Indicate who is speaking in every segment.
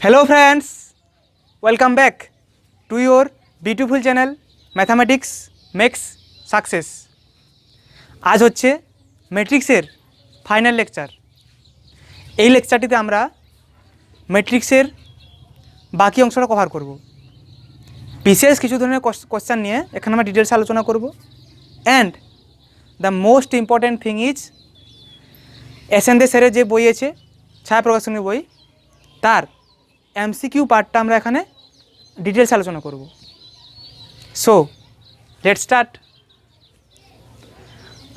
Speaker 1: Hello friends, welcome back to your beautiful channel Mathematics Makes Success। आज হচ্ছে ম্যাট্রিক্সের final lecture. এই লেকচারটিতে আমরা ম্যাট্রিক্সের বাকি অংশটা কভার করব। বিশেষ কিছু ধরনের কোশ্চেন নিয়ে এখানে আমরা ডিটেলস আলোচনা করব। And the most important thing is S N স্যারের যে বই আছে ছায়া প্রকাশনীর বই, তার এমসিকিউ পার্টটা আমরা এখানে ডিটেলস আলোচনা করব। So let's start.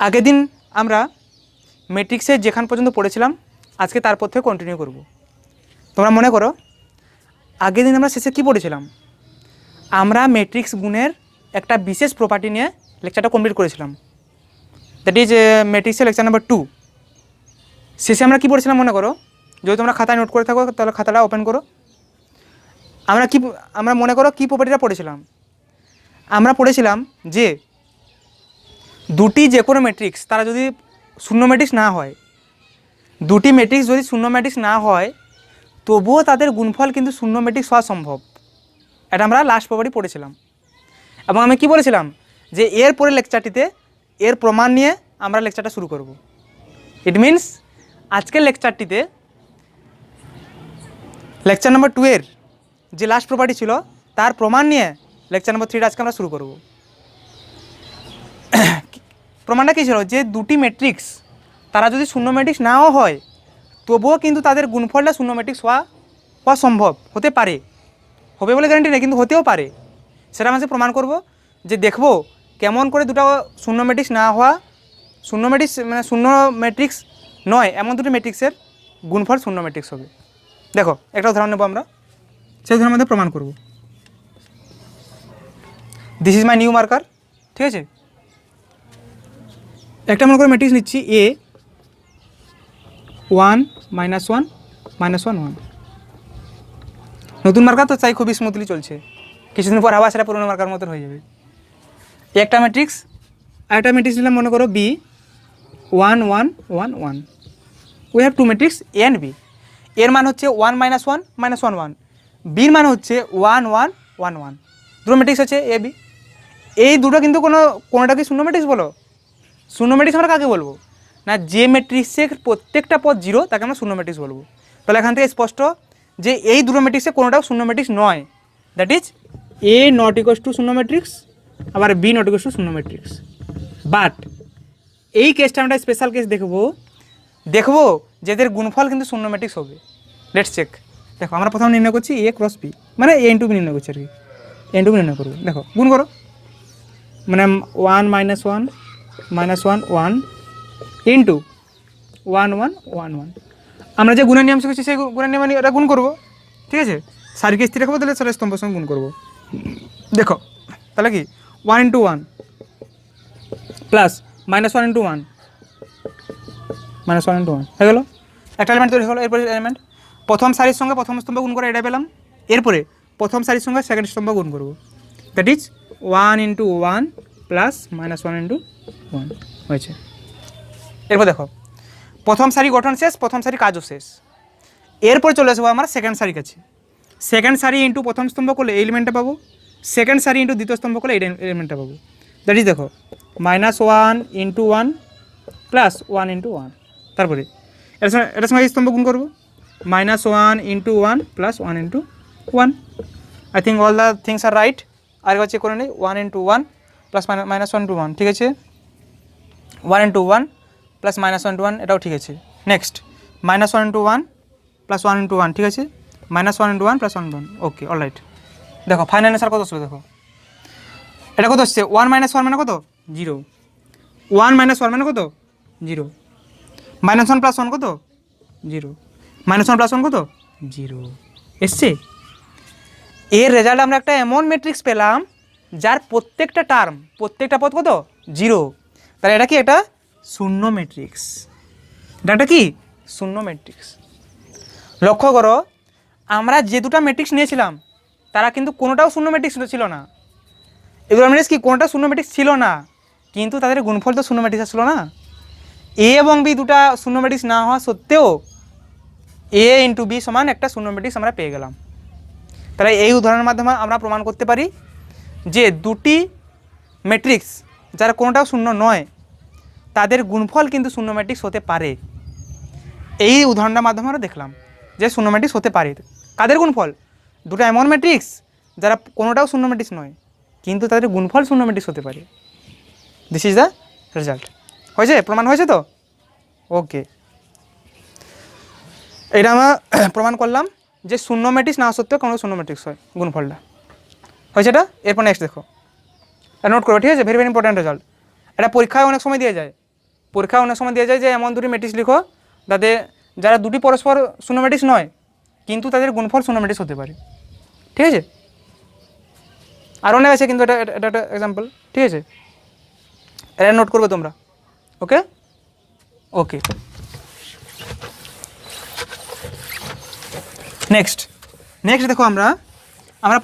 Speaker 1: আগের দিন আমরা ম্যাট্রিক্সের যেখান পর্যন্ত পড়েছিলাম আজকে তারপর থেকে কন্টিনিউ করব। তোমরা মনে করো আগের দিন আমরা শেষে কী পড়েছিলাম? আমরা ম্যাট্রিক্স গুণের একটা বিশেষ প্রপার্টি নিয়ে লেকচারটা কমপ্লিট করেছিলাম, দ্যাট ইজ ম্যাট্রিক্সের লেকচার নাম্বার 2। শেষে আমরা কী পড়েছিলাম মনে করো? যদি তোমরা খাতায় নোট করে থাকো তাহলে খাতাটা ওপেন করো। আমরা মনে করো কী প্রপার্টিটা পড়েছিলাম? আমরা পড়েছিলাম যে দুটি যে কোনো ম্যাট্রিক্স তারা যদি শূন্য ম্যাট্রিক্স না হয়, দুটি ম্যাট্রিক্স যদি শূন্য ম্যাট্রিক্স না হয় তবুও তাদের গুণফল কিন্তু শূন্য ম্যাট্রিক্স হওয়া সম্ভব। এটা আমরা লাস্ট প্রপার্টি পড়েছিলাম। এবং আমি কি বলেছিলাম যে এর পরের লেকচারটিতে এর প্রমাণ নিয়ে আমরা লেকচারটা শুরু করব। ইট মিনস আজকের লেকচারটিতে লেকচার নাম্বার 2 এর যে লাস্ট প্রপার্টি ছিল তার প্রমাণ নিয়ে লেকচার নাম্বার 3 আজকে আমরা শুরু করব। প্রমাণটা কী ছিল? যে দুটি ম্যাট্রিক্স তারা যদি শূন্য ম্যাট্রিক্স নাও হয় তবুও কিন্তু তাদের গুণফলটা শূন্য ম্যাট্রিক্স হওয়া সম্ভব, হতে পারে। হবে বলে গ্যারান্টি নেই, কিন্তু হতেও পারে। সেটা আমি প্রমাণ করব। যে দেখব কেমন করে দুটো শূন্য ম্যাট্রিক্স না হওয়া, শূন্য ম্যাট্রিক্স মানে শূন্য ম্যাট্রিক্স নয় এমন দুটি ম্যাট্রিক্সের গুণফল শূন্য ম্যাট্রিক্স হবে। দেখো একটা উদাহরণ নেব আমরা, সেই উদাহরণের মধ্যে প্রমাণ করব। This is my new marker, ঠিক আছে? একটা মনে করে ম্যাট্রিক্স নিচ্ছি A 1 -1 -1 1। নতুন মার্কার তো চাই খুবই স্মুথলি চলছে, কিছুদিন পর আবার সেটা পুরোনো মার্কার মতন হয়ে যাবে। একটা ম্যাট্রিক্স আর একটা ম্যাট্রিক্স নিলাম মনে করো B 1 1 1 1। We have two matrix A and B। এর মান হচ্ছে 1 -1 -1 1, বির মান হচ্ছে 1 1 1 1। দুটো ম্যাট্রিক্স আছে A B। এই দুটো কিন্তু কোনোটা কি শূন্য ম্যাট্রিক্স বলো? শূন্য ম্যাট্রিক্স আমরা কাকে বলবো? না, যে ম্যাট্রিক্সের প্রত্যেকটা পদ 0 তাকে আমরা শূন্য ম্যাট্রিক্স বলবো। তাহলে এখান থেকে স্পষ্ট যে এই দুটো ম্যাট্রিক্সে কোনোটাও শূন্য ম্যাট্রিক্স নয়। That is A not equals to শূন্য ম্যাট্রিক্স, আবার B নট ইকুয়ালস টু শূন্য ম্যাট্রিক্স। বাট এই কেসটা আমরা স্পেশাল কেস দেখবো যেদের গুণফল কিন্তু শূন্য ম্যাট্রিক্স হবে। Let's check. দেখো আমরা প্রথমে নির্ণয় করছি A ক্রস B, মানে A ইন্টু B নির্ণয় করছি আর কি। A ইন্টু B নির্ণয় করবো। দেখো গুণ করো, মানে 1 -1 -1 1 ইন্টু 1 1 1 1। আমরা যে গুণের নিয়ম শিখেছি সেই গুণের নিয়মে এটা গুণ করবো, ঠিক আছে? সারিকে স্থির রাখবো, তাহলে সারি স্তম্ভের সঙ্গে গুণ করবো। দেখো তাহলে কি 1 ইন্টু 1 প্লাস -1 ইন্টু 1 -1 ইন্টু 1 হয়ে গেলো। একটা এলিমেন্ট তৈরি হলো। এরপরে এলিমেন্ট প্রথম সারির সঙ্গে প্রথম স্তম্ভ গুণ করে এটা পেলাম। এরপরে প্রথম সারির সঙ্গে সেকেন্ড স্তম্ভ গুণ করবো, that is 1 into 1 plus -1 into 1 হয়েছে। এরপর দেখো প্রথম সারি গঠন শেষ, প্রথম সারি কাজও শেষ। এরপর চলে আসবো আমরা সেকেন্ড সারির কাছে। সেকেন্ড সারি ইন্টু প্রথম স্তম্ভ করলে এই এলিমেন্টটা পাবো, সেকেন্ড সারি ইন্টু দ্বিতীয় স্তম্ভ করলে এই এলিমেন্টটা পাবো। দ্যাট ইজ দেখো -1 ইন্টু 1 প্লাস 1 ইন্টু 1। তারপরে এটার সঙ্গে এই স্তম্ভ গুণ করবো, -1 into 1 plus 1 into 1। I think all the things are right. আর চেক করে নিই, 1 ইন্টু 1 প্লাস -1 ইন্টু 1, ঠিক আছে? 1 ইন্টু 1 প্লাস -1 ইন্টু 1, এটাও ঠিক আছে। নেক্সট -1 ইন্টু 1 প্লাস 1 ইন্টু 1, ঠিক আছে? -1 into 1 plus 1 into 1, okay all right. দেখো ফাইনাল অ্যান্সার কত আসবে? দেখো এটা কত আসছে? 1 - 1 মানে কত? 0। 1 - 1 মানে কত? 0। -1 প্লাস 1 কত? 0। -1 প্লাস 1 কত? 0 এসছে। এর রেজাল্ট আমরা একটা এমন ম্যাট্রিক্স পেলাম যার প্রত্যেকটা টার্ম, প্রত্যেকটা পদ কত? 0। তাহলে এটা কি? এটা শূন্য ম্যাট্রিক্স। এটা কি? শূন্য ম্যাট্রিক্স। লক্ষ্য করো আমরা যে দুটো ম্যাট্রিক্স নিয়েছিলাম তারা কিন্তু কোনোটাও শূন্য ম্যাট্রিক্স ছিল না। এগুলো ম্যাট্রিক্স কি? কোনোটা শূন্য ম্যাট্রিক্স ছিল না, কিন্তু তাদের গুণফল তো শূন্য ম্যাট্রিক্স ছিল না। A এবং B দুটা শূন্য ম্যাট্রিক্স না হওয়া সত্ত্বেও এ ইন্টু বি সমান একটা শূন্য ম্যাট্রিক্স আমরা পেয়ে গেলাম। তাহলে এই উদাহরণের মাধ্যমে আমরা প্রমাণ করতে পারি যে দুটি ম্যাট্রিক্স যারা কোনোটাও শূন্য নয় তাদের গুণফল কিন্তু শূন্য ম্যাট্রিক্স হতে পারে। এই উদাহরণটার মাধ্যমে আমরা দেখলাম যে শূন্য ম্যাট্রিক্স হতে পারে। কাদের গুণফল? দুটো এমন ম্যাট্রিক্স যারা কোনোটাও শূন্য ম্যাট্রিক্স নয় কিন্তু তাদের গুণফল শূন্য ম্যাট্রিক্স হতে পারে। This is the result. হয়েছে? প্রমাণ হয়েছে তো? ওকে, এটা আমরা প্রমাণ করলাম যে শূন্য ম্যাট্রিক্স না সত্ত্বেও কোনো শূন্য ম্যাট্রিক্স হয় গুণফলটা। হয়েছে এটা? এরপর নেক্সট দেখো, এটা নোট করো, ঠিক আছে? Very very important result. এটা পরীক্ষায় অনেক সময় দিয়ে যায়, যে এমন দুটি ম্যাট্রিক্স লিখো যারা দুটি পরস্পর শূন্য ম্যাট্রিক্স নয় কিন্তু তাদের গুণফল শূন্য ম্যাট্রিক্স হতে পারে। ঠিক আছে? আর অনেক আছে কিন্তু এটা একটা এক্সাম্পল। ঠিক আছে, এটা নোট করবে তোমরা। ওকে ওকে, নেক্সট দেখো, আমরা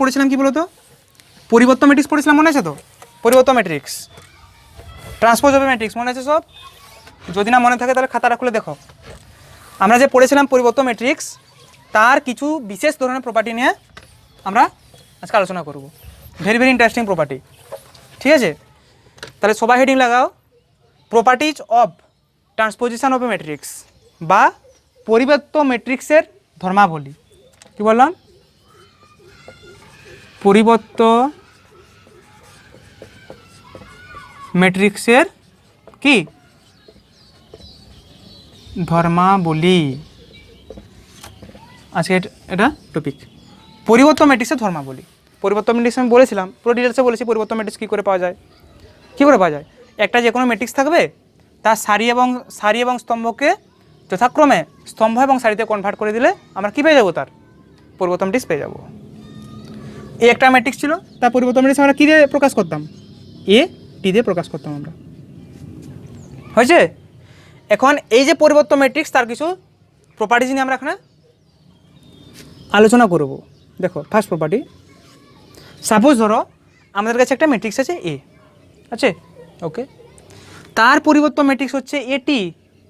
Speaker 1: পড়েছিলাম কি বলো তো, পরিবর্তন ম্যাট্রিক্স পড়েছিলাম, মনে আছে তো? পরিবর্তন ম্যাট্রিক্স, ট্রান্সপোজ হবে ম্যাট্রিক্স, মনে আছে সব? যদি না মনে থাকে তাহলে খাতাটা খুলে দেখো। আমরা যে পড়েছিলাম পরিবর্তন ম্যাট্রিক্স, তার কিছু বিশেষ ধরনের প্রপার্টি নিয়ে আমরা আজকে আলোচনা করব। Very very interesting property. ঠিক আছে, তাহলে সবাই হেডিং লাগাও, properties of transposition of A matrix বা পরিবর্ত ম্যাট্রিক্সের ধর্মাবলী। কি বললাম? পরিবর্ত ম্যাট্রিক্সের কি ধর্মাবলী, আজকে এটা টপিক। পরিবর্তন ম্যাট্রিক্সের ধর্মাবলী। পরিবর্তন ম্যাট্রিক্স আমি বলেছিলাম, পুরো ডিটেলসে বলেছি পরিবর্তন ম্যাট্রিক্স কী করে পাওয়া যায়। একটা যে কোনো ম্যাট্রিক্স থাকবে, তার সারি এবং স্তম্ভকে যথাক্রমে স্তম্ভ এবং সারিতে কনভার্ট করে দিলে আমরা কী পেয়ে যাবো? তার পরিবর্তন ম্যাট্রিক্স পেয়ে যাবো। এই একটা ম্যাট্রিক্স ছিল, তার পরিবর্তন ম্যাট্রিক্স আমরা কী দিয়ে প্রকাশ করতাম? এ টি দিয়ে প্রকাশ করতাম আমরা। হয়েছে? এখন এই যে পরিবর্তন ম্যাট্রিক্স, তার কিছু প্রপার্টিজ নিয়ে আমরা এখানে আলোচনা করব। দেখো, ফার্স্ট প্রপার্টি, সাপোজ ধরো আমাদের কাছে একটা ম্যাট্রিক্স আছে এ আছে, ওকে, তার পরিবর্তন ম্যাট্রিক্স হচ্ছে এটি।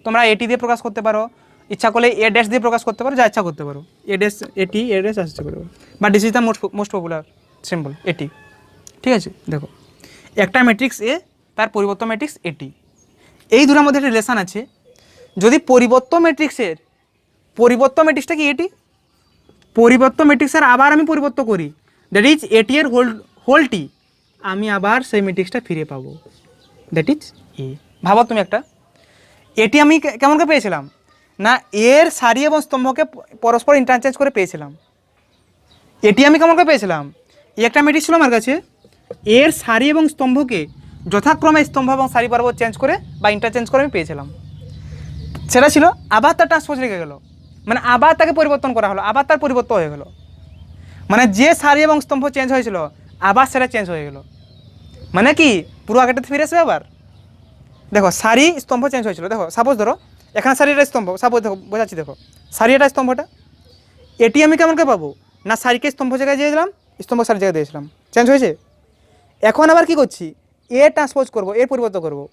Speaker 1: তোমরা এটি দিয়ে প্রকাশ করতে পারো, ইচ্ছা করলে এ ড্যাশ দিয়ে প্রকাশ করতে পারো, যা ইচ্ছা করতে পারো, এ ড্যাশ এটি, এ ড্যাশ আসতে পারো, but this is the most popular symbol এটি। ঠিক আছে, দেখো একটা ম্যাট্রিক্স এ, তার পরিবর্তন ম্যাট্রিক্স এটি, এই দুটোর মধ্যে একটা রিলেশন আছে। যদি পরিবর্তন ম্যাট্রিক্সটা কি এটি, পরিবর্তন ম্যাট্রিক্সের আবার আমি পরিবর্তন করি, দ্যাট ইজ এটি এর হোলটি, আমি আবার সেই ম্যাট্রিক্সটা ফিরে পাবো, দ্যাট ইজ এ। ভাবো তুমি, একটা এটি আমি কেমন করে পেয়েছিলাম না, এর সারি এবং স্তম্ভকে পরস্পর ইন্টারচেঞ্জ করে পেয়েছিলাম। এটি আমি কেমন করে পেয়েছিলাম, একটা ম্যাট্রিক্স ছিল আমার কাছে, এর সারি এবং স্তম্ভকে যথাক্রমে স্তম্ভ এবং সারি বরাবর চেঞ্জ করে বা ইন্টারচেঞ্জ করে আমি পেয়েছিলাম। সেটা ছিল, আবার তার ট্রান্সপোজ লেগে গেল, মানে আবার তাকে পরিবর্তন করা হলো, আবার তার পরিবর্তন হয়ে গেল, মানে যে সারি এবং স্তম্ভ চেঞ্জ হয়েছিল আবার সেটা চেঞ্জ হয়ে গেল, মানে কি পুরো আগেটাতে ফিরে আসবে আবার। দেখো, সারি স্তম্ভ চেঞ্জ হয়েছিল, দেখো সাপোজ ধরো এখানে সারি এটা স্তম্ভ, সাপোজ দেখো বোঝাচ্ছি, দেখো সারি এটা স্তম্ভটা, এটি আমি কেমন করে পাবো না, সারিকে স্তম্ভ জায়গায় দিয়ে দিলাম, স্তম্ভ সারি জায়গায় দিয়েছিলাম, চেঞ্জ হয়েছে। এখন আবার কি করছি, এ ট্রান্সপোজ করবো, এর পরিবর্তন করবো,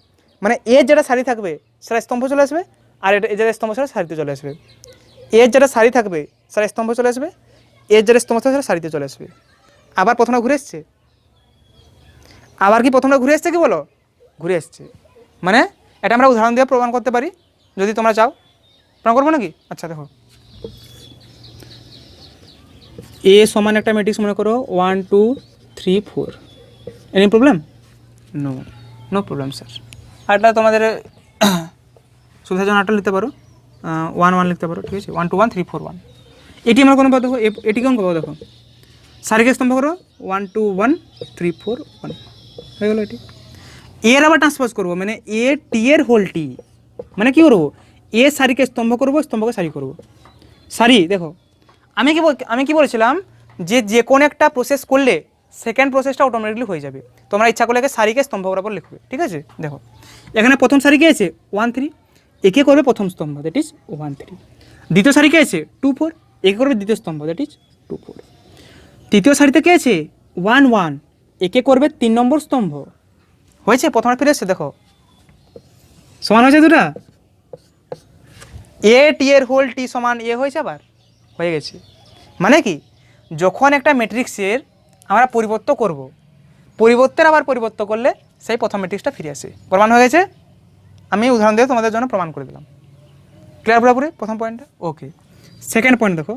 Speaker 1: মানে এর যেটা সারি থাকবে সেটা স্তম্ভ চলে আসবে, আর এটা এর যেটা স্তম্ভ সেটা সারিতে চলে আসবে। এর যেটা সারি থাকবে সেটা স্তম্ভ চলে আসবে, এর যেটা স্তম্ভ থাকবে সেটা সারিতে চলে আসবে। আবার প্রথমটা ঘুরে এসছে, আবার কি প্রথমটা ঘুরে এসছে, কি বলো, ঘুরে এসছে। মানে এটা আমরা উদাহরণ দিয়ে প্রমাণ করতে পারি, যদি তোমরা চাও প্রমাণ করবো নাকি। আচ্ছা দেখো, এ সমান একটা ম্যাট্রিক্স মনে করো 1 2 3 4, any problem? No problem sir. আরটা তোমাদের সুবিধার জন্য আরটা লিখতে পারো, 1 1 লিখতে পারো, ঠিক আছে, 1 2 1 3 4 1। এটি আমরা কোনো পাবো, দেখো এটি কেমন পাবো, দেখো সারিকে স্তম্ভ করো 1 2 1 3 4 1 হয়ে গেলো এটি। এর আবার ট্রান্সপোজ করবো, মানে এ টি এর হোলটি, মানে কী করবো, এ সারিকে স্তম্ভ করবো, স্তম্ভকে সারি করবো। সারি দেখো, আমি কি বলেছিলাম যে কোনো একটা প্রসেস করলে সেকেন্ড প্রসেসটা অটোমেটিকলি হয়ে যাবে। তোমরা ইচ্ছা করলে সারিকে স্তম্ভ বরাবর লিখবে, ঠিক আছে। দেখো এখানে প্রথম সারি কে আছে 1 3, একে করবে প্রথম স্তম্ভ, দ্যাট ইজ 1 3। দ্বিতীয় সারি কে আছে 2 4, একে করবে দ্বিতীয় স্তম্ভ, দ্যাট ইজ 2 4। তৃতীয় সারিতে কে আছে 1 1, একে করবে 3 নম্বর স্তম্ভ। হয়েছে, প্রথমে ফিরে এসছে, দেখো সমান হয়েছে দুটা। এ টি এর হোল টি সমান এ হয়েছে, আবার হয়ে গেছে। মানে কি, যখন একটা ম্যাট্রিক্সের আমরা পরিবর্তন করব, পরিবর্তের আবার পরিবর্তন করলে সেই প্রথম ম্যাট্রিক্সটা ফিরে আসে। প্রমাণ হয়ে গেছে, আমি উদাহরণ দিয়ে তোমাদের জন্য প্রমাণ করে দিলাম। ক্লিয়ার পুরোপুরি প্রথম পয়েন্টটা? ওকে। সেকেন্ড পয়েন্ট দেখো,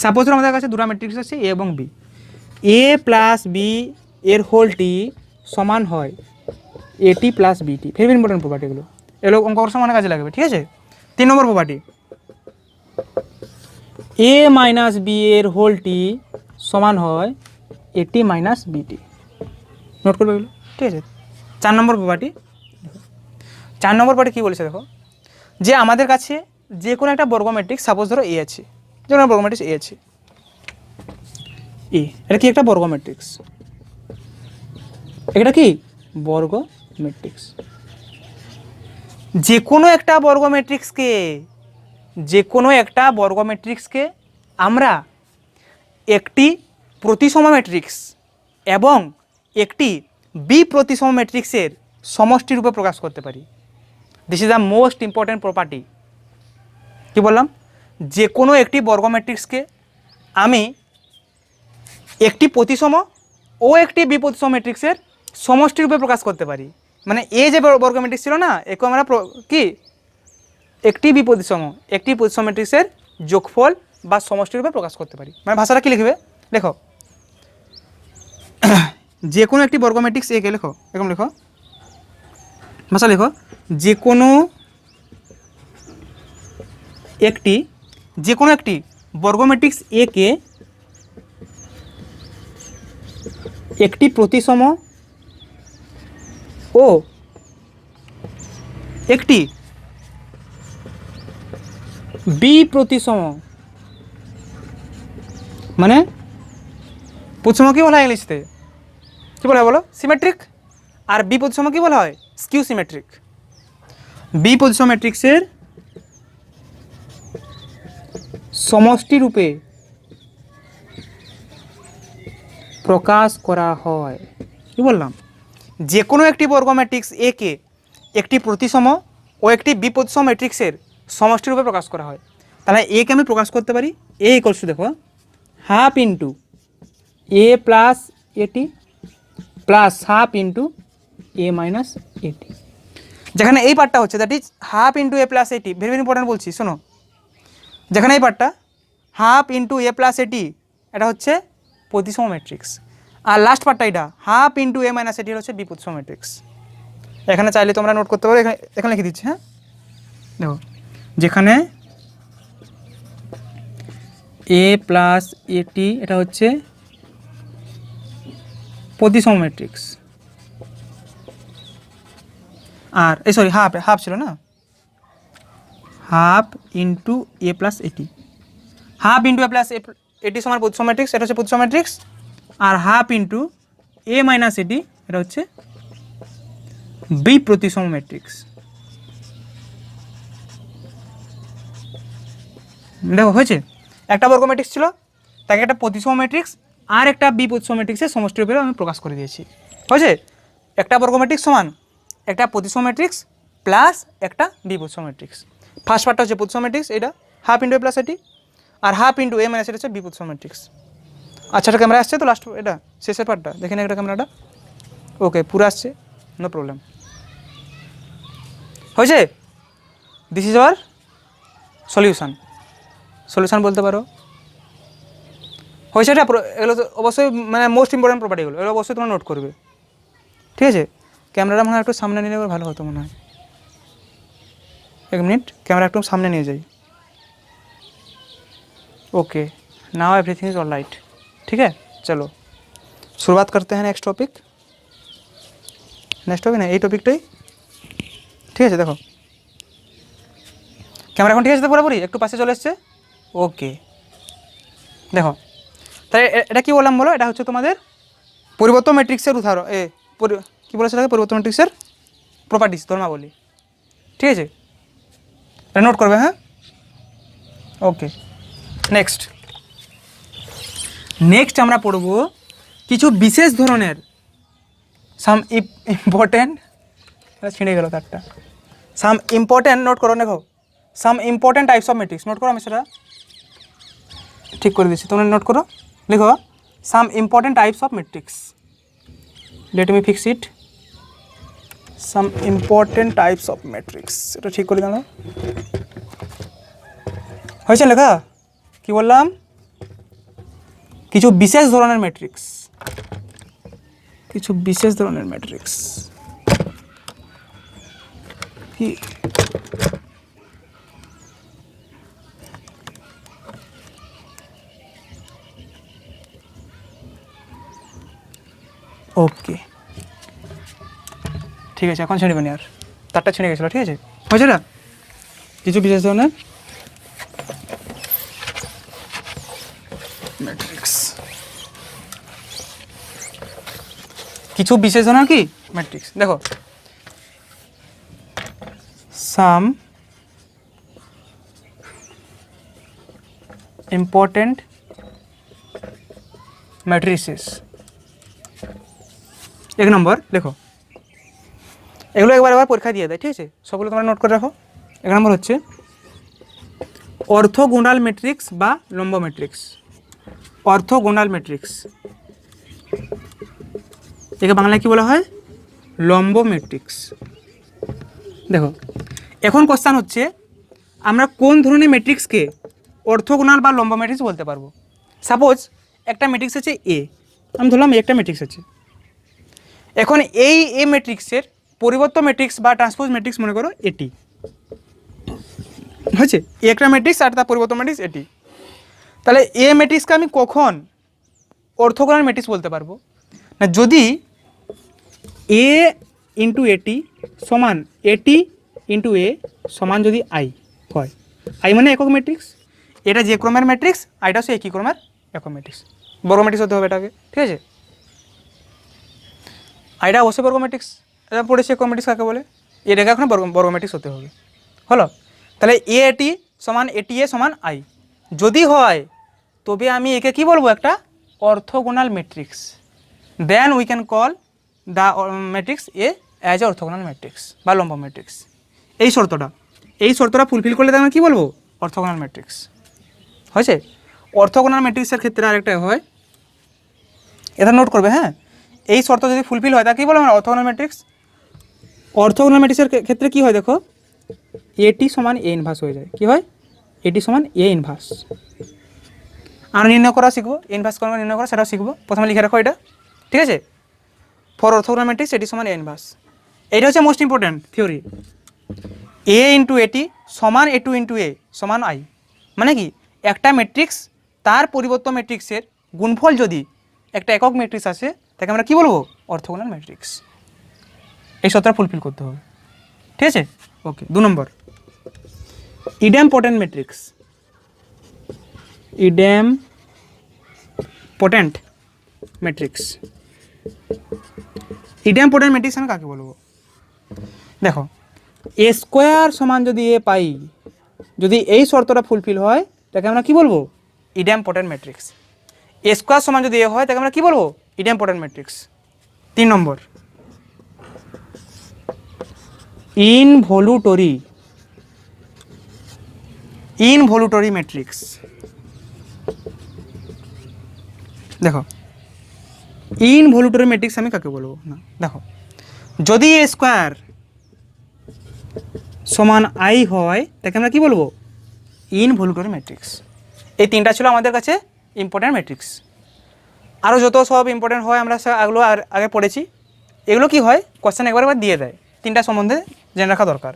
Speaker 1: সাপোজ আমাদের কাছে দুটো ম্যাট্রিক্স আছে এ এবং বি, এ প্লাস বি এর হোল টি সমান হয় এটি প্লাস বিটি। ভেরি ইম্পর্টেন্ট প্রপার্টিগুলো, এগুলো অঙ্ক করার সময় অনেক কাজে লাগবে, ঠিক আছে। 3 নম্বর প্রপার্টি, এ মাইনাস বি এর হোল টি সমান হয় এটি মাইনাস বিটি। নোট করবে এগুলো, ঠিক আছে। 4 নম্বর প্রপার্টি, 4 নম্বর প্রপার্টি কী বলেছে দেখো, যে আমাদের কাছে যে কোনো একটা বর্গ ম্যাট্রিক্স, সাপোজ ধরো এ আছে, যে কোনো বর্গ ম্যাট্রিক্স এ আছে, এ এটা কি একটা বর্গ ম্যাট্রিক্স, এটা কি বর্গ ম্যাট্রিক্স। যে কোনো একটা বর্গ ম্যাট্রিক্সকে, যে কোনো একটা বর্গ ম্যাট্রিক্সকে আমরা একটি প্রতিসম ম্যাট্রিক্স এবং একটি বি প্রতিসম ম্যাট্রিক্সের সমষ্টি রূপে প্রকাশ করতে পারি। This is the most important property. কি বললাম, যে কোনো একটি বর্গ ম্যাট্রিক্সকে আমি একটি প্রতিসম ও একটি বি প্রতিসম ম্যাট্রিক্সের সমষ্টি রূপে প্রকাশ করতে পারি। মানে এ যে বর্গ ম্যাট্রিক্স ছিল না, একে আমরা কি একটি বি প্রতিসম, একটি প্রতিসম ম্যাট্রিক্সের যোগফল বা সমষ্টি রূপে প্রকাশ করতে পারি। মানে ভাষাটা কি লিখবে দেখো, যে কোনো একটি বর্গ ম্যাট্রিক্স একে লেখো, এরকম লেখো, ভাষা লেখো, যে কোনো একটি বর্গ ম্যাট্রিক্স একে একটি প্রতিসম ও একটি বি প্রতিসম, মানে প্রতিসম কি বলা হয় ইংলিশতে, কি বলা হয় বলো, সিমেট্রিক। আর বি প্রতিসম কি বলা হয়, স্কিউ সিমেট্রিক। বি প্রতিসম ম্যাট্রিক্সের সমষ্টি রূপে প্রকাশ করা হয়। কি বললাম, যে কোনো একটি বর্গ ম্যাট্রিক্স এ কে একটি প্রতিসম ও একটি বি প্রতিসম ম্যাট্রিক্সের সমষ্টি রূপে প্রকাশ করা হয়। তাহলে এ কে আমি প্রকাশ করতে পারি, এ ইকুয়ালস টু দেখো হাফ ইন্টু এ প্লাস এটি প্লাস হাফ ইন্টু এ মাইনাস এটি। যেখানে এই পার্টটা হচ্ছে that is half into A plus এটি, ভেরি ভেরি ইম্পর্টেন্ট বলছি শোনো, যেখানে এই পার্টটা হাফ ইন্টু এ প্লাস এটি, এটা হচ্ছে প্রতিসম ম্যাট্রিক্স। আর লাস্ট পার্টটা এটা হাফ ইন্টু এ মাইনাস এটি হচ্ছে বি প্রতিসম ম্যাট্রিক্স। এখানে চাইলে তোমরা নোট করতে পারো, এখানে লিখে দিচ্ছি। হ্যাঁ দেখো, যেখানে এ প্লাস এটি এটা হচ্ছে প্রতিসম ম্যাট্রিক্স, আর এই সরি হাফ ছিল না, হাফ ইন্টু এ প্লাস এটি, হাফ ইন্টু এ প্লাস এটি সমান প্রতিসম ম্যাট্রিক্স, এটা হচ্ছে প্রতিসম ম্যাট্রিক্স। আর হাফ ইন্টু এ মাইনাস এটি এটা হচ্ছে বি প্রতিসম ম্যাট্রিক্স। দেখো হয়েছে, একটা বর্গ ম্যাট্রিক্স ছিল, তাকে একটা প্রতিসম ম্যাট্রিক্স আর একটা বি প্রতিসম ম্যাট্রিক্সের সমষ্টি রূপে আমি প্রকাশ করে দিয়েছি। হয়েছে, একটা বর্গ ম্যাট্রিক্স সমান একটা প্রতিসম ম্যাট্রিক্স প্লাস একটা বি প্রতিসম ম্যাট্রিক্স। ফার্স্ট পার্টটা হচ্ছে প্রতিসম ম্যাট্রিক্স, এটা হাফ ইন্টু এ প্লাস এটি, আর হাফ ইন্টু এ মাইনাস এটা হচ্ছে বি প্রতিসম ম্যাট্রিক্স। আচ্ছা, এটা ক্যামেরা আসছে তো, লাস্ট এটা শেষের পার্টটা দেখে না, এটা ক্যামেরাটা ওকে পুরো আসছে, নো প্রবলেম। হয়েছে, দিস ইজ আওয়ার সলিউশন বলতে পারো। হয়েছে, এটা এগুলো তো অবশ্যই মানে মোস্ট ইম্পর্টেন্ট প্রপার্টিগুলো, এগুলো অবশ্যই তোমরা নোট করবে, ঠিক আছে। ক্যামেরাটা মনে হয় একটু সামনে নিয়ে ভালো হতো মনে হয়। এক মিনিট, ক্যামেরা একটু সামনে নিয়ে যাই। Okay, now everything is all right. ठीक है, चलो शुरुआत करते हैं नेक्स्ट टॉपिक ना ये टॉपिकटाई। ठीक है, देखो कैमरा এখন ঠিক আছে তো পুরোপুরি, একটু পাশে চলে এসছে। ওকে দেখো, তাই এটা কি বললাম বলো, এটা হচ্ছে তোমাদের পরিবর্তন ম্যাট্রিক্সের উদাহরণ, কি বলেছে এটাকে, পরিবর্তন ম্যাট্রিক্সের প্রপার্টিজ ধর্মাবলী। ঠিক আছে, এটা নোট করবে। হ্যাঁ ওকে, নেক্সট আমরা পড়ব কিছু বিশেষ ধরনের সাম ইম্পর্টেন্ট, ছিঁড়ে গেল তারটা, সাম ইম্পর্টেন্ট নোট করো। দেখো some important types of matrix. Note করো, আমি সেটা ঠিক করে দিচ্ছি, তোমরা নোট করো, লিখো some important types of matrix. Let me fix it, some important types of matrix, এটা ঠিক করে দাও। হয়েছে লেখা? কি বললাম? কিছু বিশেষ ধরনের ম্যাট্রিক্স, কিছু বিশেষ ধরনের ম্যাট্রিক্স কি? ওকে ঠিক আছে, এখন ছিঁড়বে না আর, তারটা ছিঁড়ে গেছিলো, ঠিক আছে? হয়েছে না? কিছু বিশেষ ধরনের ম্যাট্রিক্স, কিছু বিশেষ ধরনের কি ম্যাট্রিক্স, দেখো সাম ইম্পর্টেন্ট ম্যাট্রিসেস। এক নম্বর দেখো, এগুলো একবার পরীক্ষা দিয়ে দেয়, ঠিক আছে? সবগুলো তোমরা নোট করে রাখো। এক নম্বর হচ্ছে অর্থোগোনাল ম্যাট্রিক্স বা লম্ব ম্যাট্রিক্স। অর্থোগোনাল ম্যাট্রিক্স, একে বাংলায় কি বলা হয়? লম্ব ম্যাট্রিক্স। দেখো এখন কোশ্চেন হচ্ছে আমরা কোন ধরনের ম্যাট্রিক্সকে অর্থোগোনাল বা লম্ব ম্যাট্রিক্স বলতে পারবো। সাপোজ একটা ম্যাট্রিক্স আছে এ, আমি ধরলাম একটা ম্যাট্রিক্স আছে। এখন এই এ ম্যাট্রিক্সের পরিবর্ত ম্যাট্রিক্স বা ট্রান্সপোজ ম্যাট্রিক্স মনে করো এটি, হয়েছে? একটা ম্যাট্রিক্স আর তার পরিবর্ত ম্যাট্রিক্স এটি। তাহলে এ ম্যাট্রিক্সকে আমি কখন অর্থোগোনাল ম্যাট্রিক্স বলতে পারবো না? যদি এ ইন্টু এটি সমান এটি ইন্টু এ সমান যদি আই হয়। আই মানে একক ম্যাট্রিক্স, এটা যে ক্রমের ম্যাট্রিক্স, আইটা হচ্ছে একই ক্রমের একক ম্যাট্রিক্স। বর্গ ম্যাট্রিক্স হতে হবে এটাকে, ঠিক আছে? আইটা অবশ্যই বর্গ ম্যাট্রিক্স, এটা পড়েছে একক ম্যাট্রিক্স কাকে বলে, এটাকে এখন বর্গ ম্যাট্রিক্স হতে হবে। হলো? তাহলে এ এটি সমান এটি এ সমান আই যদি হয়, তবে আমি একে কি বলবো? একটা orthogonal matrix. Then we can call the matrix A as a orthogonal matrix বা লম্ব ম্যাট্রিক্স। এই শর্তটা ফুলফিল করলে আমরা কী বলবো? Orthogonal matrix. হয়েছে? অর্থোগোনাল ম্যাট্রিক্সের ক্ষেত্রে আরেকটা হয়, এটা নোট করবে, হ্যাঁ? এই শর্ত যদি ফুলফিল হয় তা কী বলবো আমরা? Orthogonal matrix. অর্থোগোনাল ম্যাট্রিক্সের ক্ষেত্রে কী হয় দেখো, এটি সমান এ ইনভার্স হয়ে যায়। কী হয়? এটি সমান এ ইনভার্স। আমরা নির্ণয় করা শিখবো, ইনভার্স করা নির্ণয় করা সেটাও শিখবো। প্রথমে লিখে রাখো এটা, ঠিক আছে? ফর অর্থোগোনাল ম্যাট্রিক্স এটি সমান এ ইনভার্স। এটা হচ্ছে মোস্ট ইম্পর্ট্যান্ট থিওরি। এ ইন্টু এটি সমান এ টু ইন্টু এ সমান আই, মানে কি একটা ম্যাট্রিক্স তার পরিবর্ত ম্যাট্রিক্সের গুণফল যদি একটা একক ম্যাট্রিক্স আসে তাকে আমরা কী বলবো? Orthogonal matrix. এই শর্তটা ফুলফিল করতে হবে, ঠিক আছে? ওকে। 2 নম্বর ইডেমপটেন্ট ম্যাট্রিক্স। ইডেমপটেন্ট ম্যাট্রিক্স, ইডেমপটেন্ট ম্যাট্রিক্স আমি কাকে বলবো? দেখো এ স্কোয়ার সমান যদি এ পাই, যদি এই শর্তটা ফুলফিল হয় তাকে আমরা কি বলবো? ইডেমপটেন্ট ম্যাট্রিক্স। এ স্কোয়ার সমান যদি এ হয় তাকে আমরা কি বলবো? ইডেমপটেন্ট ম্যাট্রিক্স। 3 নম্বর ইনভলিউটরি ম্যাট্রিক্স। দেখো ইনভলিউটরি ম্যাট্রিক্স আমি কাকে বলবো না? দেখো যদি এ স্কোয়ার সমান আই হয় তাকে আমরা কি বলবো? ইনভলিউটরি ম্যাট্রিক্স। এই 3টা ছিল আমাদের কাছে ইম্পর্ট্যান্ট ম্যাট্রিক্স। আরও যত সব ইম্পর্ট্যান্ট হয় আমরা এগুলো আগে পড়েছি। এগুলো কি হয়, কোশ্চেন একবার দিয়ে দেয়। 3টা সম্বন্ধে জেনে রাখা দরকার।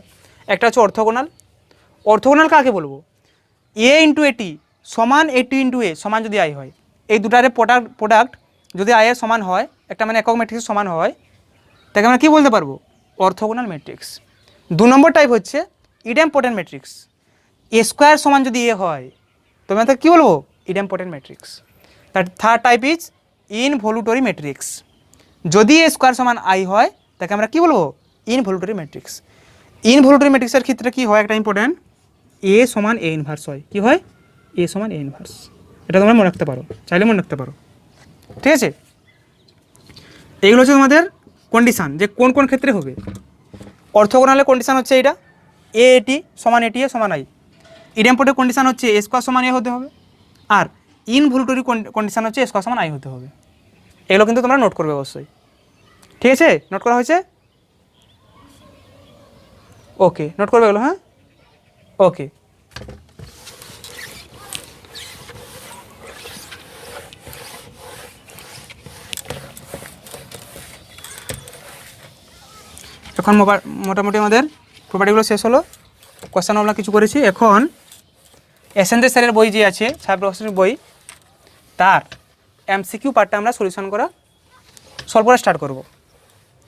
Speaker 1: একটা হচ্ছে অর্থোগোনাল। অর্থোগোনাল কাকে বলবো? এ ইন্টু এটি সমান এটি ইন্টু এ সমান যদি আই হয়, এই দুটারে প্রোডাক্ট যদি আই এর সমান হয়, একটা মানে একক ম্যাট্রিক্সের সমান হয়, তাকে আমরা কী বলতে পারবো? Orthogonal matrix. 2 নম্বর টাইপ হচ্ছে ইডেমপটেন্ট ম্যাট্রিক্স। এ স্কোয়ার সমান যদি এ হয় তবে আমরা কী বলবো? ইডেমপটেন্ট ম্যাট্রিক্স। তার থার্ড টাইপ ইজ ইনভলিউটরি ম্যাট্রিক্স। যদি এ স্কোয়ার সমান আই হয় তাকে আমরা কী বলবো? ইনভলিউটরি ম্যাট্রিক্স। ইনভলিউটরি ম্যাট্রিক্সের ক্ষেত্রে কী হয়, একটা ইম্পর্ট্যান্ট, এ সমান এ ইনভার্স হয়। কী হয়? এ সমান এ ইনভার্স। এটা তোমরা মনে রাখতে পারো, চাইলে মনে রাখতে পারো, ঠিক আছে? এইগুলো হচ্ছে তোমাদের কন্ডিশান, যে কোন কোন ক্ষেত্রে হবে। অর্থোগোনালের কন্ডিশান হচ্ছে এইটা, এ এটি সমান এটি এ সমান আই। ইডেম্পোর্টের কন্ডিশন হচ্ছে এ স্কোয়ার সমান এ হতে হবে, আর ইনভলিউটরি কন্ডিশন হচ্ছে এ স্কোয়ার সমান আই হতে হবে। এগুলো কিন্তু তোমরা নোট করবে অবশ্যই, ঠিক আছে? নোট করা হয়েছে? ওকে, নোট করবে এগুলো, হ্যাঁ ওকে। এখন মোটামুটি আমাদের প্রপার্টিগুলো শেষ হলো, কোয়েশ্চেন আমরা কিছু করেছি। এখন এসেন্দ্র স্যারের বই যে আছে সাহেব রহস্যের বই, তার এমসিকিউ পার্টটা আমরা সলিউশন করা সলভ করা স্টার্ট করব,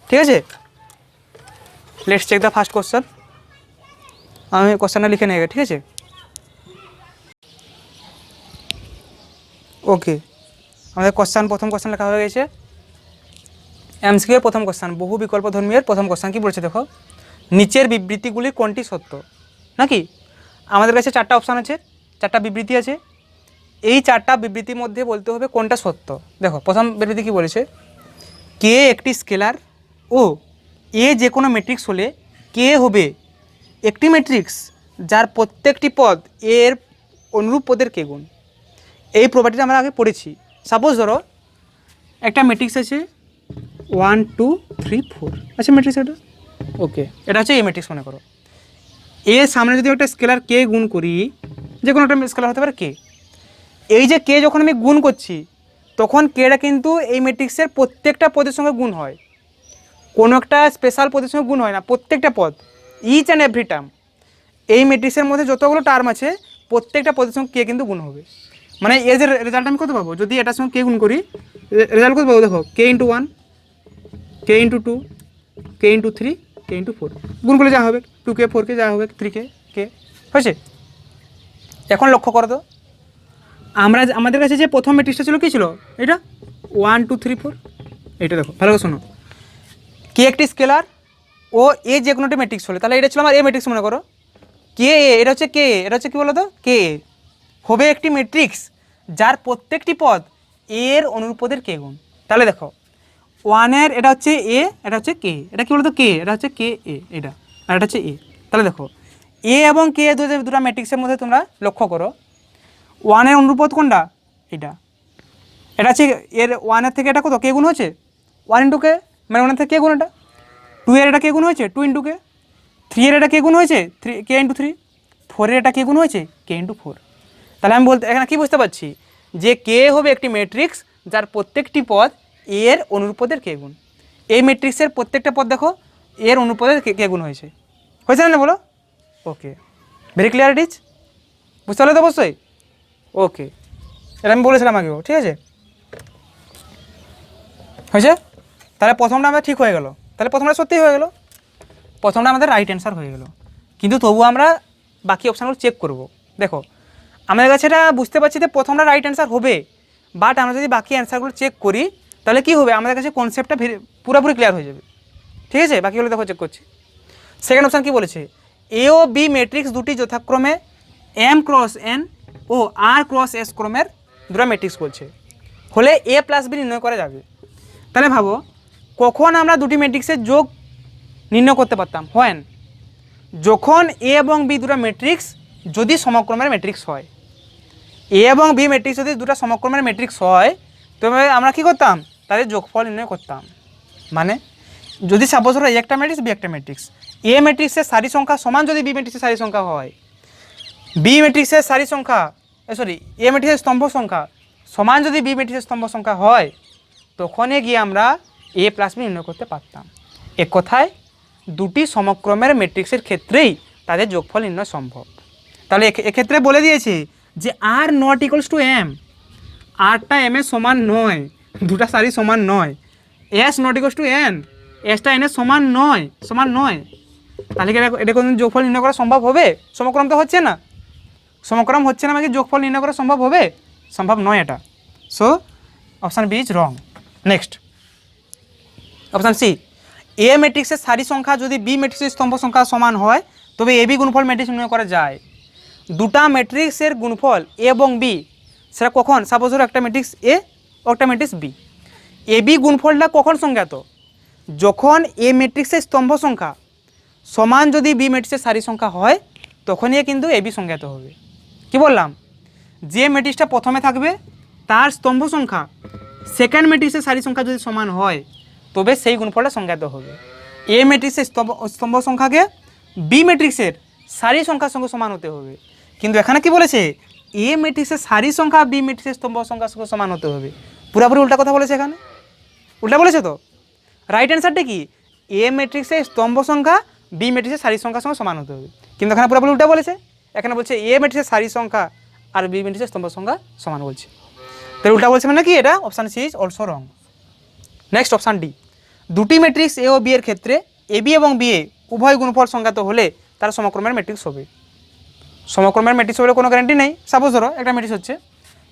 Speaker 1: ঠিক আছে? Let's check the first question. আমি কোয়েশ্চেনটা লিখে নেব, ঠিক আছে? ওকে, আমাদের প্রথম কোয়েশ্চেন লেখা হয়ে গেছে। এমসিকিউ এর প্রথম কোয়েশ্চেন, বহু বিকল্প ধর্মীর প্রথম কোয়েশ্চেন কি বলছে দেখো, নিচের বিবৃতিগুলির কোনটি সত্য? নাকি আমাদের কাছে 4টা অপশান আছে, 4টা বিবৃতি আছে, এই 4টা বিবৃতির মধ্যে বলতে হবে কোনটা সত্য। দেখো প্রথম বিবৃতি কি বলেছে, কে একটি স্কেলার ও এ যে কোনো ম্যাট্রিক্স হলে কে হবে একটি ম্যাট্রিক্স যার প্রত্যেকটি পদ এর অনুরূপ পদের কে গুণ। এই প্রপার্টিটা আমরা আগে পড়েছি। সাপোজ ধরো একটা ম্যাট্রিক্স আছে 1 2 3 4, আচ্ছা ম্যাট্রিক্স এটা, ওকে, এটা হচ্ছে এই ম্যাট্রিক্স মনে করো। এর সামনে যদি একটা স্কেলার কে গুণ করি, যে কোনো একটা স্কেলার হতে পারে কে, এই যে কে যখন আমি গুণ করছি তখন কেটা কিন্তু এই ম্যাট্রিক্সের প্রত্যেকটা পদের সঙ্গে গুণ হয়, কোনো একটা স্পেশাল পদের সঙ্গে গুণ হয় না, প্রত্যেকটা পদ, ইচ অ্যান্ড এভরি টার্ম। এই ম্যাট্রিক্সের মধ্যে যতগুলো টার্ম আছে প্রত্যেকটা পদের সঙ্গে কে কিন্তু গুণ হবে। মানে এর যে রেজাল্ট আমি কত পাবো, যদি এটার সঙ্গে কে গুণ করি রেজাল্ট কত পাবো, দেখো কে ইন্টু 1, কে ইন্টু 2, কে ইন্টু 3, কে ইন্টু 4, গুণ করলে যা হবে 2k 4k, যা হবে 3k কে, হয়েছে? এখন লক্ষ্য করো তো, আমাদের কাছে যে প্রথম ম্যাট্রিক্সটা ছিল কী ছিল, এটা 1 2 3 4, এটা দেখো ভালো করে শোনো, কে একটি স্কেলার ও এ যে কোনো একটা ম্যাট্রিক্স হলে, তাহলে এটা ছিল আমার এ ম্যাট্রিক্স মনে করো, কে এ, এটা হচ্ছে কে এ, এটা হচ্ছে কী বলো তো, কে এ হবে একটি ম্যাট্রিক্স যার প্রত্যেকটি পদ এর অনুরূপ পদের কে গুণ। তাহলে দেখো 1-এর এটা হচ্ছে এ, এটা হচ্ছে কে, এটা কী বলতো কে, এটা হচ্ছে কে এ, এটা আর এটা হচ্ছে এ। তাহলে দেখো এ এবং কে দুটো ম্যাট্রিক্সের মধ্যে তোমরা লক্ষ্য করো, 1-এর অনুরূপ পদ কোনটা, এটা, এটা হচ্ছে এর 1-এর থেকে এটা কত কে গুণ হচ্ছে 1 ইন্টু কে, মানে 1-এর থেকে কে গুণ, এটা 2-এর এটা কে গুণ হয়েছে 2 ইন্টু কে, 3-এর এটা কে গুণ হয়েছে 3 কে ইন্টু 3, 4-এর এটা কে গুণ হয়েছে কে ইন্টু 4। তাহলে আমি এখানে কী বুঝতে পারছি যে কে হবে একটি ম্যাট্রিক্স যার প্রত্যেকটি পদ এর অনুরূপ পদের কে গুণ। এই ম্যাট্রিক্সের প্রত্যেকটা পদ দেখো এর অনুরূপ পদের কে গুণ হয়েছে না বলো? ওকে, ভেরি ক্লিয়ার ইট ইজ, বুঝতে পারলে তো অবশ্যই? ওকে, এটা আমি বলেছিলাম আগেও, ঠিক আছে? হয়েছে? তাহলে প্রথমটা আমাদের ঠিক হয়ে গেল, তাহলে প্রথমটা সত্যিই হয়ে গেল, প্রথমটা আমাদের রাইট অ্যান্সার হয়ে গেল। কিন্তু তবুও আমরা বাকি অপশানগুলো চেক করব। দেখো আমাদের কাছে এটা বুঝতে পারছি যে প্রথমটা রাইট অ্যান্সার হবে, বাট আমরা যদি বাকি অ্যান্সারগুলো চেক করি তাহলে কি হবে, আমাদের কাছে কনসেপ্টটা পুরোপুরি ক্লিয়ার হয়ে যাবে, ঠিক আছে? বাকিগুলো দেখো চেক করছি। সেকেন্ড অপশান কি বলেছে, এ ও বি ম্যাট্রিক্স দুটি যথাক্রমে এম ক্রস এন ও আর ক্রস এস ক্রমের দুটো ম্যাট্রিক্স বলছে, হলে এ প্লাস বি নির্ণয় করা যাবে। তাহলে ভাবো কখন আমরা দুটি ম্যাট্রিক্সের যোগ নির্ণয় করতে পারতাম, হোয়েন, যখন এ এবং বি দুটো ম্যাট্রিক্স যদি সমক্রমের ম্যাট্রিক্স হয়, এ এবং বি ম্যাট্রিক্স যদি দুটো সমক্রমের ম্যাট্রিক্স হয় তবে আমরা কী করতাম, তাদের যোগফল নির্ণয় করতাম। মানে যদি সাপোজ ধরো এ একটা ম্যাট্রিক্স বি একটা ম্যাট্রিক্স, এ ম্যাট্রিক্সের সারি সংখ্যা সমান যদি বি ম্যাট্রিক্সের সারি সংখ্যা হয়, বি ম্যাট্রিক্সের সারি সংখ্যা এ ম্যাট্রিক্সের স্তম্ভ সংখ্যা সমান যদি বি ম্যাট্রিক্সের স্তম্ভ সংখ্যা হয়, তখনই গিয়ে আমরা এ প্লাস বি নির্ণয় করতে পারতাম। এক কথায় দুটি সমক্রমের ম্যাট্রিক্সের ক্ষেত্রেই তাদের যোগফল নির্ণয় সম্ভব। তাহলে এক্ষেত্রে বলে দিয়েছে যে R not equals to M, আরটা এম এর সমান নয়, দুটা সারি সমান নয়, S not equals to N, এসটা এন এর সমান নয়, তাহলে কি এটা কোনো যোগফল নির্ণয় করা সম্ভব হবে? সমক্রম তো হচ্ছে না, সমক্রম হচ্ছে না, আমাকে যোগফল নির্ণয় করা সম্ভব হবে? সম্ভব নয় এটা। So option B is wrong. Next option C, A ম্যাট্রিক্সের সারি সংখ্যা যদি বি ম্যাট্রিক্সের স্তম্ভ সংখ্যা সমান হয় তবে এ বি গুণফল ম্যাট্রিক্স নির্ণয় করা যায়। দুটা ম্যাট্রিক্সের গুণফল এ এবং বি, সেটা কখন, সাপোজ ধরো একটা ম্যাট্রিক্স এ ও একটা ম্যাট্রিক্স বি, এ বি গুণফলটা কখন সংজ্ঞাত, যখন এ ম্যাট্রিক্সের স্তম্ভ সংখ্যা সমান যদি বি ম্যাট্রিক্সের সারি সংখ্যা হয় তখনই কিন্তু এবি সংজ্ঞাত হবে। কি বললাম, যে ম্যাট্রিক্সটা প্রথমে থাকবে তার স্তম্ভ সংখ্যা সেকেন্ড ম্যাট্রিক্সের সারি সংখ্যা যদি সমান হয় তবে সেই গুণফলটা সংজ্ঞাত হবে। এ ম্যাট্রিক্সের স্তম্ভ সংখ্যাকে বি ম্যাট্রিক্সের সারি সংখ্যার সঙ্গে সমান হতে হবে, কিন্তু এখানে কি বলেছে, এ ম্যাট্রিক্সের সারি সংখ্যা বি ম্যাট্রিক্সের স্তম্ভ সংখ্যার সঙ্গে সমান হতে হবে। পুরোপুরি উল্টা কথা বলেছে, এখানে উল্টা বলেছে তো। রাইট অ্যান্সারটা কি, এ ম্যাট্রিক্সের স্তম্ভ সংখ্যা বি ম্যাট্রিক্সের সারি সংখ্যার সঙ্গে সমান হতে হবে, কিন্তু এখানে পুরোপুরি উল্টা বলেছে। এখানে বলছে এ ম্যাট্রিক্সের সারি সংখ্যা আর বি ম্যাট্রিক্সের স্তম্ভ সংখ্যা সমান বলছে। তাহলে উল্টা বলছে মানে কি, এটা option C is also wrong. Next option D, দুটি ম্যাট্রিক্স এ ও বি এর ক্ষেত্রে এ বি এবং বি এ উভয় গুণফল সংজ্ঞাত হলে তারা সমক্রমের ম্যাট্রিক্স হবে। সমক্রমের ম্যাট্রিক্স হলে কোনো গ্যারান্টি নেই। সাপোজ ধরো একটা ম্যাট্রিক্স হচ্ছে,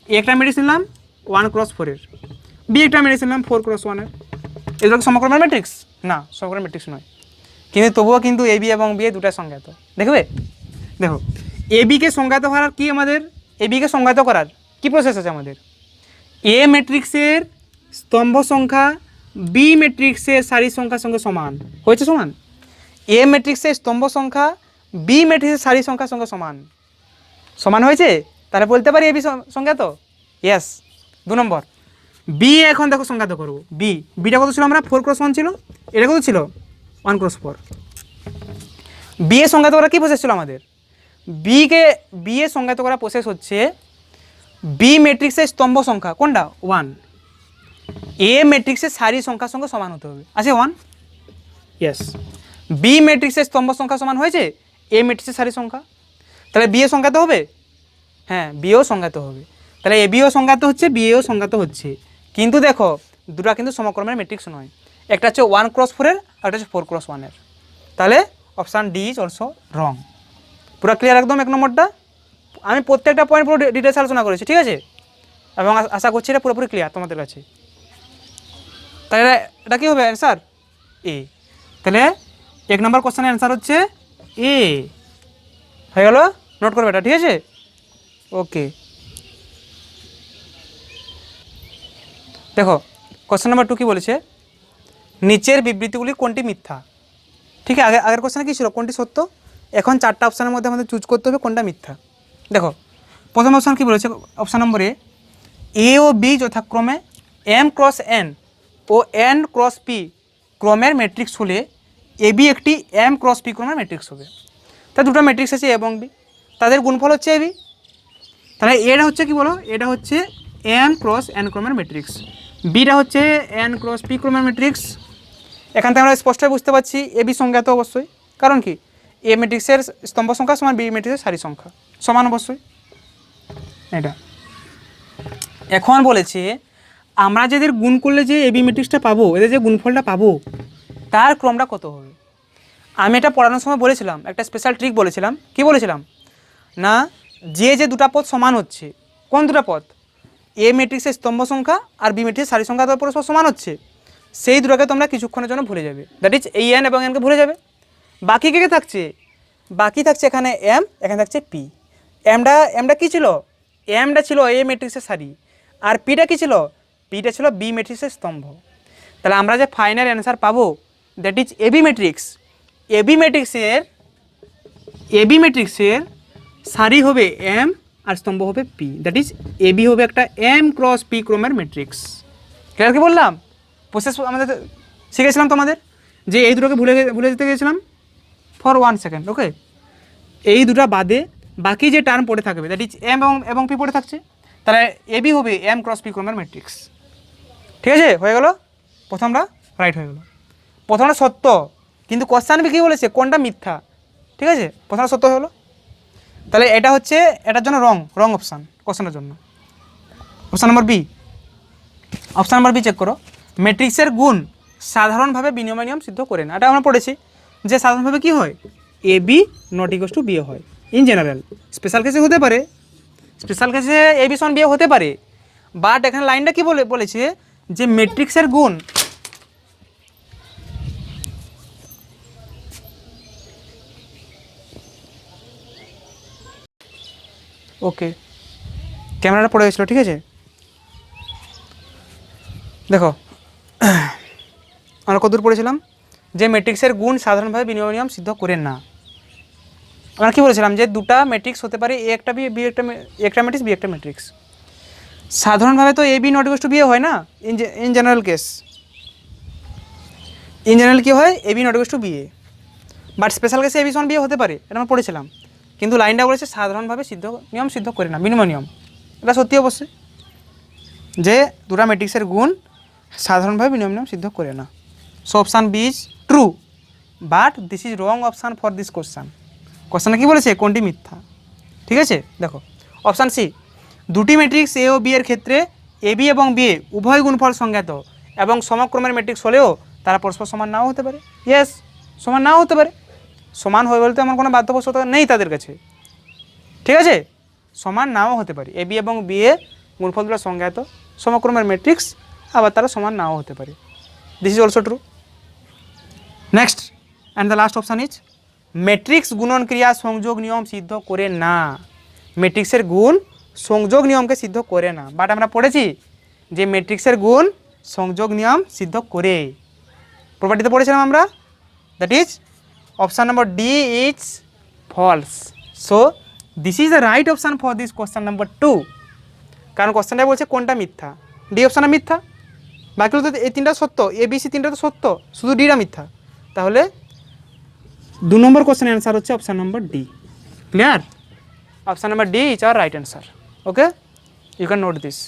Speaker 1: একটা ম্যাট্রিক্স নিলাম 1x4-এর, বি একটা ম্যাট্রিক্স নিলাম 4x1-এর, এগুলো সমক্রমের ম্যাট্রিক্স না, সমক্রমের ম্যাট্রিক্স নয়, কিন্তু তবুও কিন্তু এ বি এবং বি এ দুটা সংজ্ঞাত। দেখবে, দেখো এ বিকে সংজ্ঞাত করার কি, আমাদের এ বিকে সংজ্ঞাত করার কি প্রসেস আছে আমাদের, এ ম্যাট্রিক্সের স্তম্ভ সংখ্যা বি ম্যাট্রিক্সের সারি সংখ্যার সঙ্গে সমান হয়েছে, সমান। এ ম্যাট্রিক্সের স্তম্ভ সংখ্যা বি ম্যাট্রিক্সের সারি সংখ্যার সঙ্গে সমান সমান হয়েছে, তাহলে বলতে পারি A B সংজ্ঞাত। Yes. 2 number, B এখন দেখো সংজ্ঞাত করবো। বিটা কত ছিল, আমরা 4x1 ছিল, এটা কত ছিল 1x4। বি এ সংজ্ঞাত করা কি প্রসেস ছিল আমাদের, বি এ সংজ্ঞাত করা প্রসেস হচ্ছে বি ম্যাট্রিক্সের স্তম্ভ সংখ্যা কোনটা 1, এ ম্যাট্রিক্সের সারি সংখ্যার সঙ্গে সমান হতে হবে। আছে 1, ইয়েস। বি ম্যাট্রিক্সের স্তম্ভ সংখ্যা সমান হয়েছে এ ম্যাট্রিক্সের সারি সংখ্যা, তাহলে বি এ সংজ্ঞাত হবে। হ্যাঁ, বিও সংজ্ঞাত হবে। তাহলে এ বিও সংজ্ঞাত হচ্ছে, বি এও সংজ্ঞাত হচ্ছে, কিন্তু দেখো দুটো কিন্তু সমক্রমের ম্যাট্রিক্স নয়। একটা হচ্ছে 1x4-এর আর একটা হচ্ছে 4x1-এর। তাহলে অপশান ডি ইজ অলসো রং। পুরো ক্লিয়ার একদম 1 নম্বরটা। আমি প্রত্যেকটা পয়েন্ট পুরো ডিটেলস আলোচনা করেছি, ঠিক আছে, এবং আশা করছি এটা পুরোপুরি ক্লিয়ার তোমাদের কাছে। তাহলে এটা কী হবে অ্যান্সার, এ। তাহলে 1 নম্বর কোশ্চেনের অ্যান্সার হচ্ছে এ। হয়ে গেল, নোট করবে এটা, ঠিক আছে। ওকে, দেখো কোশ্চেন নাম্বার 2 কী বলেছে, নিচের বিবৃতিগুলি কোনটি মিথ্যা। ঠিক আছে, আগের কোশ্চেনে কী ছিল, কোনটি সত্য। এখন 4টা অপশানের মধ্যে আমাদের চুজ করতে হবে কোনটা মিথ্যা। দেখো প্রথম অপশান কী বলেছে, অপশান নম্বরে এ ও বি যথাক্রমে m×n ও n×p ক্রমের ম্যাট্রিক্স হলে এ বি একটি m×p ক্রমের ম্যাট্রিক্স হবে। তা দুটো ম্যাট্রিক্স আছে এ এবং বি, তাদের গুণফল হচ্ছে এ বি। তাহলে এটা হচ্ছে কি বলো, এটা হচ্ছে m×n ক্রমের ম্যাট্রিক্স, বিটা হচ্ছে n×p ক্রমের ম্যাট্রিক্স। এখান থেকে আমরা স্পষ্টই বুঝতে পারছি এ বি সংজ্ঞাত অবশ্যই, কারণ কি এ ম্যাট্রিক্সের স্তম্ভ সংখ্যা সমান বি ম্যাট্রিক্সের সারি সংখ্যা সমান অবশ্যই এটা। এখন বলেছে আমরা যাদের গুণ করলে যে এ বি ম্যাট্রিক্সটা পাবো, এদের যে গুণফলটা পাবো তার ক্রমটা কত হবে। আমি এটা পড়ানোর সময় বলেছিলাম, একটা স্পেশাল ট্রিক বলেছিলাম। কি বলেছিলাম না, যে দুটা পদ সমান হচ্ছে, কোন দুটা পদ, এ ম্যাট্রিক্সের স্তম্ভ সংখ্যা আর বি ম্যাট্রিক্সের সারি সংখ্যা পরস্পর সমান হচ্ছে, সেই দুটোকে তোমরা কিছুক্ষণের জন্য ভুলে যাবে, দ্যাট ইজ এই এন এবং এনকে ভুলে যাবে। বাকি কে থাকছে, বাকি থাকছে এখানে এম, এখানে থাকছে পি। এমটা কী ছিল, এমটা ছিল এ ম্যাট্রিক্সের সারি, আর পিটা কী ছিল, পিটা ছিল বি ম্যাট্রিক্সের স্তম্ভ। তাহলে আমরা যে ফাইনাল অ্যান্সার পাবো that is AB matrix. AB ম্যাট্রিক্সের সারি হবে এম আর স্তম্ভ হবে পি, দ্যাট ইজ এবি হবে একটা m×p ক্রমের ম্যাট্রিক্স। ক্লিয়ার কি বললাম, প্রসেস আমাদের শিখেছিলাম তোমাদের, যে এই দুটোকে ভুলে যেতে গিয়েছিলাম ফর 1 সেকেন্ড। ওকে, এই দুটো বাদে বাকি যে টার্ম পড়ে থাকবে দ্যাট ইজ এম এবং পি পড়ে থাকছে, তাহলে এবি হবে m×p ক্রমের ম্যাট্রিক্স। ঠিক আছে, হয়ে গেল, প্রথমটা রাইট হয়ে গেল, প্রথমটা সত্য, কিন্তু কোশ্চেন কী বলেছে কোনটা মিথ্যা। ঠিক আছে, প্রথমটা সত্য হলো, তাহলে এটা হচ্ছে এটার জন্য রং অপশান কোশ্চেনের জন্য। Option number B, option number B check করো, ম্যাট্রিক্সের গুণ সাধারণভাবে বিনিময় নিয়ম সিদ্ধ করে না। এটা আমরা পড়েছি যে সাধারণভাবে কি হয়, A B not equals to B হয় ইন জেনারেল। স্পেশাল কেসে হতে পারে, স্পেশাল কেসে এ বি সমান বি হতে পারে, বাট এখানে লাইনটা কি বলেছে যে ম্যাট্রিক্সের গুণ ওকে ক্যামেরাটা পড়ে গেছিলো। ঠিক আছে, দেখো আমরা কতদূর পড়েছিলাম যে ম্যাট্রিক্সের গুণ সাধারণভাবে বিনিময় নিয়ম সিদ্ধ করে না। আমরা কি বলেছিলাম যে দুটা ম্যাট্রিক্স হতে পারে, এ একটা বি একটা ম্যাট্রিক্স বি একটা ম্যাট্রিক্স। সাধারণভাবে তো A B not equal to B হয় না, in general case. In general কী হয়, A B not equal to B A, but special কেসে এ বি সমান বি হতে পারে, এটা আমরা পড়েছিলাম। কিন্তু লাইনটা বলেছে সাধারণভাবে নিয়ম সিদ্ধ করে না, বিনিময় নিয়ম। এটা সত্যি অবশ্যই যে দুটা ম্যাট্রিক্সের গুণ সাধারণভাবে বিনিময় নিয়ম সিদ্ধ করে না। So option B is true, but this is wrong option for this question. কোশ্চানে কী বলেছে, কোনটি মিথ্যা। ঠিক আছে, দেখো অপশান সি, দুটি ম্যাট্রিক্স এ ও বি এর ক্ষেত্রে এ বি এবং বি এ উভয় গুণফল সংজ্ঞাত এবং সমক্রমের ম্যাট্রিক্স হলেও তারা পরস্পর সমান নাও হতে পারে। ইয়েস, সমান নাও হতে পারে। সমান হয় বলতে এমন কোনো বাধ্যবাধকতা নেই তাদের কাছে। ঠিক আছে, সমান নাও হতে পারে। এ বি এবং বি এ গুণফল দুটো সংজ্ঞাত, সমক্রমের ম্যাট্রিক্স, আবার তারা সমান নাও হতে পারে। This is also true. Next and the last option is matrix গুণন ক্রিয়া সংযোগ নিয়ম সিদ্ধ করে না। ম্যাট্রিক্সের গুণ সংযোগ নিয়মকে সিদ্ধ করে না, বাট আমরা পড়েছি যে ম্যাট্রিক্সের গুণ সংযোগ নিয়ম সিদ্ধ করে। প্রপার্টিতে পড়েছিলাম আমরা, that is option number D is false. So this is the right option for this question number 2, কারণ কোশ্চেনটা বলছে কোনটা মিথ্যা, ডি অপশানটা মিথ্যা। বাকিগুলো তো এই তিনটা সত্য, এ বি সি তিনটা তো সত্য, শুধু ডিটা মিথ্যা। তাহলে 2 নম্বর কোশ্চেনের অ্যান্সার হচ্ছে option number D. Clear? Option number D is our right answer. Okay, you can note this.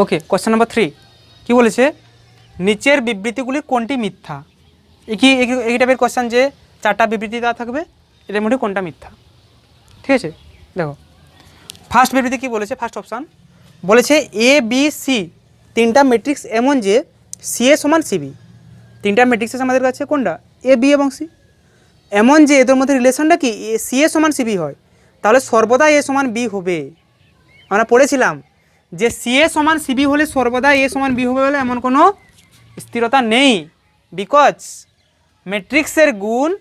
Speaker 1: Okay, question number 3 কী বলেছে, নিচের বিবৃতিগুলি কোনটি মিথ্যা। এই টাইপের কোশ্চেন যে 4টা বিবৃতি দেওয়া থাকবে, এদের মধ্যে কোনটা মিথ্যা। ঠিক আছে, দেখো ফার্স্ট বিবৃতি কী বলেছে, ফার্স্ট অপশান বলেছে এ বি সি তিনটা ম্যাট্রিক্স এমন যে সি এ সমান সিবি। তিনটা ম্যাট্রিক্স আছে আমাদের কাছে, কোনটা, এ বি এবং সি, এমন যে এদের মধ্যে রিলেশনটা কি সি এ সমান সিবি হয়, তাহলে সর্বদা এ সমান বি হবে। আমরা পড়েছিলাম যে সি এ সমান সিবি হলে সর্বদা এ সমান বি হবে বলে এমন কোনো স্থিরতা নেই, বিকজ ম্যাট্রিক্সের গুণ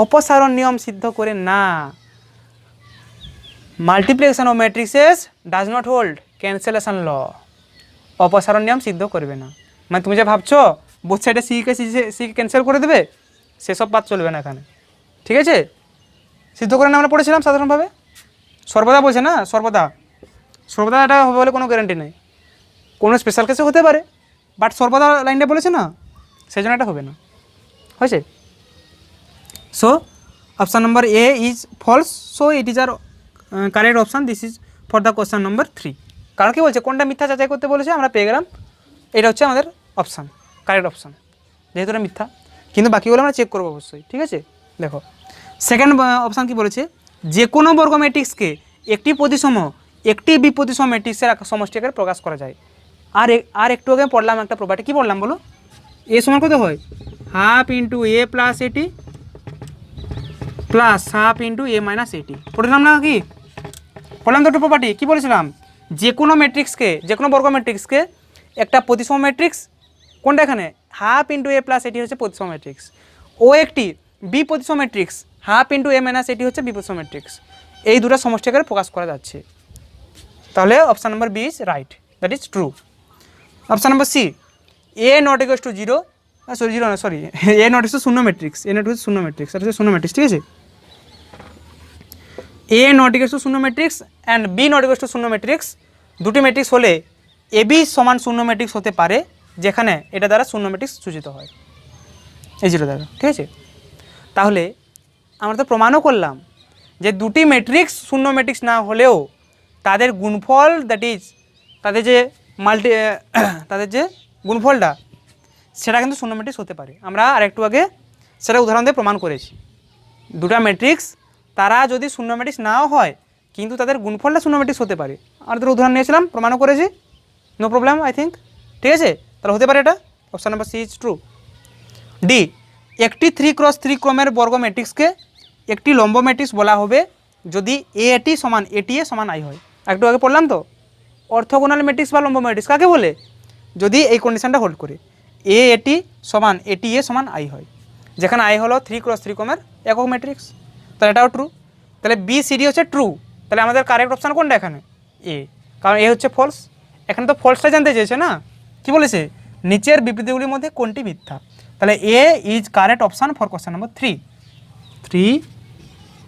Speaker 1: অপসারণ নিয়ম সিদ্ধ করে না। Multiplication of matrices does not hold cancellation law. অপসারণ নিয়ম সিদ্ধ করবে না, মানে তুমি যে ভাবছো বোথ সাইডে সিকে ক্যান্সেল করে দেবে, সেসব বাদ চলবে না এখানে। ঠিক আছে, সিদ্ধ করে না আমরা পড়েছিলাম সাধারণভাবে। সর্বদা বলছে না, সর্বদা এটা হবে বলে কোনো গ্যারান্টি নেই, কোনো স্পেশাল কেসে হতে পারে, বাট সর্বদা লাইনটা বলেছে না, সেই জন্য এটা হবে না। হয়েছে? So option number A is false, so it is our correct option. This is for the question number 3। কারণ কি বলছে, কোনটা মিথ্যা যাচাই করতে বলেছে, আমরা পেয়ে গেলাম, এটা হচ্ছে আমাদের অপশান, কারেক্ট অপশান, যেহেতু এটা মিথ্যা। কিন্তু বাকিগুলো আমরা চেক করবো অবশ্যই। ঠিক আছে, দেখো সেকেন্ড অপশান কি বলেছে, যে কোনো বর্গ ম্যাট্রিক্সকে একটি প্রতিসম একটি বিপ্রতিসম ম্যাট্রিক্সের সমষ্টি আকারে প্রকাশ করা যায়। আর একটু আগে পড়লাম একটা প্রপার্টি, কি বললাম বলো, এ সমান কত হয়, হাফ ইন্টু এ প্লাস এটি প্লাস হাফ ইন্টু এ মাইনাস এটি। পড়লাম না কি, পড়লাম তো একটা প্রপার্টি। কী বলেছিলাম, যে কোনো ম্যাট্রিক্সকে, যে কোনো বর্গ ম্যাট্রিক্সকে একটা প্রতিসম ম্যাট্রিক্স, কোনটা এখানে হাফ ইন্টু এ প্লাস এটি হচ্ছে প্রতিসম ম্যাট্রিক্স, ও একটি বি প্রতিসম ম্যাট্রিক্স হাফ ইন্টু এ মাইনাস এটি হচ্ছে বি প্রতিসম ম্যাট্রিক্স, এই দুটো সমষ্টি আকারে প্রকাশ করা যাচ্ছে। তাহলে option number B is right, that is true. Option number C, A not equals to zero, A not equals to শূন্য ম্যাট্রিক্স, এ নট ইকুয়ালস শূন্য ম্যাট্রিক্স, এটা হচ্ছে শূন্য ম্যাট্রিক্স। ঠিক আছে, এ নট ইকুয়ালস টু শূন্য matrix and B not equals to শূন্য matrix, দুটি ম্যাট্রিক্স হলে এ বি সমান শূন্য ম্যাট্রিক্স হতে পারে, যেখানে এটা দ্বারা শূন্য ম্যাট্রিক্স সূচিত হয়, এই জিরো দ্বারা। ঠিক আছে, তাহলে আমরা তো প্রমাণও করলাম যে দুটি ম্যাট্রিক্স শূন্য ম্যাট্রিক্স না হলেও তাদের গুণফল, দ্যাট ইজ তাদের যে গুণফলটা, সেটা কিন্তু শূন্য ম্যাট্রিক্স হতে পারে। আমরা আরেকটু আগে সেটা উদাহরণ দিয়ে প্রমাণ করেছি। দুটা ম্যাট্রিক্স তারা যদি শূন্য ম্যাট্রিক্স নাও হয়, কিন্তু তাদের গুণফলটা শূন্য ম্যাট্রিক্স হতে পারে। আর তাদের উদাহরণ নিয়েছিলাম, প্রমাণও করেছি, নো প্রবলেম আই থিঙ্ক। ঠিক আছে, তাহলে হতে পারে এটা option number C is true. D, একটি 3x3 ক্রমের বর্গ ম্যাট্রিক্সকে একটি লম্ব ম্যাট্রিক্স বলা হবে যদি এটি সমান এটি এ সমান আই হয়। একটু আগে পড়লাম তো, অর্থোগোনাল ম্যাট্রিক্স বা লম্ব ম্যাট্রিক্স কাকে বলে, যদি এই কন্ডিশনটা হোল্ড করে এটি সমান এটি এ সমান আই হয়, যেখানে আই হলো 3x3 ক্রমের একক ম্যাট্রিক্স। তাহলে এটাও ট্রু। তাহলে বি সি ডি হচ্ছে ট্রু। তাহলে আমাদের কারেক্ট অপশান কোনটা এখানে, এ। কারণ এ হচ্ছে ফলস। এখানে তো ফলসটা জানতে চেয়েছে না, কি বলেছে নিচের বিবৃতিগুলির মধ্যে কোনটি মিথ্যা। তাহলে A is correct option for question number 3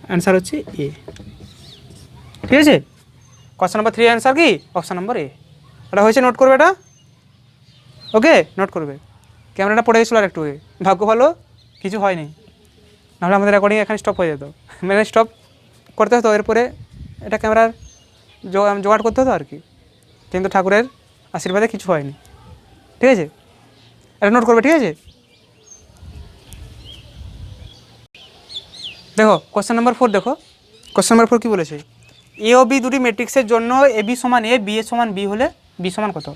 Speaker 1: answer হচ্ছে এ। ঠিক আছে, কোশ্চেন নম্বর 3 অ্যান্সার কি অপশান নম্বর এ। এটা হয়েছে, নোট করবে এটা, ওকে নোট করবে। ক্যামেরাটা পড়ে গেছিলো আর একটু, ভাগ্য ভালো কিছু হয়নি, নাহলে আমাদের রেকর্ডিং এখানে স্টপ হয়ে যেত, মানে স্টপ করতে হতো, এরপরে এটা ক্যামেরার জোগাড় করতে হতো আর কি, কিন্তু ঠাকুরের আশীর্বাদে কিছু হয়নি। ঠিক আছে, এটা নোট করবে। ঠিক আছে, দেখো কোশ্চেন নাম্বার 4, দেখো কোশ্চেন নাম্বার 4 কী বলেছে, এ ও বি দুটি ম্যাট্রিক্সের জন্য এ বি সমান এ, বি এ সমান বি হলে বি সমান কত।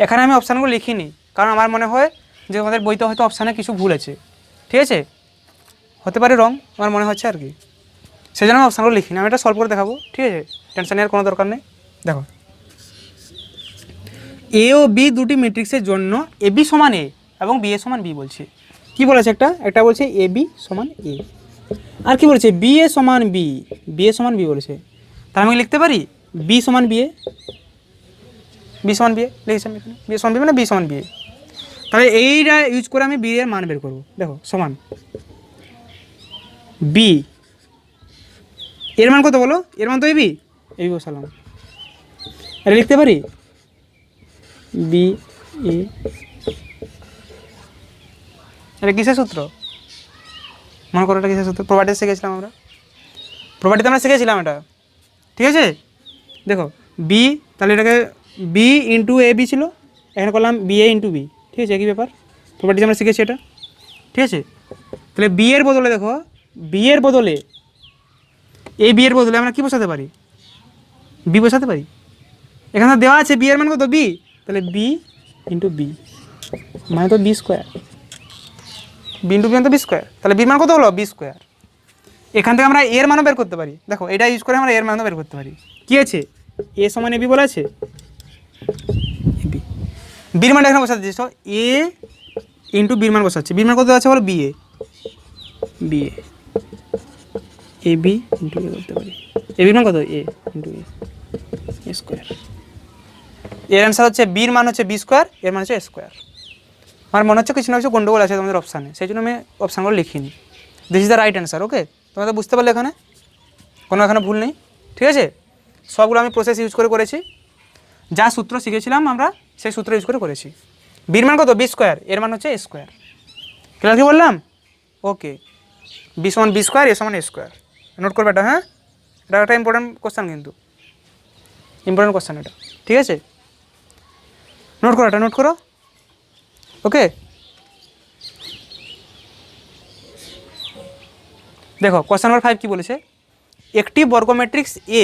Speaker 1: এখানে আমি অপশানগুলো লিখিনি, কারণ আমার মনে হয় যে আমাদের বইতে হয়তো অপশানে কিছু ভুল আছে। ঠিক আছে, হতে পারে রং, আমার মনে হচ্ছে আর কি, সেই জন্য আমি অপশানগুলো লিখিনি, আমি এটা সলভ করে দেখাবো। ঠিক আছে, টেনশন নেওয়ার কোনো দরকার নেই। দেখো এ ও বি দুটি ম্যাট্রিক্সের জন্য এ বি সমান এ এবং বি এ সমান বি বলছে। কি বলেছে, একটা বলছে এ বি সমান এ, আর কি বলেছে বি এ সমান বি, বি এ সমান বি বলেছে। তাহলে আমি লিখতে পারি বি সমান বি এ, বি সমান বি এ লিখেছি আমি এখানে, বি সমান বি মানে বি সমান বি এ। তাহলে এইটা ইউজ করে আমি বি এর মান বের করবো। দেখো সমান বি এর মান কত বলো, এর মান তো এবি, এবি বসালাম। এটা লিখতে পারি বি এ, এটা কিসের সূত্র মনে করো, এটা কিসের সূত্র, প্রপার্টি শিখেছিলাম আমরা, প্রপার্টিতে আমরা শিখেছিলাম এটা। ঠিক আছে, দেখো বি, তাহলে এটাকে বি ইন্টু এ বি ছিল, এখানে করলাম বি এ ইন্টু বি। ঠিক আছে, একই ব্যাপার, প্রপার্টিতে আমরা শিখেছি এটা। ঠিক আছে, তাহলে বি এর বদলে দেখো, বি এর বদলে এ বি এর বদলে আমরা কি বসাতে পারি, বি বসাতে পারি। এখানে দেওয়া আছে বি এর মান কত বি, তাহলে বি ইন্টু বি মানে তো B square, B into B মানে তো বি স্কোয়ার, তাহলে বির মান কত হলো বি স্কোয়ার। এখান থেকে আমরা এর মানও বের করতে পারি, দেখো এটা ইউজ করে আমরা এর মানও বের করতে পারি। কী আছে এ সমান এ বি বলা আছে, বি বির মান এখানে বসাতে দিচ্ছ, এ ইন্টু বির মান বসাচ্ছে, বির মান কত আছে বলো B A, B A B into এ করতে পারি, এ বির মান কত এ ইন্টু এ স্কোয়ার। এর অ্যান্সার হচ্ছে বির মান হচ্ছে বি স্কোয়ার, এর মান হচ্ছে স্কোয়ার। আমার মনে হচ্ছে কিছু না কিছু গন্ডগোল আছে তোমাদের অপশানে, সেই জন্য আমি অপশানগুলো লিখিনি। This is the right answer. Okay, তোমাদের বুঝতে পারলে এখানে কোনো এখানে ভুল নেই। ঠিক আছে, সবগুলো আমি প্রসেস ইউজ করে করেছি, যা সূত্র শিখেছিলাম আমরা সেই সূত্র ইউজ করে করেছি। বির মান কত বি স্কোয়ার, এর মান হচ্ছে এ স্কোয়ার। ক্লিয়ার কি বললাম, ওকে। বি সমান বি স্কোয়ার, এ সমান এ স্কোয়ার, নোট করবে এটা। হ্যাঁ, এটা একটা ইম্পর্টেন্ট কোশ্চেন, কিন্তু ইম্পর্টেন্ট কোশ্চেন এটা। ঠিক আছে, নোট করো, এটা নোট করো। ওকে, দেখো কোশ্চেন নাম্বার 5 কি বলেছে, একটি বর্গ ম্যাট্রিক্স এ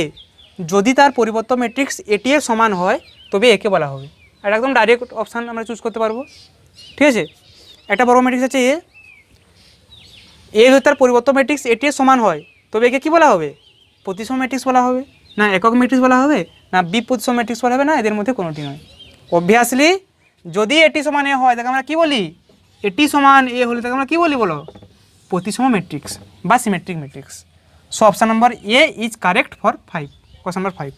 Speaker 1: যদি তার পরিবর্ত ম্যাট্রিক্স এটি এর সমান হয় তবে একে বলা হবে। আর একদম ডাইরেক্ট অপশান আমরা চুজ করতে পারবো। ঠিক আছে, একটা বর্গ ম্যাট্রিক্স আছে এ, যদি তার পরিবর্ত ম্যাট্রিক্স এটি এর সমান হয় তবে একে কী বলা হবে, প্রতিসম ম্যাট্রিক্স বলা হবে, না একক ম্যাট্রিক্স বলা হবে, না বিপ্রতিসম ম্যাট্রিক্স বলা হবে, না এদের মধ্যে কোনোটি নয়। অবভিয়াসলি যদি এটি সমান এ হয় তাকে আমরা কী বলি, এটি সমান এ হলে তাকে আমরা কী বলি বলো, প্রতিসম ম্যাট্রিক্স বা symmetric matrix. So option number A is correct for 5, question number 5।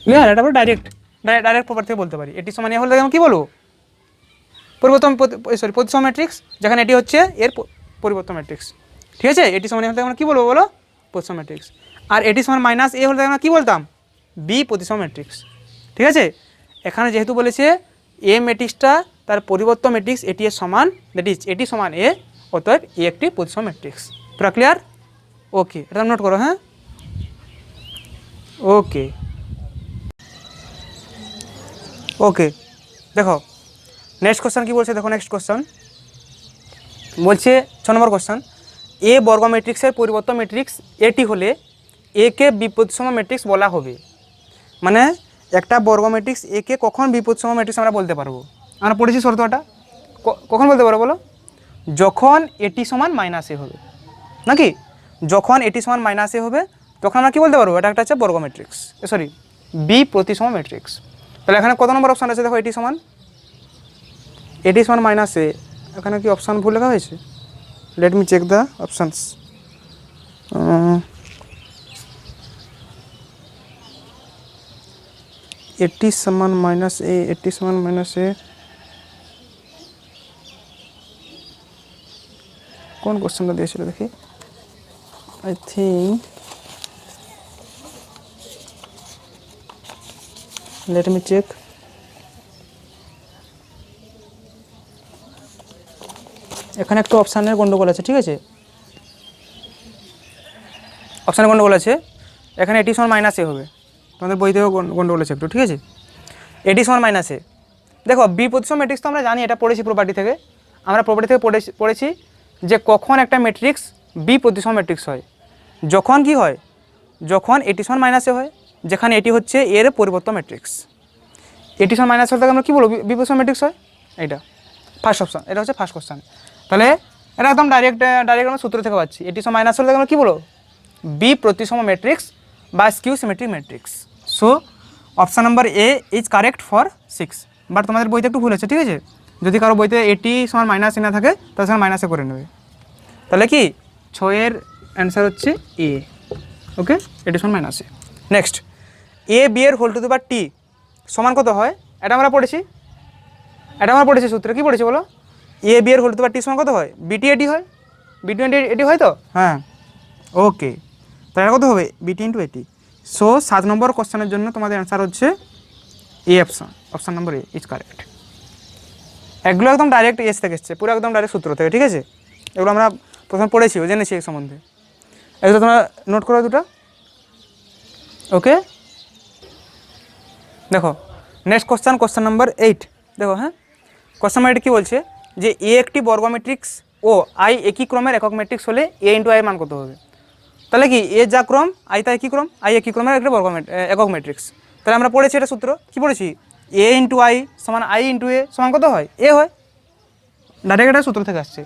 Speaker 1: Clear, এটা আমরা ডাইরেক্ট প্রপার থেকে বলতে পারি, এটি সমান এ হলে আমি কী বলবো, প্রতিসম ম্যাট্রিক্স, যেখানে এটি হচ্ছে এর পরিবর্তন ম্যাট্রিক্স। ঠিক আছে, এটি সমান এ হলে আমরা কী বলবো বলো, প্রতিসম ম্যাট্রিক্স। আর এটি সমান মাইনাস এ হলে আমরা কী বলতাম, বি প্রতিসম ম্যাট্রিক্স। ঠিক আছে, এখানে যেহেতু বলেছে এ ম্যাট্রিক্সটা তার পরিবর্তন ম্যাট্রিক্স এটি এর সমান, দ্যাট ইজ এটি সমান এ, অতএব এ একটি প্রতিসম ম্যাট্রিক্স। পুরো ক্লিয়ার, ওকে, এটা নোট করো। হ্যাঁ, ওকে ওকে, দেখো নেক্সট কোশ্চেন কী বলছে, দেখো নেক্সট কোশ্চেন বলছে 6 নম্বর কোশ্চেন, এ বর্গ ম্যাট্রিক্সের পরিবর্তন ম্যাট্রিক্স এটি হলে একে বিপ্রতিসম ম্যাট্রিক্স বলা হবে। মানে একটা বর্গ ম্যাট্রিক্স একে কখন বিপ্রতিসম ম্যাট্রিক্স আমরা বলতে পারবো, আমরা পড়েছি শর্তটা, কখন বলতে পারবো বলো, যখন এটি সমান মাইনাস এ হবে, নাকি যখন এটি সমান মাইনাস এ হবে তখন আমরা কী বলতে পারবো, এটা একটা হচ্ছে বর্গ ম্যাট্রিক্স, সরি বি প্রতিসম ম্যাট্রিক্স। তাহলে এখানে কত নম্বর অপশান আছে, দেখো এটি সমান মাইনাস এ, এখানে কি অপশান ভুল লেখা হয়েছে, let me check the options. 80 সমান মাইনাস এ, 80 সমান মাইনাস এ, কোন কোশ্চেনটা দিয়েছিল দেখি, I think let me check. এখানে একটু অপশানের গন্ডগোল আছে, ঠিক আছে, অপশানের গন্ডগোল আছে, এখানে এটি সমান মাইনাস এ হবে, তোমাদের বইতেও গন্ডগোল আছে একটু, ঠিক আছে, এটি সমান মাইনাস এ। দেখো বি প্রতিসম ম্যাট্রিক্স তো আমরা জানি, এটা পড়েছি প্রপার্টি থেকে, আমরা প্রপার্টি থেকে পড়েছি যে কখন একটা ম্যাট্রিক্স বি প্রতিসম ম্যাট্রিক্স হয়, যখন কি হয়, যখন এটি সমান মাইনাস এ হয়, যেখানে এটি হচ্ছে এর পরিবর্তন ম্যাট্রিক্স। এটি সমান মাইনাস হলে আমরা কী বলবো, বি প্রতিসম ম্যাট্রিক্স হয়, এইটা ফার্স্ট অপশান, এটা হচ্ছে ফার্স্ট কোশ্চেন। তাহলে এটা একদম ডাইরেক্ট আমরা সূত্র থেকে পাচ্ছি, এটি সমান মাইনাস হলে আমরা কী বলবো, বি প্রতিসম ম্যাট্রিক্স বা skew symmetric matrix. So option number A is correct for 6। But তোমাদের বইতে একটু ভুল আছে, ঠিক আছে, যদি কারো বইতে এটি সমান মাইনাস এ না থাকে তাহলে সেখানে মাইনাসে করে নেবে। তাহলে কি 6-এর অ্যান্সার হচ্ছে এ। ওকে, এটি সমান minus A. Next, A B এর হোল টু দি পাওয়ার টি সমান কত হয়, এটা আমরা পড়েছি, সূত্রে কী পড়েছি বলো, এ বি এর হোল টু দি পাওয়ার টি সমান কত হয়, বিটি এটি হয়, বিটি এটি হয় তো, হ্যাঁ ওকে, তাহলে কত হবে, বিটি ইন্টু এটি। সো 7 নম্বর কোশ্চেনের জন্য তোমাদের অ্যান্সার হচ্ছে A option, option number A is correct. এগুলো একদম ডাইরেক্ট এস থেকে এসছে, পুরো একদম ডাইরেক্ট সূত্র থেকে, ঠিক আছে, এগুলো আমরা প্রথমে পড়েছি, জেনেছি এই সম্বন্ধে, এগুলো তোমরা নোট করো দুটো। ওকে, দেখো নেক্সট কোশ্চেন নাম্বার 8, দেখো, হ্যাঁ কোশ্চেন নাম্বার 8 কী বলছে যে এ একটি বর্গ ম্যাট্রিক্স ও আই একই ক্রমের একক ম্যাট্রিক্স হলে এ ইন্টু আই এর মান কত হবে। তাহলে কি এ যা ক্রম, আই তা একই ক্রম, আই একই ক্রমের একটা একক ম্যাট্রিক্স। তাহলে আমরা পড়েছি এটা সূত্র, কী পড়েছি, এ ইন্টু আই সমান আই ইন্টু এ সমান কত হয়, এ হয়, ডাইরেক্ট এটা সূত্র থেকে আসছে,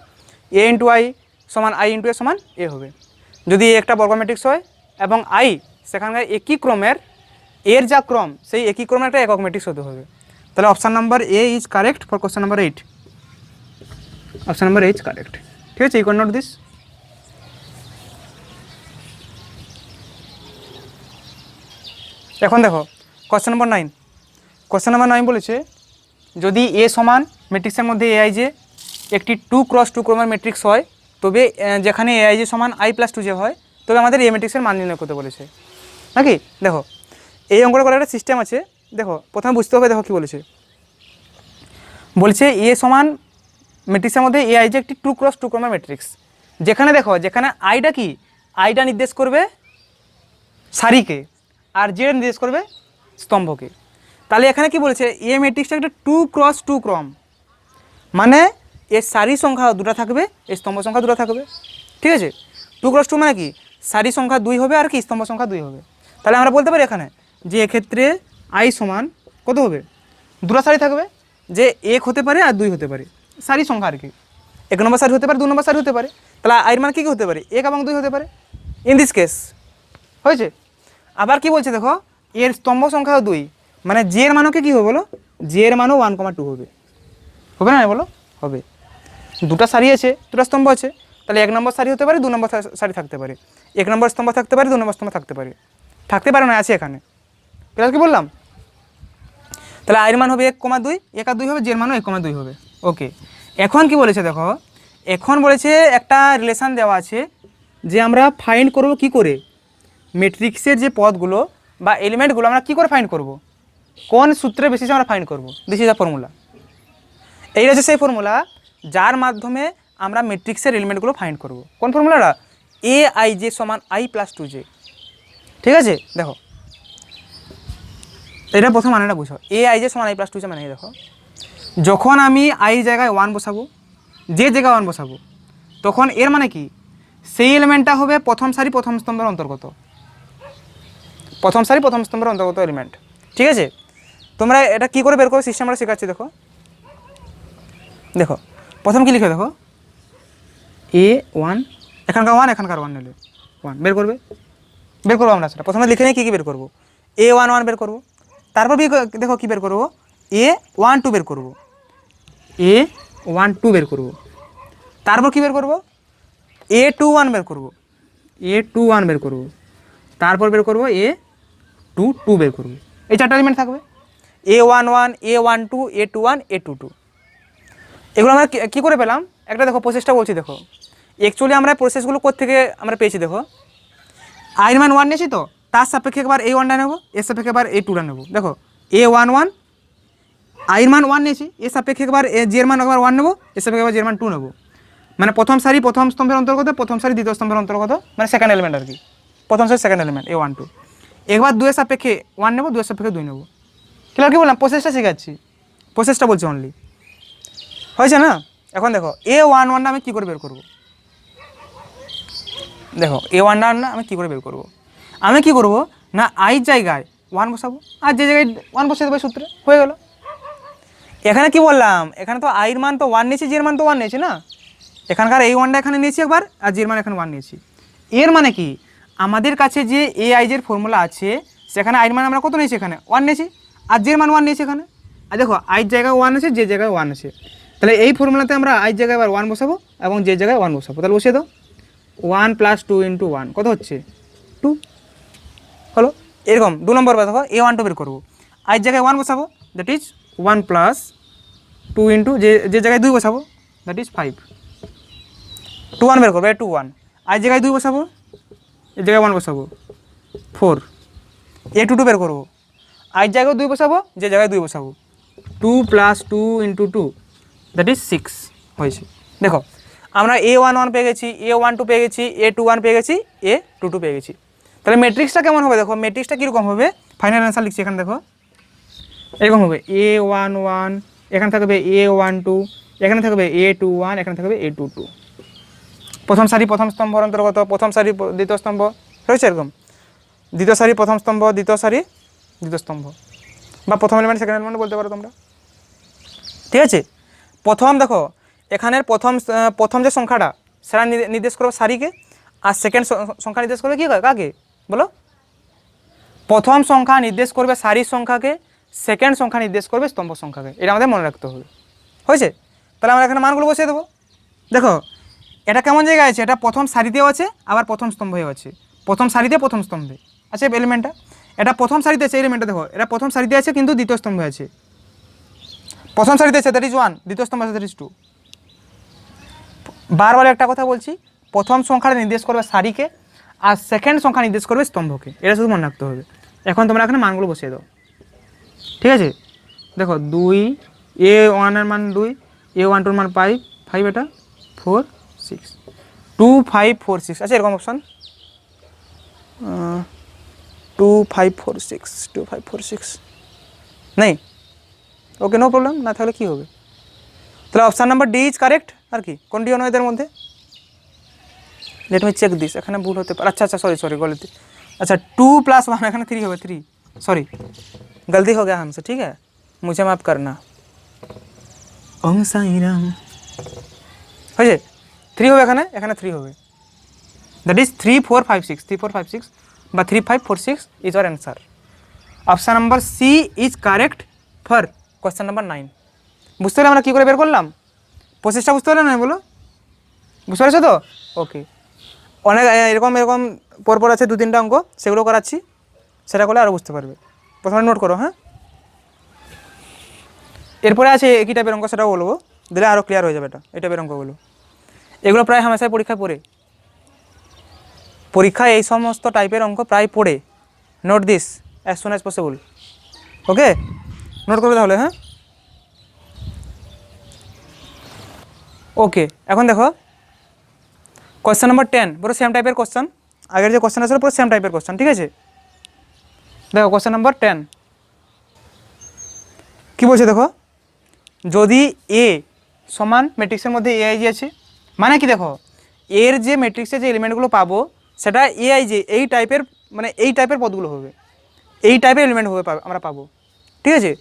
Speaker 1: এ ইন্টু আই সমান আই ইন্টু এ সমান এ হবে। যদি এ একটা বর্গ ম্যাট্রিক্স হয় এবং আই সেখানকার একই ক্রমের, এর যা ক্রম সেই একই ক্রমের একটা একক ম্যাট্রিক্স হতে হবে। তাহলে option number A is correct for question number 8, option number A is correct, ঠিক আছে, ইউ ক্যান নোট দিস। এখন দেখো কোশ্চেন নাম্বার 9, কোশ্চেন নাম্বার 9 বলেছে যদি এ সমান ম্যাট্রিক্সের মধ্যে এ আই যে একটি 2x2 ক্রমের ম্যাট্রিক্স হয়, তবে যেখানে এ আই যে সমান আই প্লাস 2 যে হয়, তবে আমাদের এ ম্যাট্রিক্সের মান নির্ণয় করতে বলেছে নাকি। দেখো এই অঙ্কটা করার একটা সিস্টেম আছে, দেখো প্রথমে বুঝতে হবে, দেখো কী বলছে এ সমান ম্যাট্রিক্সের মধ্যে এ আই যে একটি 2x2 ক্রমের ম্যাট্রিক্স, যেখানে দেখো যেখানে আইটা কি, আইটা নির্দেশ করবে সারিকে আর জেড নির্দেশ করবে স্তম্ভকে। তাহলে এখানে কি বলেছে, এ ম্যাট্রিক্সটা একটা 2x2 ক্রম, মানে এর সারি সংখ্যা দুটো থাকবে, এর স্তম্ভ সংখ্যা দুটো থাকবে, ঠিক আছে। 2x2 মানে কি, সারি সংখ্যা 2 হবে আর কি স্তম্ভ সংখ্যা 2 হবে। তাহলে আমরা বলতে পারি এখানে যে এক্ষেত্রে আই সমান কত হবে, দুটো সারি থাকবে, যে 1 হতে পারে আর 2 হতে পারে, সারি সংখ্যা আর কি, 1 নম্বর সারি হতে পারে, 2 নম্বর সারি হতে পারে। তাহলে আইয়ের মান কী কী হতে পারে, 1 এবং 2 হতে পারে, ইন দিস কেস হয়েছে। আবার কি বলছে দেখো, এর স্তম্ভ সংখ্যাও 2, মানে জে এর মানও কী হবে বলো, জে এর মানও 1,2 হবে, হবে না বলো, হবে। দুটো সারি আছে, দুটো স্তম্ভ আছে, তাহলে 1 নম্বর সারি হতে পারে, 2 নম্বর সারি থাকতে পারে, 1 নম্বর স্তম্ভ থাকতে পারে, 2 নম্বর স্তম্ভ থাকতে পারে, না আছে এখানে, ক্লিয়ার কি বললাম। তাহলে আয়ের মান হবে 1,2, 1 আর 2 হবে, জের মানও 1,2 হবে। ওকে, এখন কি বলেছে দেখো, এখন বলেছে একটা রিলেশান দেওয়া আছে যে আমরা ফাইন্ড করব কি করে, ম্যাট্রিক্সের যে পদগুলো বা এলিমেন্টগুলো আমরা কী করে ফাইন্ড করব, কোন সূত্রের বেসিসে আমরা ফাইন্ড করব, দিস ইজ আ ফর্মুলা। এই হচ্ছে সেই ফর্মুলা যার মাধ্যমে আমরা ম্যাট্রিক্সের এলিমেন্টগুলো ফাইন্ড করব। কোন ফর্মুলাটা, এ আই জে সমান আই প্লাস 2 জে, ঠিক আছে। দেখো এটা প্রথম মানেটা বুঝো, এ আই জে সমান আই প্লাস 2 জে মানে দেখো, যখন আমি আই জায়গায় 1 বসাবো, যে জায়গায় 1 বসাবো, তখন এর মানে কি, সেই এলিমেন্টটা হবে প্রথম সারি প্রথম স্তম্ভের অন্তর্গত, প্রথম সারি প্রথম স্তম্ভের অন্তর্গত এলিমেন্ট, ঠিক আছে। তোমরা এটা কী করে বের করো, সিস্টেম আমরা শেখাচ্ছি। দেখো দেখো প্রথম কী লিখে, দেখো A1, এখানকার 1 এখানকার 1 নিলে 1 বের করবো আমরা সেটা প্রথমে লিখে নিয়ে কী বের করবো, A11 বের করবো, তারপর দেখো কী বের করবো, A12 বের করবো, A12 বের করবো, তারপর কী বের করবো, A21 বের করবো, A21 বের করবো, তারপর বের করবো A22 বের করবো, এই 4টা এলিমেন্ট থাকবে, A11 A12 A21 A22 এগুলো আমরা কী করে পেলাম একটা দেখো প্রসেসটা বলছি দেখো অ্যাকচুয়ালি আমরা প্রসেসগুলো কোত্থেকে আমরা পেয়েছি দেখো আইয়ের মান 1 নিয়েছি তো তার সাপেক্ষে একবার A1টা নেবো এর সাপেক্ষে একবার A2টা নেবো দেখো A11 আইয়ের মান 1 নিয়েছি এর সাপেক্ষে একবার জি এর মান একবার 1 নেবো এর সাপেক্ষে একবার জি এর মান 2 নেবো মানে প্রথম সারি প্রথম স্তম্ভের অন্তর্গত প্রথম সারি দ্বিতীয় স্তম্ভের অন্তর্গত মানে সেকেন্ড এলিমেন্ট আর কি প্রথম সারি সেকেন্ড এলিমেন্ট A12 একবার 2 এর সাপেক্ষে 1 নেবো 2 এর সাপেক্ষে 2 নেবো ক্লিয়ার কি বললাম প্রসেসটা শেখাচ্ছি প্রসেসটা বলছি অনলি হয়েছে না এখন দেখো A11টা আমি কী করে বের করবো দেখো A1টা আমি কী করে বের করবো আমি কী করবো না আইয়ের জায়গায় 1 বসাবো আর যে জায়গায় 1 বসিয়ে দেবো সূত্রে হয়ে গেল এখানে কি বললাম এখানে তো আইয়ের মান তো 1 নিয়েছি জির মান তো 1 নিয়েছি না এখানকার A1টা এখানে নিয়েছি একবার আর জির মান এখানে 1 নিয়েছি এর মানে কি আমাদের কাছে যে AIজের ফর্মুলা আছে সেখানে আইয়ের মান আমরা কত নিয়েছি এখানে 1 নিয়েছি আর জির মান 1 নিয়েছি এখানে আর দেখো আইয়ের জায়গায় 1 আছে যে জায়গায় 1 আছে তাহলে এই ফর্মুলাতে আমরা আইয়ের জায়গায় আবার 1 বসাবো এবং যে জায়গায় 1 বসাবো তাহলে বসিয়ে দাও 1 + 2 × 1 কত হচ্ছে 2 হলো এরকম 2 নম্বর দেখো A12 বের করবো আইয়ের জায়গায় 1 বসাবো দ্যাট ইজ 1 + 2 × যে জায়গায় 2 বসাবো দ্যাট ইজ 5 2 1 বের করবো 2 1 আইয়ের জায়গায় 2 বসাবো এর জায়গায় 1 বসাবো 4 A22 বের করবো আইয়ের জায়গায় 2 বসাবো যে জায়গায় 2 বসাবো 2 + 2 × 2 দ্যাট ইজ 6 হয়েছে দেখো আমরা A11 পেয়ে গেছি A12 পেয়ে গেছি A21 পেয়ে গেছি A22 পেয়ে গেছি তাহলে ম্যাট্রিক্সটা কেমন হবে দেখো ম্যাট্রিক্সটা কীরকম হবে ফাইনাল অ্যান্সার লিখছি এখানে দেখো এরকম হবে A11 এখানে থাকবে A12 এখানে থাকবে A21 এখানে থাকবে A22 প্রথম সারি প্রথম স্তম্ভর অন্তর্গত প্রথম সারি দ্বিতীয় স্তম্ভ হয়েছে এরকম দ্বিতীয় সারি প্রথম স্তম্ভ দ্বিতীয় সারি দ্বিতীয় স্তম্ভ বা প্রথম এলিমেন্ট সেকেন্ড এলিমেন্ট বলতে পারো তোমরা ঠিক আছে প্রথম দেখো এখানের প্রথম যে সংখ্যাটা সেটা নির্দেশ করবে সারিকে আর সেকেন্ড সংখ্যা নির্দেশ করবে কি কাকে বলো প্রথম সংখ্যা নির্দেশ করবে সারির সংখ্যাকে সেকেন্ড সংখ্যা নির্দেশ করবে স্তম্ভ সংখ্যাকে এটা আমাদের মনে রাখতে হবে হয়েছে তাহলে আমরা এখানে মানগুলো বসিয়ে দেবো দেখো এটা কেমন জায়গায় আছে এটা প্রথম সারিতেও আছে আবার প্রথম স্তম্ভেও আছে প্রথম সারিতে প্রথম স্তম্ভে আছে এলিমেন্টটা এটা প্রথম সারিতে আছে এলিমেন্টটা দেখো এটা প্রথম সারিতে আছে কিন্তু দ্বিতীয় স্তম্ভে আছে প্রথম সারিতে আছে দ্যাট ইজ 1 দ্বিতীয় স্তম্ভে আছে দ্যাট ইজ 2 বারবার একটা কথা বলছি প্রথম সংখ্যাটা নির্দেশ করবে সারিকে আর সেকেন্ড সংখ্যা নির্দেশ করবে স্তম্ভকে এটা শুধু মনে রাখতে হবে এখন তোমরা এখানে মানগুলো বসিয়ে দাও ঠিক আছে দেখো 2 A1 এর মান 2 A12 এর মান 5 এটা 4 6 2 5 4 6 আচ্ছা এরকম অপশন 2 5 4 6 2 5 4 6 নেই ওকে নো প্রবলেম না থাকলে কী হবে তাহলে option number D is correct আর কি কোনটি নয় এদের মধ্যে লেট মি চেক দিস এখানে ভুল হতে পারে আচ্ছা সরি गलती अच्छा 2 + 1 এখানে 3 হবে 3 सॉरी गलती हो गया हमसे ठीक है मुझे माफ़ करना ओम साई राम হয়েছে 3 হবে এখানে 3 হবে দ্যাট ইজ 3 4 5 6 3 4 5 6 বা 3 5 4 6 is our answer option number C is correct for question number 9 বুঝতে পারলে আমরা কী করে বের করলাম প্রসেসটা বুঝতে পারলে না বলো বুঝতে পারছো তো ওকে অনেক এরকম পরপর আছে 2-3টা অঙ্ক সেগুলো করাচ্ছি সেটা করলে আরও বুঝতে পারবে প্রথমে নোট করো হ্যাঁ এরপরে আছে একই টাইপের অঙ্ক সেটাও বলবো দিলে আরও ক্লিয়ার হয়ে যাবে এই টাইপের অঙ্কগুলো এগুলো প্রায় হামেশাই পরীক্ষায় এই সমস্ত টাইপের অঙ্ক প্রায় পড়ে note this as soon as possible okay note করবে তাহলে হ্যাঁ ওকে এখন দেখো কোশ্চেন নাম্বার 10 পুরো সেম টাইপের কোশ্চেন আগের যে কোশ্চেন আছে পুরো সেম টাইপের কোশ্চেন ঠিক আছে দেখো কোশ্চেন নাম্বার 10 কি বলছে দেখো যদি এ সমান ম্যাট্রিক্সের মধ্যে এআইজি আছে মানে কি দেখো এর যে ম্যাট্রিক্সের যে এলিমেন্টগুলো পাবো সেটা এআইজি এই টাইপের পদগুলো হবে এই টাইপের এলিমেন্ট হবে আমরা পাবো ঠিক আছে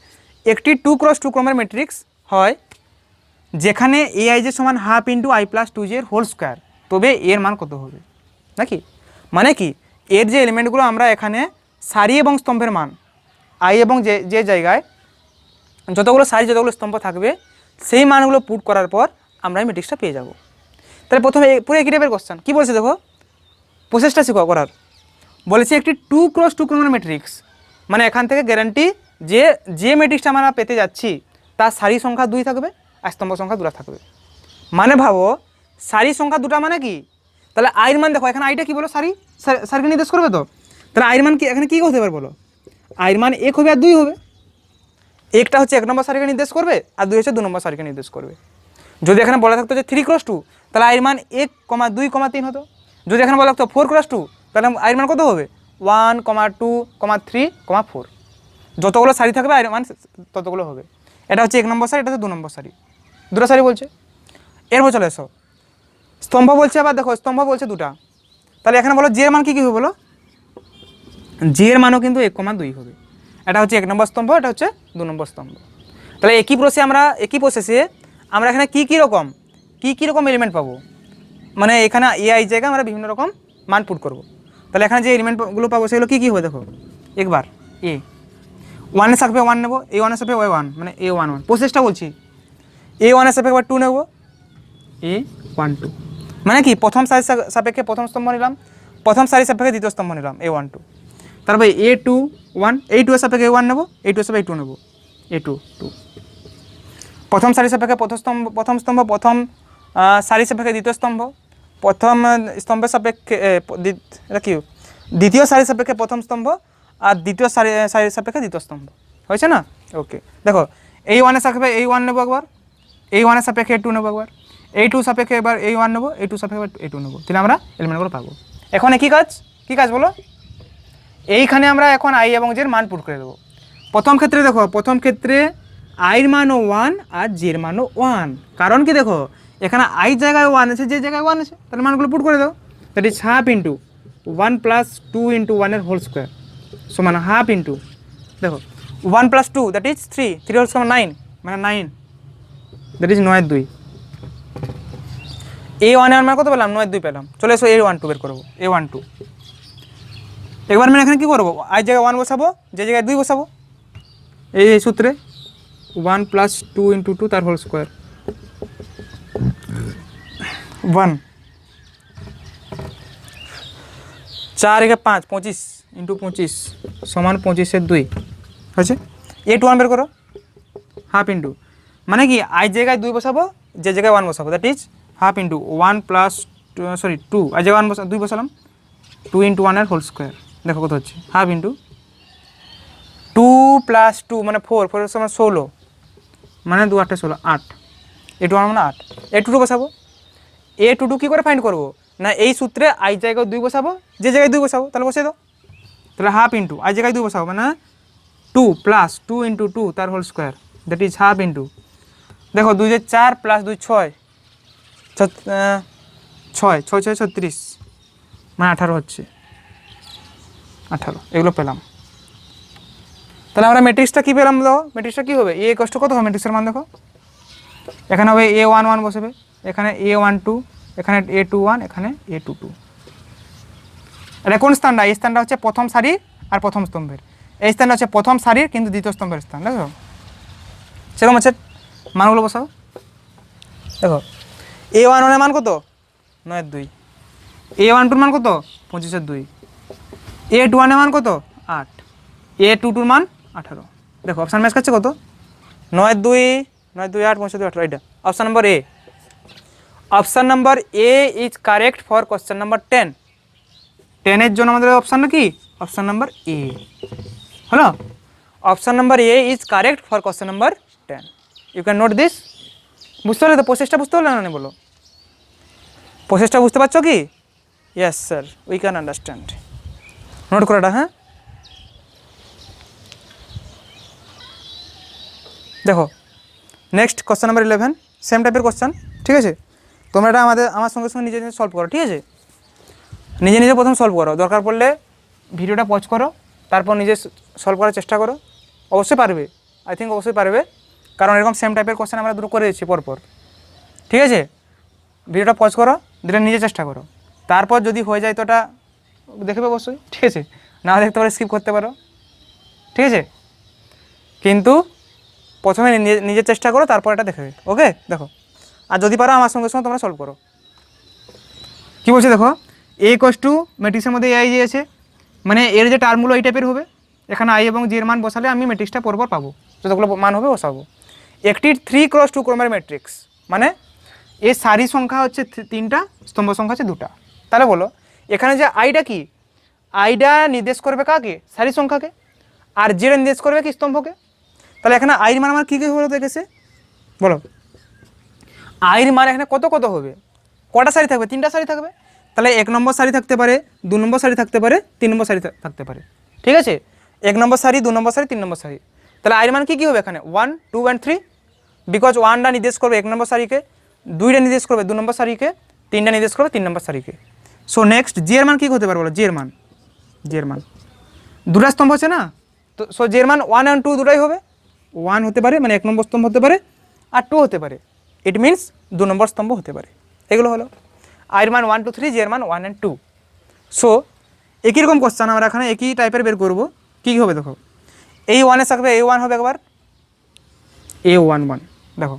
Speaker 1: একটি 2x2 ক্রমের ম্যাট্রিক্স হয় যেখানে এআইজি সমান হাফ ইন্টু i + 2j এর হোল স্কোয়ার তবে এর মান কত হবে নাকি মানে কি এর যে এলিমেন্টগুলো আমরা এখানে সারি এবং স্তম্ভের মান আই এবং যে জায়গায় যতগুলো সারি যতগুলো স্তম্ভ থাকবে সেই মানগুলো পুট করার পর আমরা এই ম্যাট্রিক্সটা পেয়ে যাব তাহলে প্রথমে পুরো একই টাইপের কোশ্চেন কী বলছে দেখো প্রসেসটা শিখো করার বলেছে একটি 2x2 ক্রমের ম্যাট্রিক্স মানে এখান থেকে গ্যারান্টি যে যে ম্যাট্রিক্সটা আমরা পেতে যাচ্ছি তার সারি সংখ্যা 2 থাকবে আর স্তম্ভ সংখ্যা 2 থাকবে। মানে ভাবো সারি সংখ্যা 2টা মানে কি, তাহলে আইর মান দেখো এখানে আইটা কি বলো, সারিকে নির্দেশ করবে তো, তাহলে আইর মান কি এখানে কী হতে পারে বলো, আইর মান 1 হবে আর 2 হবে। একটা হচ্ছে 1 নম্বর সারিকে নির্দেশ করবে আর 2 হচ্ছে 2 নম্বর সারিকে নির্দেশ করবে। যদি এখানে বলা থাকতো যে 3 × 2 তাহলে আইর মান 1, 2, 3 হতো। যদি এখানে বলা থাকতো 4 × 2 তাহলে আইর মান কত হবে 1, 2, 3, 4। যতগুলো সারি থাকবে আইর মান ততগুলো হবে। এটা হচ্ছে 1 নম্বর সারি, এটা হচ্ছে 2 নম্বর সারি, দুটো সারি বলছে। এরপর চলে এসো স্তম্ভ বলছে, আবার দেখো স্তম্ভ বলছে 2টা, তাহলে এখানে বলো জের মান কী কী হবে বলো, জের মানও কিন্তু 1, 2 হবে। এটা হচ্ছে 1 নম্বর স্তম্ভ, এটা হচ্ছে 2 নম্বর স্তম্ভ। তাহলে একই প্রসেসে আমরা এখানে কী কী রকম এলিমেন্ট পাবো, মানে এখানে এআই জায়গায় আমরা বিভিন্ন রকম মান পুট করব। তাহলে এখানে যে এলিমেন্টগুলো পাবো সেগুলো কী কী হবে দেখো, একবার এ 1 এর সাপেক্ষে 1 নেবো, A1 এর সাপেক্ষে Y1 মানে A11, প্রসেসটা বলছি। A1 এর সাপেক্ষে 2 নেবো, A12 মানে কি প্রথম সারির সাপেক্ষে প্রথম স্তম্ভ নিলাম, প্রথম সারির সাপেক্ষে দ্বিতীয় স্তম্ভ নিলাম A12। তারপরে A21, A2 এর সাপেক্ষে A1 নেবো, A2 এর সাপেক্ষে A2 নেবো, A2 2। প্রথম সারির সাপেক্ষে প্রথম স্তম্ভ, প্রথম সারির সাপেক্ষে দ্বিতীয় স্তম্ভ, প্রথম স্তম্ভের সাপেক্ষে এটা কি দ্বিতীয় সারির সাপেক্ষে প্রথম স্তম্ভ আর দ্বিতীয় সারির সাপেক্ষে দ্বিতীয় স্তম্ভ, হয়েছে না? ওকে দেখো A1 এর সাপেক্ষে A1 নেবো একবার, A1 এর সাপেক্ষে A2 নেবো একবার, A2 সাপেক্ষে এবার A1 নেবো, A2 সাপেক্ষে A2 নেবো, তাহলে আমরা এলিমেন্টগুলো পাবো। এখন কী কাজ বলো, এইখানে আমরা এখন আই এবং জের মান পুট করে দেবো। প্রথম ক্ষেত্রে দেখো, প্রথম ক্ষেত্রে আইর মানও 1 আর জের মানও 1, কারণ কি দেখো এখানে আই জায়গায় 1 আছে, যে জায়গায় 1 আছে, তাহলে মানগুলো পুট করে দাও। দ্যাট ইজ হাফ ইন্টু 1 + 2 × 1 এর হোল স্কোয়ার সমান হাফ ইন্টু দেখো 1 + 2 দ্যাট ইজ 3 হোল সমান 9 মানে 9 দ্যাট ইজ 9/2। A1 এর মান কত পেলাম 9/2 পেলাম। চলে এসো A12 বের করবো, A12 একবার মানে এখানে কী করবো, আই জায়গায় 1 বসাবো, যে জায়গায় 2 বসাবো, এই সূত্রে 1 + 2 × 2 তার হোল স্কোয়ার 1 4 × 5 25 × 25 সমান 25/2 হয়েছে। A21 বের করো, হাফ ইন্টু মানে কি আই জায়গায় 2 বসাবো, যে জায়গায় 1 বসাবো, that is half into 1 + 2 I জায়গায় 2 বসালাম, 2 × 1 এর হোল স্কোয়ার দেখো কত হচ্ছে, হাফ ইন্টু 2 + 2 মানে 4 এর সমান 16 মানে 2 × 8 = 16 8, A21 মানে 8। A22 বসাবো, A22 কী করে ফাইন্ড করবো না এই সূত্রে আই জায়গায় 2 বসাবো, যে জায়গায় 2 বসাবো তাহলে বসিয়ে দাও, তাহলে হাফ ইন্টু আই জায়গায় 2 বসাবো মানে 2 + 2 × 2 তার whole square that is half into দেখো 2 × 4 + 2 6 6 6 36 মানে 18 হচ্ছে 18, এগুলো পেলাম। তাহলে আমরা ম্যাট্রিক্সটা কী পেলাম দেখো, ম্যাট্রিক্সটা কী হবে, A কষ্ট কত হবে ম্যাট্রিক্সের মান দেখো, এখানে হবে A11 বসবে, এখানে A12, এখানে A21, এখানে A22। এটা কোন স্থানটা, এই স্থানটা হচ্ছে প্রথম সারির আর প্রথম স্তম্ভের, এই স্থানটা হচ্ছে প্রথম সারির কিন্তু দ্বিতীয় স্তম্ভের স্থান, দেখো সেরকম হচ্ছে। মানগুলো বসাও, দেখো A11 এর মান কত 9/2, A12 মান কত 25/2, A21 এর মান কত 8, A22 মান 18। দেখো অপশান ম্যাচ করছে কত 9/2 9/2 8 25/2 18, এটা option number A. Option number A is correct for question number 10। 10 জন্য আমাদের অপশান কি অপশান নাম্বার এ হলো, option number A is correct for question number 10। You can note this. বুঝতে পারলে তো, প্রসেসটা বুঝতে পারলে না বলো, প্রসেসটা বুঝতে পারছো কি? Yes sir, we can understand. Note করে এটা, হ্যাঁ দেখো নেক্সট কোশ্চেন নাম্বার 11, সেম টাইপের কোশ্চেন, ঠিক আছে? তোমরা এটা আমার সঙ্গে সঙ্গে নিজে নিজে সলভ করো, ঠিক আছে? নিজে নিজে প্রথম সলভ করো, দরকার পড়লে ভিডিওটা পজ করো, তারপর নিজে সলভ করার চেষ্টা করো, অবশ্যই পারবে, আই থিঙ্ক অবশ্যই পারবে, কারণ এরকম সেম টাইপের কোশ্চেন আমরা দুটো করে দিচ্ছি পরপর, ঠিক আছে? ভিডিওটা পজ করো, দিলে নিজে চেষ্টা করো, তারপর যদি হয়ে যায় তো ওটা দেখবে অবশ্যই, ঠিক আছে? না দেখতে পারে স্কিপ করতে পারো, ঠিক আছে? কিন্তু প্রথমে নিজের চেষ্টা করো, তারপর এটা দেখবে, ওকে? দেখো, আর যদি পারো আমার সঙ্গে সঙ্গে তোমরা সলভ করো। কী বলছে দেখো, A = ম্যাট্রিক্সের মধ্যে AI যে আছে, মানে এর যে টার্মগুলো এই টাইপের হবে, এখানে আই এবং জি এর মান বসালে আমি ম্যাট্রিক্সটা পরপর পাবো, যতগুলো মান হবে বসাবো। একটি 3x2 ক্রমের ম্যাট্রিক্স মানে এর সারি সংখ্যা হচ্ছে 3টা, স্তম্ভ সংখ্যা হচ্ছে 2টা। তাহলে বলো এখানে যে আইটা কি, আইটা নির্দেশ করবে কাকে, সারি সংখ্যাকে, আর জেড নির্দেশ করবে কি স্তম্ভকে। তাহলে এখানে আইর মান আমার কী কী হলো দেখেছে বলো, আইর মান এখানে কত কত হবে, কটা সারি থাকবে, 3টা সারি থাকবে। তাহলে 1 নম্বর সারি থাকতে পারে, 2 নম্বর সারি থাকতে পারে, 3 নম্বর সারি থাকতে পারে, ঠিক আছে। 1 নম্বর সারি, 2 নম্বর সারি, 3 নম্বর সারি। তাহলে আইর মান কী কী হবে এখানে 1, 2 and 3, বিকজ 1টা নির্দেশ করবে 1 নম্বর সারিকে, 2টা নির্দেশ করবে 2 নম্বর সারিকে, 3টা নির্দেশ করবে 3 নম্বর সারিকে। সো নেক্সট জি এর মান কী হতে পারে বলো, জি এর মান, জি এর মান 2টা স্তম্ভ আছে না, তো সো জি এর মান 1 and 2 দুটাই হবে, 1 হতে পারে মানে 1 নম্বর স্তম্ভ হতে পারে, আর 2 হতে পারে, ইট মিনস 2 নম্বর স্তম্ভ হতে পারে। এগুলো হলো আইর মান 1, 2, 3, জি এর মান 1 and 2। সো একই রকম কোশ্চেন আমরা এখানে একই টাইপের বের করবো। কী হবে দেখো, এই 1 এর সাথে A1 হবে একবার, A11 দেখো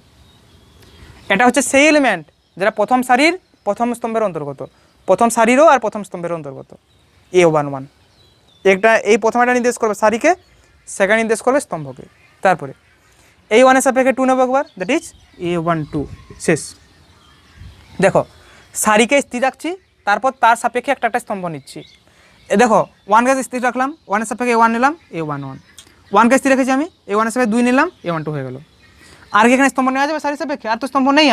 Speaker 1: এটা হচ্ছে সেই এলিমেন্ট যেটা প্রথম সারির প্রথম স্তম্ভের অন্তর্গত, প্রথম সারিরও আর প্রথম স্তম্ভের অন্তর্গত। A11 একটা এই প্রথমটা নির্দেশ করবে সারিকে, সেকেন্ড নির্দেশ করবে স্তম্ভকে। তারপরে এই 1 এর সাপেক্ষে 2 নেব একবার, দ্যাট ইজ A12 শেষ। দেখো সারিকে স্থির রাখছি, তারপর তার সাপেক্ষে একটা একটা স্তম্ভ নিচ্ছি। দেখো 1কে স্থির রাখলাম, 1 এর সাপেক্ষে A1 নিলাম, A11, 1কে স্থির রেখেছি আমি, A1 এর সাপেক্ষে 2 নিলাম, A12 হয়ে গেল। আর কি এখানে স্তম্ভ নেওয়া যাবে সারি সাপেক্ষে, আর তো স্তম্ভ নেই,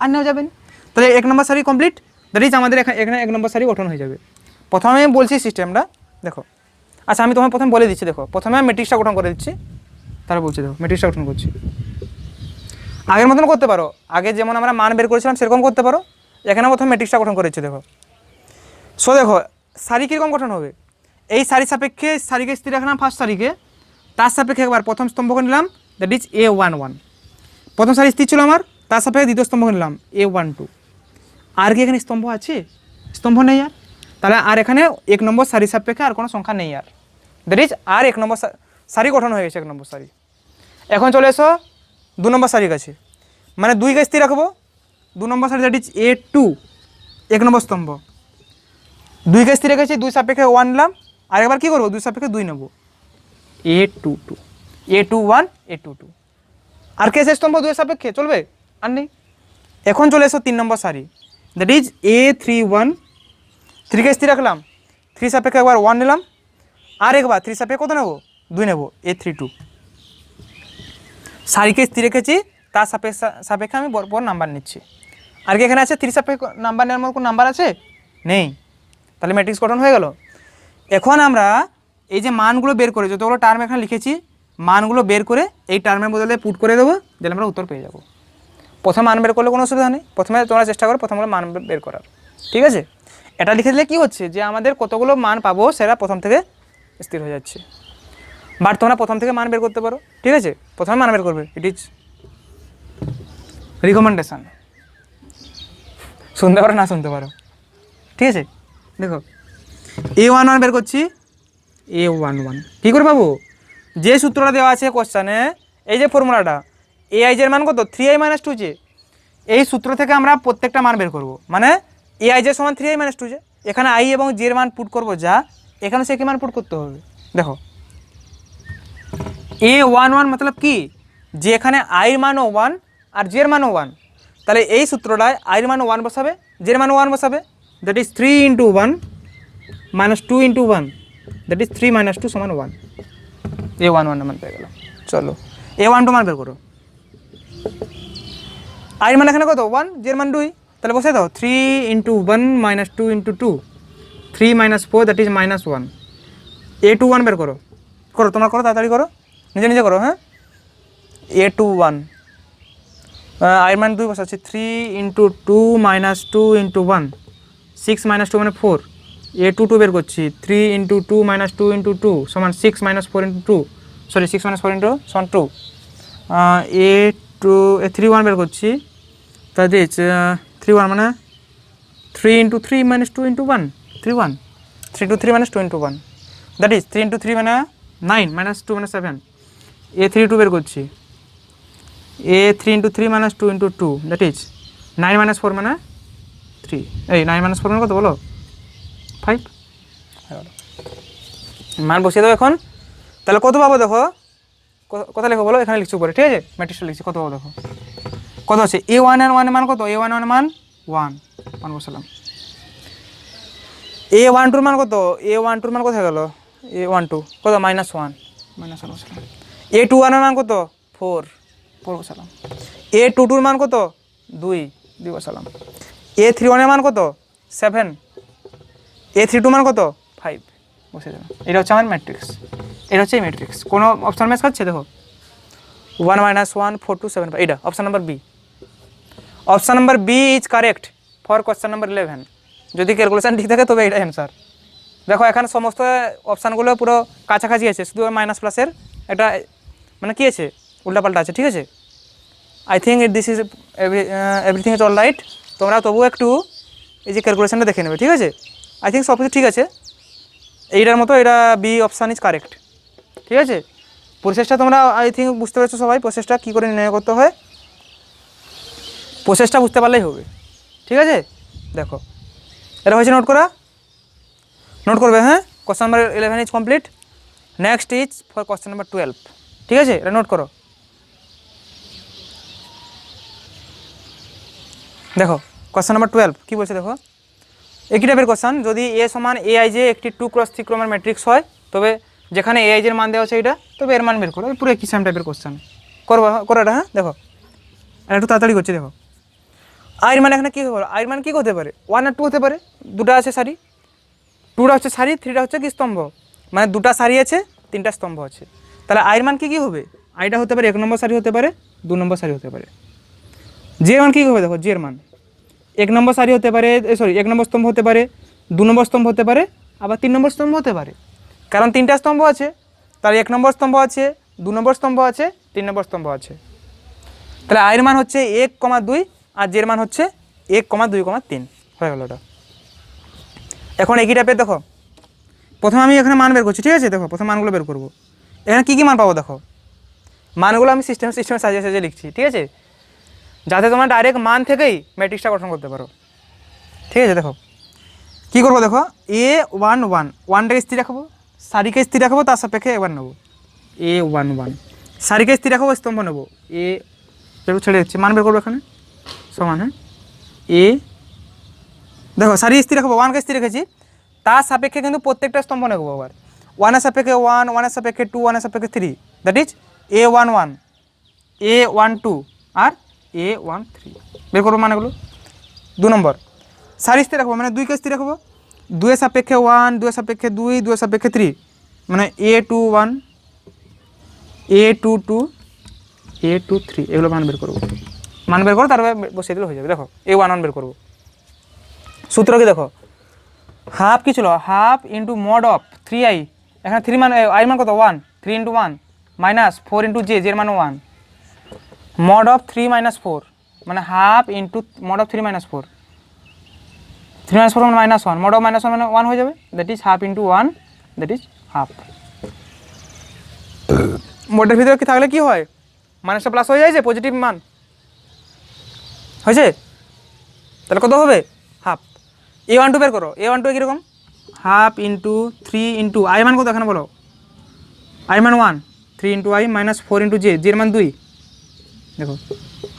Speaker 1: আর নেওয়া যাবে না। তাহলে 1 নম্বর সারি কমপ্লিট, দ্যাট ইজ আমাদের এখানে 1 নম্বর সারি গঠন হয়ে যাবে। প্রথমে আমি বলছি সিস্টেমটা দেখো, আচ্ছা আমি তোমায় প্রথমে বলে দিচ্ছি। দেখো প্রথমে আমি ম্যাট্রিক্সটা গঠন করে দিচ্ছি, তারপর বলছি দেখো ম্যাট্রিক্সটা গঠন করছি। আগের মতন করতে পারো, আগে যেমন আমরা মান বের করেছিলাম সেরকম করতে পারো। এখানে প্রথমে ম্যাট্রিক্সটা গঠন করেছি দেখো। সো দেখো সারি কীরকম গঠন হবে, এই সারি সাপেক্ষে সারিকে স্থির রাখলাম ফার্স্ট সারিকে, তার সাপেক্ষে একবার প্রথম স্তম্ভকে নিলাম, দ্যাট ইজ A11, প্রথম সারি স্থির ছিল আমার, তার সাপেক্ষে দ্বিতীয় স্তম্ভকে নিলাম A12। আর কি এখানে স্তম্ভ আছে, স্তম্ভ নেই আর, তাহলে আর এখানে 1 নম্বর সারি সাপেক্ষে আর কোনো সংখ্যা নেই আর, দ্যাট ইজ আর 1 নম্বর সারি গঠন হয়ে গেছে 1 নম্বর সারি। এখন চলে এসো 2 নম্বর সারির কাছে, মানে 2কে স্থির রাখবো, 2 নম্বর সারি দ্যাট ইজ A2, 1 নম্বর স্তম্ভ। 2কে স্থির রেখেছি, 2 সাপেক্ষে 1 নিলাম, আর একবার কী করবো 2 সাপেক্ষে 2 নেবো, A22, A21, A22। আর কে শেষ স্তম্ভ 2 এর সাপেক্ষে চলবে, আর নেই। এখন চলে এসো 3 নম্বর সারি, দ্যাট ইজ A31, 3কে স্থির রাখলাম, 3 সাপেক্ষে একবার 1 নিলাম, আর একবার 3 সাপেক্ষে কত নেবো 2 নেবো, A32। সারিকে স্থির রেখেছি, তার সাপেক্ষে আমি পর নাম্বার নিচ্ছি। আর কি এখানে আছে 3 সাপেক্ষে নাম্বার নেওয়ার মতো কোনো নাম্বার আছে, নেই। তাহলে ম্যাট্রিক্স গঠন হয়ে গেল। এখন আমরা এই যে মানগুলো বের করে যতগুলো টার্ম এখানে লিখেছি, মানগুলো বের করে এই টার্মের বদলে পুট করে দেবো, তাহলে আমরা উত্তর পেয়ে যাবো। প্রথমে মান বের করলে কোনো অসুবিধা নেই, প্রথমে তোমরা চেষ্টা করো প্রথমে মান বের করার, ঠিক আছে। এটা লিখে দিলে কী হচ্ছে যে আমাদের কতগুলো মান পাবো সেটা প্রথম থেকে স্থির হয়ে যাচ্ছে। বাট তোমরা প্রথম থেকে মান বের করতে পারো, ঠিক আছে, প্রথমে মান বের করবে, ইট ইজ রিকমেন্ডেশন, শুনতে পারো না শুনতে পারো, ঠিক আছে। দেখো A11 বের করছি, A11 কী করে পাবো, যে সূত্রটা দেওয়া আছে কোশ্চেনে, এই যে ফর্মুলাটা AI এর মান কত 3i - 2j, এই সূত্র থেকে আমরা প্রত্যেকটা মান বের করব, মানে AI সমান 3i - 2j। এখানে i এবং j এর মান পুট করব যা, এখানে সে কি মান পুট করতে হবে। দেখো A11 মতলব কি, যে এখানে i এর মানও 1 আর j এর মানও 1, তাহলে এই সূত্রটায় i এর মানও 1 বসাবে, j এর মানও 1 বসাবে, that is 3 × 1 - 2 × 1, that is 3 - 2 = 1। A11 মান পেয়ে গেল। চলো A12 মান বের করো, i এর মান এখানে কত 1, j এর মান 2, তাহলে বসে দাও 3 × 1 - 2 × 2, 3 - 4 দ্যাট ইজ -1। A21 বের করো, করো তোমরা করো, তাড়াতাড়ি করো, নিজে নিজে করো। হ্যাঁ A21 i এর মান 2 বসাচ্ছি, 3 × 2 - 2 × 1, 6 - 2 মানে 4। A22 বের করছি, 3 × 2 - 2 × 2 সমান 6 - 4 × 2, সরি 6 - 4 × সমান 2। A31 বের করছি, তাহলে 31 মানে 3 × 3 - 2 × 1, 31, 3 × 3 - 2 × 1, দ্যাট ইজ 3 × 3 মানে 9 - 2 মানে 7। A32 বের করছি, A3 × 3 - 2 × 2, দ্যাট ইজ 9 - 4 মানে 3, এই 9 - 4 মানে কত বলো 5। মান বসিয়ে দেবো এখন, তাহলে কত পাবো দেখো, কথা লেখো বলো, এখানে লিখছি উপরে, ঠিক আছে, ম্যাট্রিক্সটা লিখছি, কত পাবো দেখো, কত আছে A1 এর মান কত, A1 এর মান 1 বসালাম। A12 মান কত, A12 মান কোথায় গেল, A12 কত -1 বসালাম। A21 এর মান কত 4 বসালাম। A22 এর মান কত 2 বসালাম। A31 এর মান কত 7, A32 মান কত 5 বসে যাবে। এটা হচ্ছে আমার ম্যাট্রিক্স, এটা হচ্ছে এই ম্যাট্রিক্স। কোনো অপশান ম্যাচ খাচ্ছে দেখো 1 -1 4 2 7 5, এটা option number B. Option number B is correct for question number 11। যদি ক্যালকুলেশন ঠিক থাকে তবে এটা অ্যান্সার। দেখো এখানে সমস্ত অপশানগুলো পুরো কাছাকাছি আছে, শুধু মাইনাস প্লাসের একটা মানে কী আছে উল্টাপাল্টা আছে, ঠিক আছে। I think this is everything is all right. তোমরা তবুও একটু এই যে ক্যালকুলেশনটা দেখে নেবে, ঠিক আছে। আই থিঙ্ক সব কিছু ঠিক আছে, এইটার মতো এটা বি অপশান ইজ কারেক্ট, ঠিক আছে। প্রসেসটা তোমরা আই থিঙ্ক বুঝতে পেরেছো সবাই, প্রসেসটা কী করে নির্ণয় করতে হয়, প্রসেসটা বুঝতে পারলেই হবে, ঠিক আছে। দেখো এটা হয়েছে নোট করা, নোট করবে, হ্যাঁ। Question number 11 is complete, next is for question number 12, ঠিক আছে, এটা নোট করো। দেখো কোশ্চেন নাম্বার 12 কী বলছে দেখো, একই টাইপের কোশ্চেন। যদি এ সমান aij একটি 2x3 ক্রমের ম্যাট্রিক্স হয়, তবে যেখানে aij এর মান দেওয়া আছে এটা, তবে এর মান বের করো। পুরো একই সেম টাইপের কোশ্চেন করো এটা, হ্যাঁ। দেখো এটা একটু তাড়াতাড়ি করছি। দেখো আয়ের মান এখানে কী হলো, আয়ের মান কী হতে পারে, 1 আর 2 হতে পারে, দুটা আছে সারি, 2টা হচ্ছে সারি, 3টা হচ্ছে কি স্তম্ভ, মানে দুটা সারি আছে 3টা স্তম্ভ আছে। তাহলে আয়ের মান কী হবে, আইটা হতে পারে 1 নম্বর সারি হতে পারে, 2 নম্বর সারি হতে পারে। জি এর মান কী হবে দেখো, জি এর মান 1 নম্বর সারি হতে পারে, 1 নম্বর স্তম্ভ হতে পারে, 2 নম্বর স্তম্ভ হতে পারে, আবার 3 নম্বর স্তম্ভ হতে পারে। কারণ 3টা স্তম্ভ আছে, তার 1 নম্বর স্তম্ভ আছে, 2 নম্বর স্তম্ভ আছে, 3 নম্বর স্তম্ভ আছে। তাহলে আয়ের মান হচ্ছে 1,2 আর জের মান হচ্ছে 1,2,3 হয়ে গেল ওটা। এখন একই টাইপের দেখো, প্রথমে আমি এখানে মান বের করছি, ঠিক আছে। দেখো প্রথম মানগুলো বের করবো, এখানে কী কী মান পাবো দেখো, মানগুলো আমি সিস্টেমে সাজিয়ে লিখছি, ঠিক আছে, যাতে তোমরা ডাইরেক্ট মান থেকেই ম্যাট্রিক্সটা গঠন করতে পারো, ঠিক আছে। দেখো কী করবো দেখো, A11টাকে স্থির রাখবো, সারিকে স্থির রাখবো, তার সাপেক্ষে এবার নেবো A11, সারিকে স্থির রাখবো, স্তম্ভ নেবো এ, ছেড়ে দিচ্ছি, মান বের করবো এখানে সমান, হ্যাঁ। এ দেখো সারি স্থির রাখবো, 1কে স্থির রেখেছি, তার সাপেক্ষে কিন্তু প্রত্যেকটা স্তম্ভ নেবো আবার, 1 এর সাপেক্ষে 1, 1 এর সাপেক্ষে 2, 1 এর সাপেক্ষে 3, that is A11, A12 R A13 বের করবো মানগুলো। 2 নম্বর সারি স্থির রাখবো, মানে 2কে স্থির রাখবো, 2 এর সাপেক্ষে 1, 2 এর সাপেক্ষে 2, 2 এর সাপেক্ষে 3, মানে A21, A22, A23 এগুলো মান বের করবো, মান বের করো, তারপরে বসিয়ে দিলে হয়ে যাবে। দেখো A11 বের করবো, সূত্র কি দেখো, হাফ কী ছিল, half into mod of 3i, এখানে 3 মান, আই মান কত 1, 3 × 1 মাইনাস 4 × j, জের মান 1, মড অফ 3 - 4 মানে হাফ ইন্টু মড অফ 3 - 4, 3 - 4 মানে -1, মড অফ -1 মানে 1 হয়ে যাবে, that is half into 1, that is half. মোটের ভিতরে কি থাকলে কি হয়, মাইনাসটা প্লাস হয়ে যায়, যে পজিটিভ মান হয়েছে, তাহলে কত হবে হাফ। A12 বের করো, A12 কীরকম, হাফ ইন্টু 3 ইন্টু আই মান কত এখানে বলো, আই মান 1, 3 into I minus 4 into J, জের মান 2, দেখো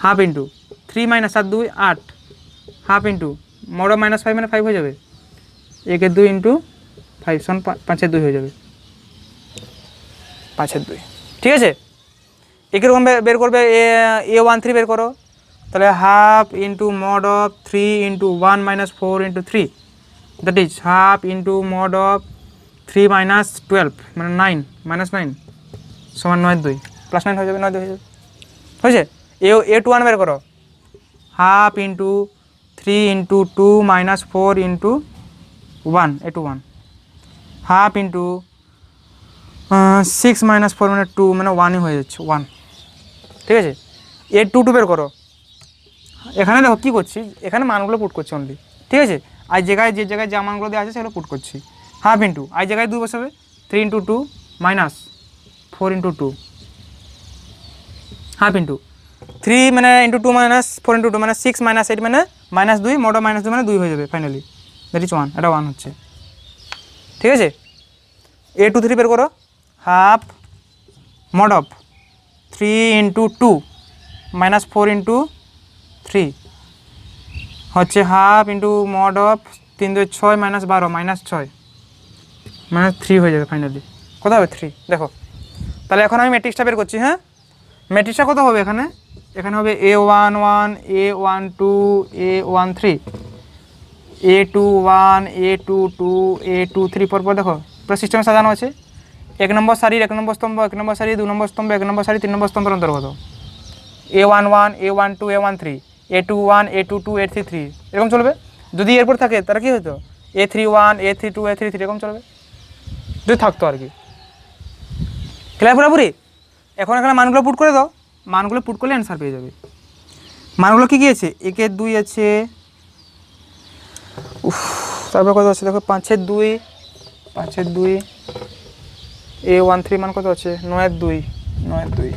Speaker 1: half into 3 - 7 2 8, half into mod of -5 মানে 5 হয়ে যাবে, 1 2 ইন্টু 5 সমান 5 2 হয়ে যাবে, 5 2, ঠিক আছে। একইরকম বের করবে A13 বের করো, তাহলে half into mod of 3 into 1 - 4 into 3, that is half into mod of 3 - 12 মানে 9 -9 সমান 9 2 +9 হয়ে যাবে, 9 2 হয়ে যাবে, হয়েছে। A21 বের করো, half into 3 into 2 - 4 into 1, A21 half into 6 - 4 মানে 2 মানে 1ই হয়ে যাচ্ছে 1, ঠিক আছে। A22 বের করো, এখানে দেখো কী করছি, এখানে মানগুলো পুট করছি অনলি, ঠিক আছে। আর যে জায়গায় যা মানগুলো দেওয়া আছে সেগুলো পুট করছি, হাফ ইন্টু আই জায়গায় 2 বসাবে, 3 into 2 minus 4 into 2, half into 3 মানে ইন্টু 2 মাইনাস 4 ইন্টু 2 মানে 6 - 8 মানে -2, মোড অফ -2 মানে 2 হয়ে যাবে ফাইনালি, দ্যাট ইজ 1, এটা 1 হচ্ছে, ঠিক আছে। A23 বের করো, half mod of 3 into 2 minus 4 into 3 হচ্ছে half into mod of 3 2 6 minus 12 minus 6 minus 3 হয়ে যাবে ফাইনালি। কত হবে 3? দেখো তাহলে এখন আমি ম্যাট্রিক্সটা বের করছি। হ্যাঁ, ম্যাট্রিক্সটা কত হবে এখানে? এখানে হবে A11 A12 A13 A21 A22 A23 পরপর দেখো পুরো সিস্টেমে সাজানো আছে। 1 নম্বর সারির 1 নম্বর স্তম্ভ, 1 নম্বর সারি 2 নম্বর স্তম্ভ, 1 নম্বর সারি 3 নম্বর স্তম্ভের অন্তর্গত। A11 A12 A13 A21 A22 A33 এরকম চলবে। যদি এরপর থাকে তারা কি হতো A31 A32 A33 এরকম চলবে যদি থাকতো আর কি। ক্লিয়ার পুরোপুরি? এখন এখানে মানগুলো পুট করে দাও, মানগুলো পুট করলে অ্যান্সার পেয়ে যাবে। মানগুলো কী কী আছে? 1 এর 2 আছে, তারপর কত আছে দেখো 5 এর 2 5 এর 2 A13 মান কত আছে 9 এর 2 9 এর 2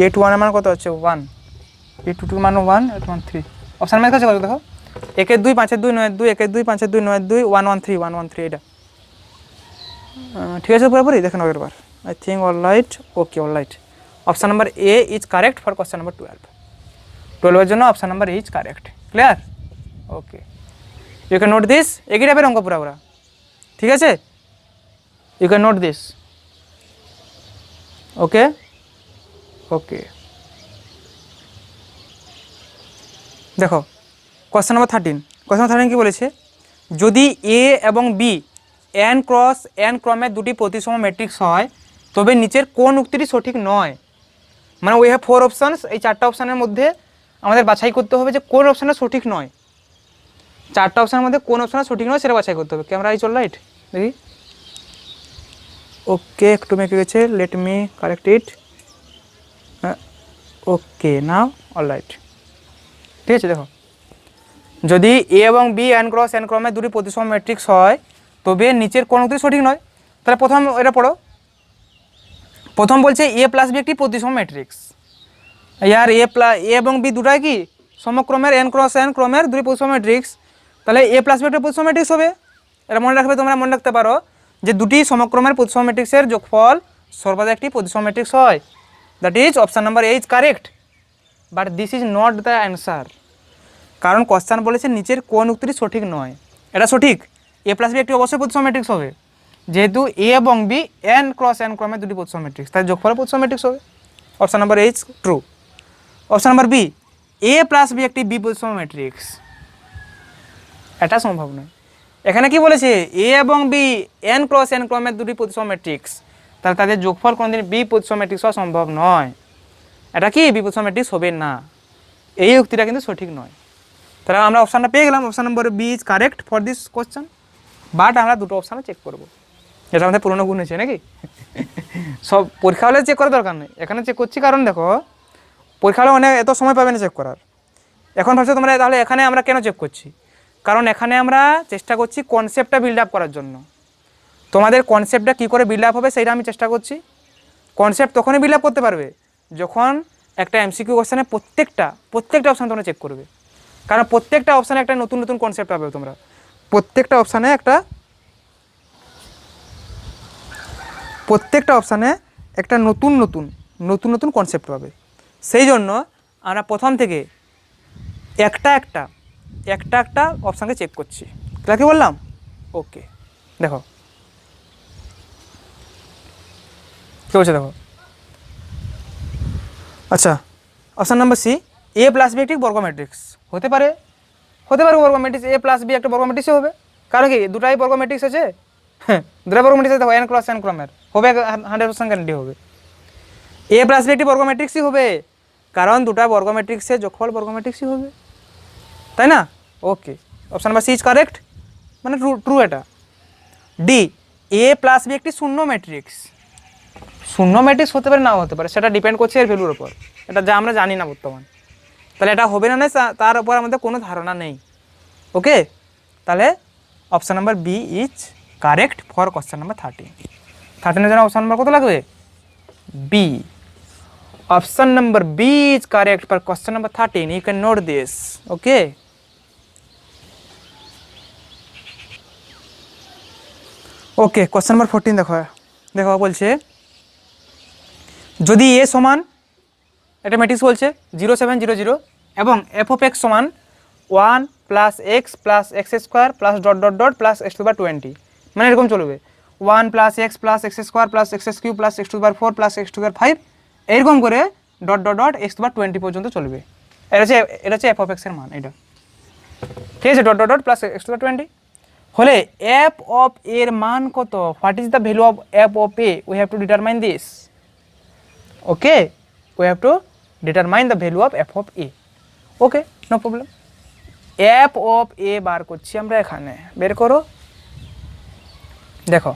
Speaker 1: A21 এর মান কত আছে 1 A22 মান 1 A13 অপশন মেয়ের কাছে কত দেখো 1 এর 2 5 এর 2 9 এর 2 1 এর 2 5 এর 2 9 এর 2 113 113 এটা ঠিক আছে পুরোপুরি দেখেন একবার। I think all right, okay, all right. Option number A is correct for question number 12. 12 এর জন্য option number A is correct. Clear? Okay. You can note this. একই টাইপের অঙ্ক পুরা ঠিক আছে? You can note this. Okay? Okay. দেখো question number 13। Question number 13 কি বলেছে? যদি A এবং B n ক্রস n ক্রমের দুটি প্রতিসম ম্যাট্রিক্স হয় তবে নিচের কোন উক্তিটি সঠিক নয়। মানে উই হ্যাভ 4 অপশানস, এই 4টা অপশানের মধ্যে আমাদের বাছাই করতে হবে যে কোন অপশানটা সঠিক নয়। 4টা অপশানের মধ্যে কোন অপশানটা সঠিক নয় সেটা বাছাই করতে হবে। ক্যামেরা আই চল রাইট দেখি। ওকে একটু মেকে গেছে, let me correct it. Okay now all right ঠিক আছে। দেখো যদি এ এবং বি n ক্রস n ক্রমের দুটি প্রতিসম ম্যাট্রিক্স হয় তবে নিচের কোন উক্তি সঠিক নয়। তাহলে প্রথম এটা পড়ো। প্রথম বলছে এ প্লাস বি একটি প্রতিসম ম্যাট্রিক্স। ইয়ার এ এবং বি দুটাই কি সমক্রমের n ক্রস n ক্রমের দুটি প্রতিসম ম্যাট্রিক্স। তাহলে এ প্লাস বি একটা প্রতিসম ম্যাট্রিক্স হবে। এটা মনে রাখবে, তোমরা মনে রাখতে পারো যে দুটি সমক্রমের প্রতিসম ম্যাট্রিক্সের যোগফল সর্বদা একটি প্রতিসম ম্যাট্রিক্স হয়। That is option number A is correct, but this is not the answer. কারণ কোশ্চেন বলেছে নিচের কোন উক্তিটি সঠিক নয়। এটা সঠিক, এ প্লাস বি একটি অবশ্যই প্রতিসম ম্যাট্রিক্স হবে, যেহেতু এ এবং বি n ক্রস n ক্রমের দুটি প্রতিসম ম্যাট্রিক্স, তাই যোগফল প্রতিসম ম্যাট্রিক্স হবে। Option number A is true. Option number B A plus B একটি বি প্রতিসম ম্যাট্রিক্স, এটা সম্ভব নয়। এখানে কি বলেছে এ এবং বি n ক্রস n ক্রমের দুটি প্রতিসম ম্যাট্রিক্স, তাহলে তাদের যোগফল কোনোদিন বি প্রতিসম ম্যাট্রিক্স হওয়া সম্ভব নয়। এটা কি বি প্রতিসম ম্যাট্রিক্স হবে না, এই উক্তিটা কিন্তু সঠিক নয়। তাহলে আমরা অপশানটা পেয়ে গেলাম, option number B is correct for this question. But আমরা দুটো অপশানে চেক করবো, এটা আমাদের পুরোনো গুণ হয়েছে নাকি। সব পরীক্ষা হলে চেক করার দরকার নেই, এখানে চেক করছি কারণ দেখো পরীক্ষা হলে অনেক এত সময় পাবে না চেক করার। এখন ভাবছো তোমরা তাহলে এখানে আমরা কেন চেক করছি, কারণ এখানে আমরা চেষ্টা করছি কনসেপ্টটা বিল্ড আপ করার জন্য। তোমাদের কনসেপ্টটা কী করে বিল্ড আপ হবে সেইটা আমি চেষ্টা করছি। কনসেপ্ট তখনই বিল্ড আপ করতে পারবে যখন একটা এমসিকিউ কোশ্চেনে প্রত্যেকটা অপশান তোমরা চেক করবে, কারণ প্রত্যেকটা অপশানে একটা নতুন নতুন কনসেপ্ট পাবে তোমরা। প্রত্যেকটা অপশানে একটা নতুন নতুন কনসেপ্ট পাবে। সেই জন্য আমরা প্রথম থেকে একটা অপশানকে চেক করছি। কি বললাম? ওকে দেখো কী বলছে দেখো। আচ্ছা অপশান নাম্বার সি এ প্লাস বি একটি বর্গ ম্যাট্রিক্স হতে পারে বর্গ ম্যাট্রিক্স। এ প্লাস বি একটা বর্গ ম্যাট্রিক্সই হবে, কারণ কি দুটাই বর্গ ম্যাট্রিক্স আছে। দুটাই বর্গ ম্যাট্রিক্স দেখো n ক্রস n ক্রমের হবে, 100% গ্যারান্টি হবে। এ প্লাস বি একটি বর্গ ম্যাট্রিক্সই হবে, কারণ দুটা বর্গ ম্যাট্রিক্সের যোগফল বর্গ ম্যাট্রিক্সই হবে, তাই না? Okay option number C is correct, মানে ট্রু এটা। ডি এ প্লাস বি একটি শূন্য ম্যাট্রিক্স হতে পারে নাও হতে পারে, সেটা ডিপেন্ড করছে এর ভ্যালুর উপর, এটা যা আমরা জানি না বর্তমান। তাহলে এটা হবে না তার উপর আমাদের কোনো ধারণা নেই। ওকে তাহলে option number B is correct for question number 13 জন্য অপশান নাম্বার কত লাগবে? B. Option number B is correct for question number 13। You can note this. Okay question number 14 দেখো বলছে যদি এ সমান একটা ম্যাট্রিক্স বলছে 0 7 0 0 এবং এফ অফ এক্স সমান 1 plus x square plus dot dot dot plus x to the power 20, মানে এরকম চলবে 1 plus x square plus x cube plus x to the power 4 plus x to the power 5 এরকম করে dot dot dot x to the power 20 পর্যন্ত চলবে। এটা হচ্ছে F of এক্সের মান, এটা ঠিক আছে, dot dot dot plus x to the power 20 হলে এফ অফ এর মান কত, what is the value of f of a, we have to determine this. Okay, we have to determine the value of f of a. Okay, no problem. f of a বার করছি আমরা, এখানে বের করো। দেখো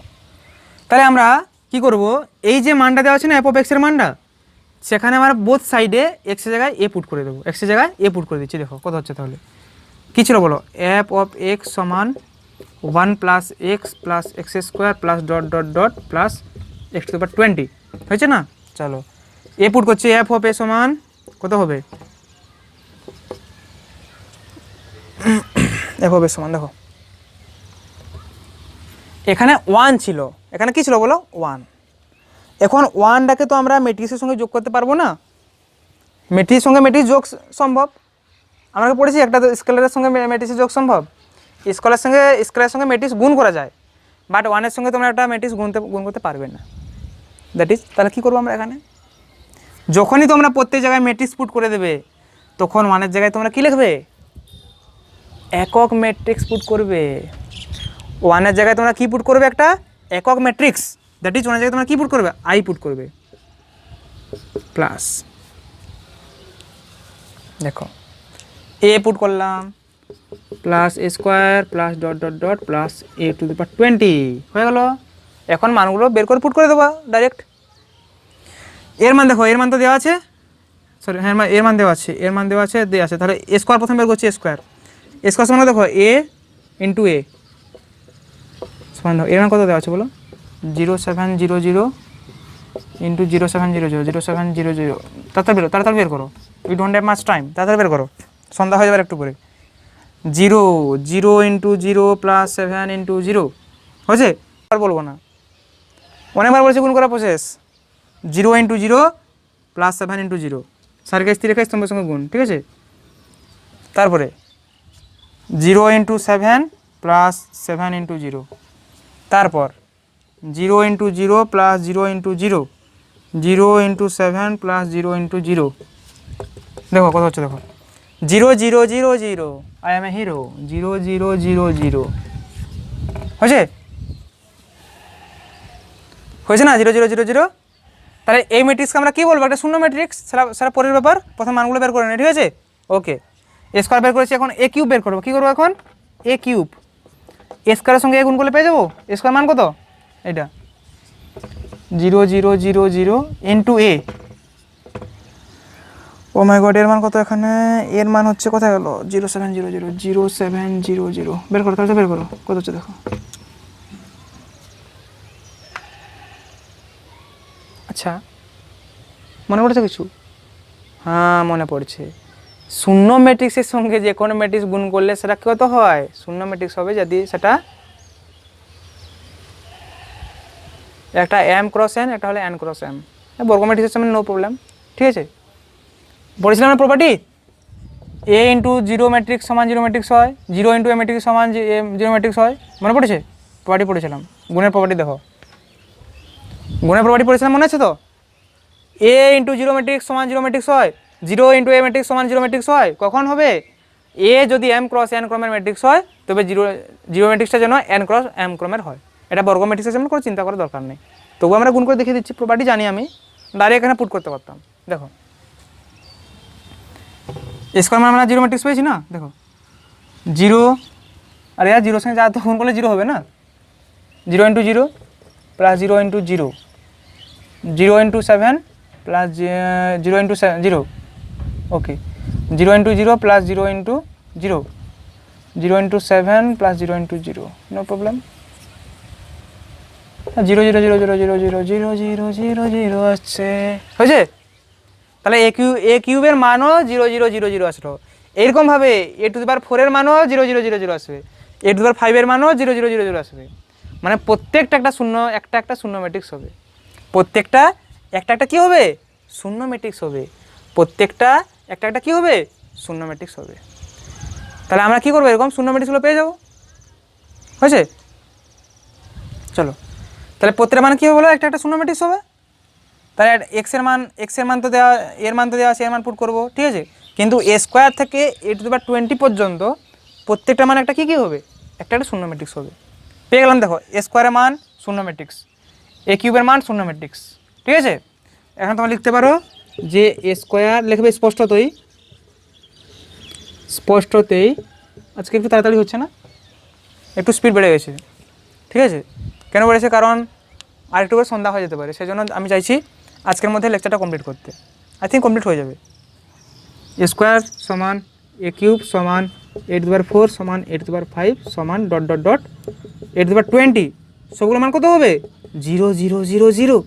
Speaker 1: তাহলে আমরা কি করব, এই যে মানটা দেওয়া আছে না f of x এর মানটা, সেখানে আমরা বোথ সাইডে x এর জায়গায় a পুট করে দেবো, x এর জায়গায় a পুট করে দিচ্ছি। দেখো কত হচ্ছে তাহলে, কী ছিল বলো, f of x সমান 1 plus x square plus dot dot dot plus x to the power 20 হয়েছে না। চলো এ পুট করছি, এফ অফ এ সমান কত হবে, এফ অফ এ সমান দেখো এখানে 1 ছিল, এখানে কি ছিল বলো 1। এখন 1টাকে তো আমরা ম্যাট্রিক্সের সঙ্গে যোগ করতে পারবো না, ম্যাট্রিক্সের সঙ্গে ম্যাট্রিক্স যোগ সম্ভব, আমরা পড়েছি একটা স্কেলারের সঙ্গে ম্যাট্রিক্সের যোগ সম্ভব, স্কেলারের সঙ্গে ম্যাট্রিক্স গুণ করা যায়, বাট 1-এর সঙ্গে তোমরা একটা ম্যাট্রিক্স গুণ করতে পারবে না। দ্যাট ইজ, তাহলে কী করবো আমরা এখানে, যখনই তোমরা প্রত্যেক জায়গায় ম্যাট্রিক্স পুট করে দেবে তখন 1-এর জায়গায় তোমরা কী লিখবে, একক ম্যাট্রিক্স পুট করবে। 1-এর জায়গায় তোমরা কী পুট করবে, একটা একক ম্যাট্রিক্স, দ্যাট ইজ 1-এর জায়গায় তোমরা কী পুট করবে, আই পুট করবে প্লাস, দেখো এ পুট করলাম plus a square plus dot dot dot plus a to the power 20 হয়ে গেল। এখন মানগুলো বের করে পুট করে দেবো ডাইরেক্ট। এর মান দেখো, এর মান তো দেওয়া আছে, সরি হ্যাঁ এর মান দেওয়া আছে, দেওয়া আছে, তাহলে এ স্কোয়ার প্রথমে বের করছি, এ স্কোয়ার সমান দেখো এ ইন্টু এ সমান, দেখো এর মান কত দেওয়া আছে বলো, 0700 ইন্টু 0700 তাড়াতাড়ি বের করো, we don't have much time, তাড়াতাড়ি বের করো, সন্ধ্যা হয়ে যাবে একটু পরে। 0 ইন্টু 0 প্লাস 7 ইন্টু 0 হয়েছে, আর বলবো না, অনেকবার বলছি গুণ করা process, 0 into 0 plus 7 into 0 circle স্থির রেখা স্তম্ভের সঙ্গে গুণ, ঠিক আছে। তারপরে 0 ইন্টু 7 প্লাস 7 ইন্টু 0, তারপর 0 into 0 plus 0 into 0, 0 into 7 plus 0 into 0, দেখো কত হচ্ছে, দেখো 0 0 0 0, আই এম এ হিরো, 0 0 0 0 হয়েছে না, 0 0 0 0। তাহলে এই ম্যাট্রিক্সকে আমরা কী বলবো, একটা শূন্য ম্যাট্রিক্স, সেটা পরের ব্যাপার, প্রথম মানগুলো বের করে নেই, ঠিক আছে। ওকে, এ স্কোয়ার বের করেছি, এখন এ কিউব বের করবো, কী করবো এখন, এ কিউব, এ স্কোয়ারের সঙ্গে এ গুণ করলে পেয়ে যাবো, এ স্কোয়ার মান কত, এটা 0 0 0 0 ইন্টু এ, ও মাই গড, এর মান কত, এখানে এর মান হচ্ছে কোথায় গেলো, 0 7 0 0 0 7 0 0, বের করো তাহলে বের করো কত হচ্ছে, দেখো আচ্ছা মনে পড়ছে কিছু, হ্যাঁ মনে পড়ছে, শূন্য ম্যাট্রিক্সের সঙ্গে যে কোনো ম্যাট্রিক্স গুণ করলে সেটা কত হয়, শূন্য ম্যাট্রিক্স হবে যদি সেটা একটা এম ক্রস এন, একটা হলে এন ক্রস এম, বর্গ ম্যাট্রিক্সের সামনে নো প্রবলেম, ঠিক আছে। বলেছিলাম না প্রপার্টি, এ ইন্টু 0 ম্যাট্রিক্স সমান 0 ম্যাট্রিক্স হয়, 0 ইন্টু এ ম্যাট্রিক্স সমান 0 ম্যাট্রিক্স হয়, মনে পড়েছে, প্রপার্টি পড়েছিলাম, গুণের প্রপার্টি, দেখো গুণের প্রপার্টি পড়েছিলাম, মনে আছে তো, এ ইন্টু 0 ম্যাট্রিক্স সমান 0 ম্যাট্রিক্স হয়, 0 ইন্টু এ ম্যাট্রিক্স সমান 0 ম্যাট্রিক্স হয়, কখন হবে, এ যদি এম ক্রস এন ক্রমের ম্যাট্রিক্স হয় তবে 0 ম্যাট্রিক্সটা যেন এন ক্রস এম ক্রমের হয়, এটা বর্গ ম্যাট্রিক্সের জন্য কোনো চিন্তা করার দরকার নেই, তবু আমরা গুণ করে দেখিয়ে দিচ্ছি, প্রপার্টি জানি আমি, ডাইরেক্ট এখানে পুট করতে পারতাম। দেখো স্কোয়ার মানে আমরা 0 ম্যাট্রিক্স পেয়েছি না, দেখো 0, আরে यार 0 সঙ্গে যা তো গুণ করলে 0 হবে না, 0 into 0 plus 0 into 0, 0 into 7 plus 0 into 0, okay 0 into 0 plus 0 into 0, 0 into 7 plus 0 into 0, no problem, 0 0 0 0 0 0 0 0 0 0 আসছে, হয়েছে। তাহলে এ কিউবের মানও 0 0 0 0 আসলো, এইরকমভাবে এ টু দি পাওয়ার 4 এর মানও 0 0 0 0 আসবে, এ টু দি পাওয়ার 5 এর মানও 0 0 0 0 আসবে, মানে প্রত্যেকটা একটা শূন্য ম্যাট্রিক্স হবে, প্রত্যেকটা একটা একটা কী হবে, শূন্য ম্যাট্রিক্স হবে, প্রত্যেকটা একটা একটা কী হবে, শূন্য ম্যাট্রিক্স হবে। তাহলে আমরা কী করবো, এরকম শূন্য ম্যাট্রিক্সগুলো পেয়ে যাবো, হয়েছে। চলো তাহলে প্রত্যেকটা মান কী হবে বলো, একটা একটা শূন্য ম্যাট্রিক্স হবে। তাহলে এক্সের মান তো দেওয়া, এর মান তো দেওয়া আছে, এর মান পুট করবো, ঠিক আছে। কিন্তু এ স্কোয়ার থেকে a⁻20 পর্যন্ত প্রত্যেকটা মান একটা কী কী হবে, একটা একটা শূন্য ম্যাট্রিক্স হবে। পেয়ে গেলাম, দেখো এ স্কোয়ারের মান শূন্য ম্যাট্রিক্স, এ কিউবের মান শূন্য ম্যাট্রিক্স, ঠিক আছে। এখন তোমরা লিখতে পারো যে এ স্কোয়ার লিখবে স্পষ্টতেই আজকে একটু তাড়াতাড়ি হচ্ছে না, একটু স্পিড বেড়ে গেছে, ঠিক আছে। কেন বেড়েছে, কারণ আরেকটু করে সন্ধ্যা হয়ে যেতে পারে, সেই জন্য আমি চাইছি আজকের মধ্যে লেকচারটা কমপ্লিট করতে। আই থিঙ্ক কমপ্লিট হয়ে যাবে। এ স্কোয়ার সমান এ কিউব সমান a⁻4 সমান a⁻5 সমান ... a⁻20, সবগুলো মান কত হবে, 0 0 0 0,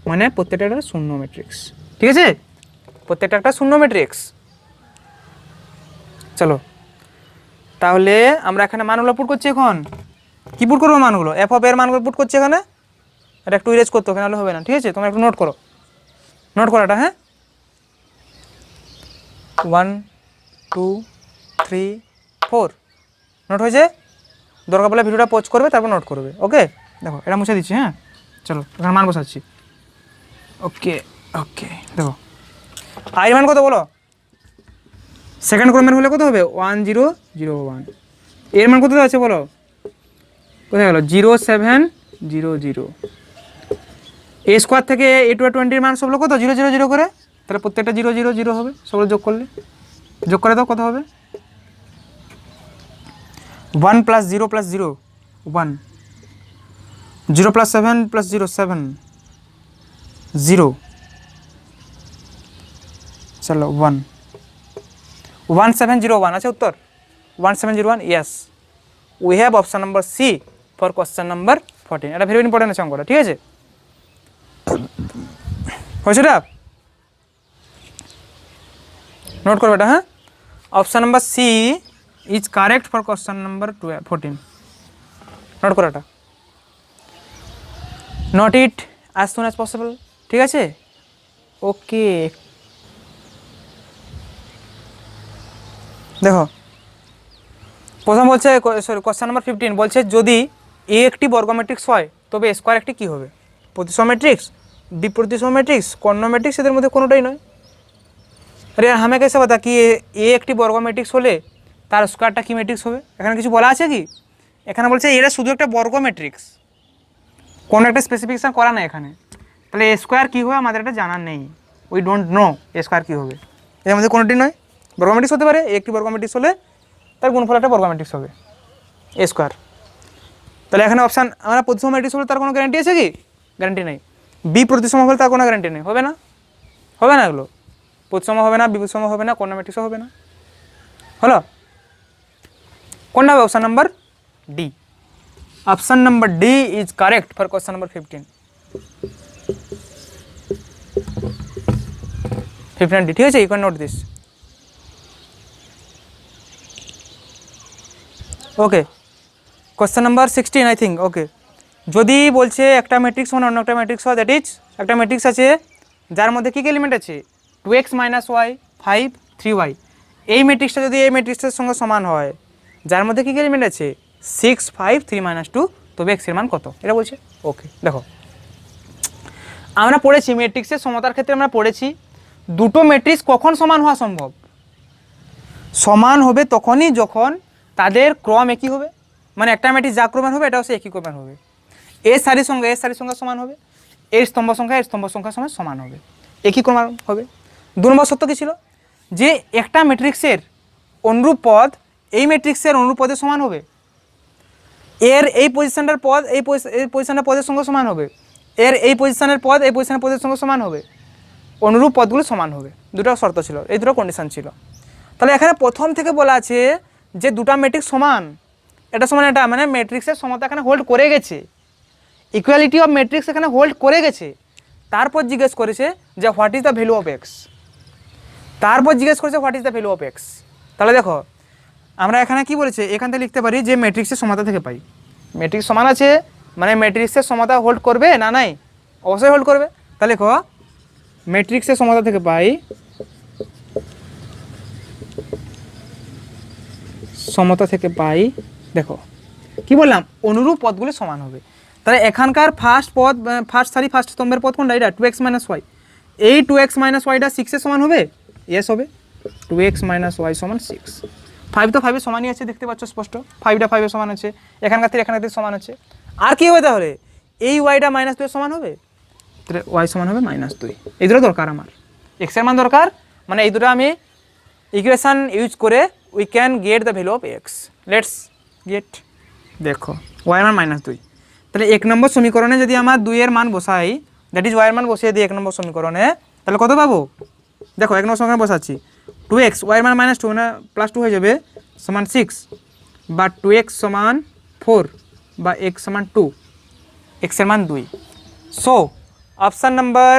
Speaker 1: মানে প্রত্যেকটা একটা শূন্য ম্যাট্রিক্স, ঠিক আছে, প্রত্যেকটা একটা শূন্য ম্যাট্রিক্স। চলো তাহলে আমরা এখানে মানগুলো পুট করছি, এখন কী পুট করবো, মানগুলো এফ অফ এর মানগুলো পুট করছি এখানে। এটা একটু ইরেজ করতে হবে, নাহলে হবে না, ঠিক আছে। তোমরা একটু নোট করো এটা, হ্যাঁ। 1 2 3 4 নোট হয়েছে, দরকার পড়লে ভিডিওটা পজ করবে, তারপর নোট করবে, ওকে। দেখো এটা মুছে দিচ্ছি, হ্যাঁ। চলো এখানে মান বসাচ্ছি, ওকে ওকে। দেখো আই মান কত বলো, সেকেন্ড ক্রমের হলে কত হবে, 1 0 0 1। এর মান কত আছে বলো, কোথায় গেল, 0 7 0 0। এ স্কোয়ার থেকে a⁻20 মান সবগুলো কত, 0 0 0 করে, তাহলে প্রত্যেকটা 0 0 0 হবে, সবগুলো যোগ করে দাও, কত হবে, 1 + 0 + 0 1, 0 + 7 + 0 7 0, চলো 1 1701 আছে উত্তর, 1701, yes. We have option number C for question number 14। এটা ভেরি ইম্পর্টেন্ট আছে অঙ্কটা, ঠিক আছে, হয়েছে এটা, নোট করবে এটা, হ্যাঁ। Option number C is correct for question number 14, note করো এটা, note it as soon as possible, ঠিক আছে, ওকে। দেখো প্রথম বলছে, সরি কোশ্চেন নাম্বার 15 বলছে, যদি এ একটি বর্গ ম্যাট্রিক্স হয় তবে এ স্কোয়ার একটি কী হবে, প্রতিসম ম্যাট্রিক্স, বিপ্রতিসম ম্যাট্রিক্স, কর্ণ ম্যাট্রিক্স, এদের মধ্যে কোনোটাই নয়। আরে হামে कैसे बता कि এ একটি বর্গ ম্যাট্রিক্স হলে তার স্কোয়ারটা কী ম্যাট্রিক্স হবে, এখানে কিছু বলা আছে কি, এখানে বলছে এরা শুধু একটা বর্গ ম্যাট্রিক্স, কোনো একটা স্পেসিফিকেশান করা নেই এখানে। তাহলে এ স্কোয়ার কী হবে আমাদের এটা জানার নেই, we don't know a square কী হবে, এর মধ্যে কোনোটি নয়। বর্গ ম্যাট্রিক্স হতে পারে, একটি বর্গ ম্যাট্রিক্স হলে তার গুণফল একটা বর্গ ম্যাট্রিক্স হবে, এ স্কোয়ার। তাহলে এখানে অপশান, আমরা প্রতিসম ম্যাট্রিক্স হলে তার কোনো গ্যারান্টি আছে কি, গ্যারান্টি নেই। বি প্রতিসম হলে তার কোনো গ্যারান্টি নেই, হবে না, এগুলো প্রতিসম হবে না, বিপ্রতিসম হবে না, কর্ণ ম্যাট্রিক্সও হবে না, হলো। কোনটা হবে, option number D, option number D is correct for question number 15 D, ঠিক আছে, you can note this, okay. Question number 16 I think, okay. যদি বলছে একটা ম্যাট্রিক্স মানে অন্য একটা ম্যাট্রিক্স হয়, দ্যাট ইজ একটা ম্যাট্রিক্স আছে যার মধ্যে কী কী এলিমেন্ট আছে, 2x - y 5 3y, এই ম্যাট্রিক্সটা যদি এই ম্যাট্রিক্সের সঙ্গে সমান হয়, যার মধ্যে কী কী এলিমেন্ট আছে 6 5 3 - 2, তবে x এর মান কত, এটা বলছে, ওকে। দেখো আমরা পড়েছি ম্যাট্রিক্সের সমতার ক্ষেত্রে, আমরা পড়েছি দুটো ম্যাট্রিক্স কখন সমান হওয়া সম্ভব, সমান হবে তখনই যখন তাদের ক্রম একই হবে, মানে একটা ম্যাট্রিক্স যা ক্রমের হবে এটাও সে একই ক্রমের হবে, এর সারির সংখ্যা সমান হবে, এর স্তম্ভ সংখ্যা সমান হবে, একই ক্রম হবে। 2 নম্বর সত্য কী ছিল, যে একটা ম্যাট্রিক্সের অনুরূপ পদ এই ম্যাট্রিক্সের অনুরূপ পদের সমান হবে, এর এই পজিশনটার পদ এই পজিশনটার পদের সঙ্গে সমান হবে, এর এই পজিশনের পদ এই পজিশনের পদের সঙ্গে সমান হবে, অনুরূপ পদগুলো সমান হবে, দুটো শর্ত ছিল, এই দুটো কন্ডিশন ছিল। তাহলে এখানে প্রথম থেকে বলা আছে যে দুটা ম্যাট্রিক্স সমান, এটা সমান এটা, মানে ম্যাট্রিক্সের সমতা এখানে হোল্ড করে গেছে, ইকুয়ালিটি অফ ম্যাট্রিক্স এখানে হোল্ড করে গেছে। তারপর জিজ্ঞেস করেছে যে what is the value of x, তাহলে দেখো আমরা এখানে কি বলেছে, এখান থেকে লিখতে পারি যে ম্যাট্রিক্সের সমতা থেকে পাই, ম্যাট্রিক্স সমান আছে মানে ম্যাট্রিক্সের সমতা হোল্ড করবে না, নাই, অবশ্যই হোল্ড করবে। তাহলে দেখো ম্যাট্রিক্সের সমতা থেকে পাই দেখো কি বললাম, অনুরূপ পদগুলি সমান হবে। তাহলে এখানকার ফার্স্ট পদ, ফার্স্ট সারি ফার্স্ট স্তম্ভের পদ কোনটা? এটা 2x - y। এই 2x - yটা 6 এর সমান হবে? ইয়েস হবে। 2x - y সমান 6। 5 তো 5 এর সমানই আছে, দেখতে পাচ্ছ স্পষ্ট, 5টা 5 এর সমান আছে, এখানকার থেকে সমান আছে। আর কি হবে তাহলে? এই ওয়াইটা -2 এর সমান হবে, তাহলে y সমান হবে -2। এই দুটো দরকার আমার, x এর মান দরকার, মানে এই দুটো আমি ইকুয়েশন ইউজ করে we can get the value of x। Let's get, দেখো y এর মান -2। তাহলে 1 নম্বর সমীকরণে যদি আমার 2 এর মান বসাই, দ্যাট ইজ y এর মান বসিয়ে দিই 1 নম্বর সমীকরণে, তাহলে কত পাবো? দেখো 1 নম্বর সমীকরণে বসাচ্ছি 2x, y এর মান -2 না +2 হয়ে যাবে সমান 6, বা 2x সমান 4, বা x সমান 2, x এর মান 2। সো অপশান নাম্বার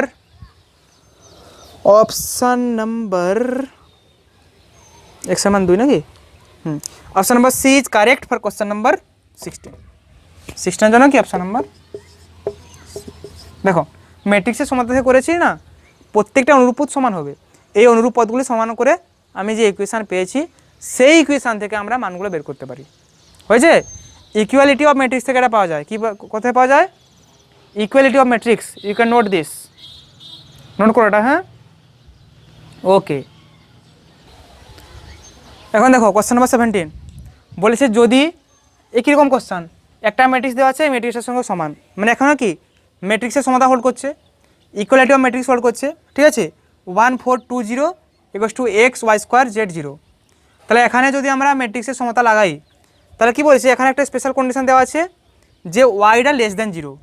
Speaker 1: x এর মান 2 নাকি? Option number C is correct for question number 16 জন্য কি অপশান নাম্বার। দেখো ম্যাট্রিক্সের সমতা থেকে করেছি না, প্রত্যেকটা অনুরূপ পদ সমান হবে। এই অনুরূপ পদগুলি সমান করে আমি যে ইকুয়েশান পেয়েছি সেই ইকুয়েশান থেকে আমরা মানগুলো বের করতে পারি। হয়েছে? ইকুয়ালিটি অফ ম্যাট্রিক্স থেকে এটা পাওয়া যায়। কি কোথায় পাওয়া যায়? Equality of matrix. You can note this, note করো এটা। হ্যাঁ, ওকে। এখন দেখো কোশ্চেন নাম্বার 17 বলেছে যদি একই রকম কোশ্চেন, একটা ম্যাট্রিক্স দেওয়া আছে, ম্যাট্রিক্সের সঙ্গে সমান, মানে এখানে কি ম্যাট্রিক্সের সমতা হোল্ড করছে, ইকুয়ালিটি অফ ম্যাট্রিক্স হোল্ড করছে, ঠিক আছে। 1 4 2 0 = x y স্কোয়ার z 0। তাহলে এখানে যদি আমরা ম্যাট্রিক্সের সমতা লাগাই, তাহলে কি বলছে, এখানে একটা স্পেশাল কন্ডিশন দেওয়া আছে যে ওয়াইটা <0,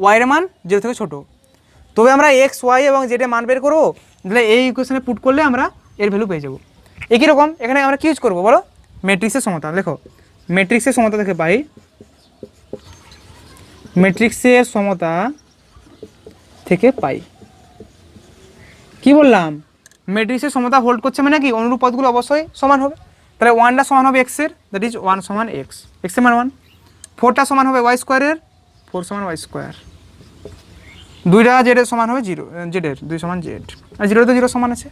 Speaker 1: ওয়াইয়ের মান 0 থেকে ছোটো, তবে আমরা x y এবং z এর মান বের করবো। তাহলে এই ইকুয়েশনে পুট করলে আমরা এর ভ্যালু পেয়ে যাবো। একই রকম এখানে আমরা কি ইউজ করবো বলো? ম্যাট্রিক্সের সমতা। দেখো ম্যাট্রিক্সের সমতা থেকে পাই, ম্যাট্রিক্সের সমতা থেকে পাই কি বললাম, ম্যাট্রিক্সের সমতা হোল্ড করছে মানে কি অনুরূপ পদগুলো অবশ্যই সমান হবে। তাহলে 1টা সমান হবে x এর, দ্যাট ইজ 1 সমান x, x এর মান 1। 4টা সমান হবে y স্কোয়ারের, 4 সমান y স্কোয়ার। 2টা z এর সমান হবে 0, z এর 2 সমান z, আর 0 তো 0 সমান আছে।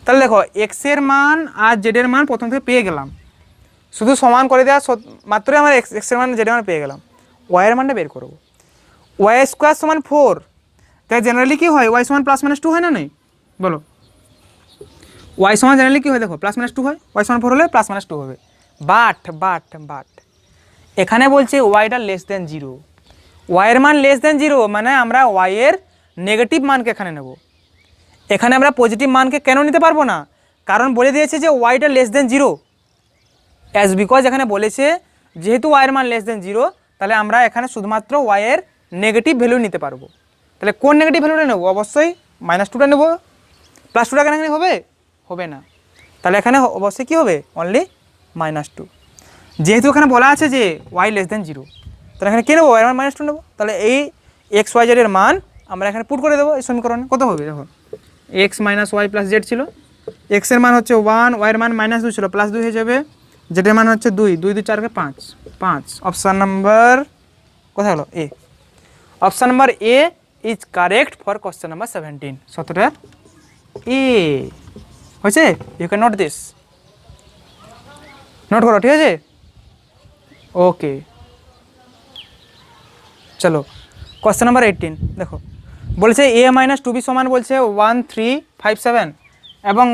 Speaker 1: তাহলে দেখো x এর মান আর z এর মান প্রথম থেকে পেয়ে গেলাম, শুধু সমান করে দেওয়া মাত্রই আমরা x এর মান z এর মান পেয়ে গেলাম। y এর মানটা বের করবো। y স্কোয়ার সমান 4, তাই জেনারেলি কি হয়, y সমান +-2 হয় না? নেই বলো, y সমান জেনারেলি কি হয়, দেখো +-2 হয়, y সমান 4 হলে +-2 হবে। বাট এখানে বলছে ওয়াইটা <0, y এর মান <0 মানে আমরা y এর নেগেটিভ মানকে এখানে নেব। এখানে আমরা পজিটিভ মানকে কেন নিতে পারবো না? কারণ বলে দিয়েছে যে ওয়াইটা <0, অ্যাজ বিকজ এখানে বলেছে যেহেতু y এর মান <0, তাহলে আমরা এখানে শুধুমাত্র y এর নেগেটিভ ভ্যালু নিতে পারবো। তাহলে কোন নেগেটিভ ভ্যালুটা নেবো? অবশ্যই -2টা নেবো। +2টা কেন হবে না, তাহলে এখানে অবশ্যই কী হবে, অনলি -2। যেহেতু এখানে বলা আছে যে y <0, তাহলে এখানে কী নেবো, y এর মান -2 নেবো। তাহলে এই x y z এর মান আমরা এখানে পুট করে দেবো এই সমীকরণে। কত হবে দেখো, x - y + z ছিল, x এর মান হচ্ছে 1, y এর মান -2 ছিল, +2 হয়ে যাবে, z এর মান হচ্ছে 2, 2 2 4 5। অপশান নাম্বার কোথায় হলো? A. Option number A is correct for question number 17, 17 A হয়েছে। You can note this, note করো, ঠিক আছে। ওকে, চলো কোশ্চেন নাম্বার 18 দেখো, বলছে a - 2b সমান বলছে 1 3 5 7, এবং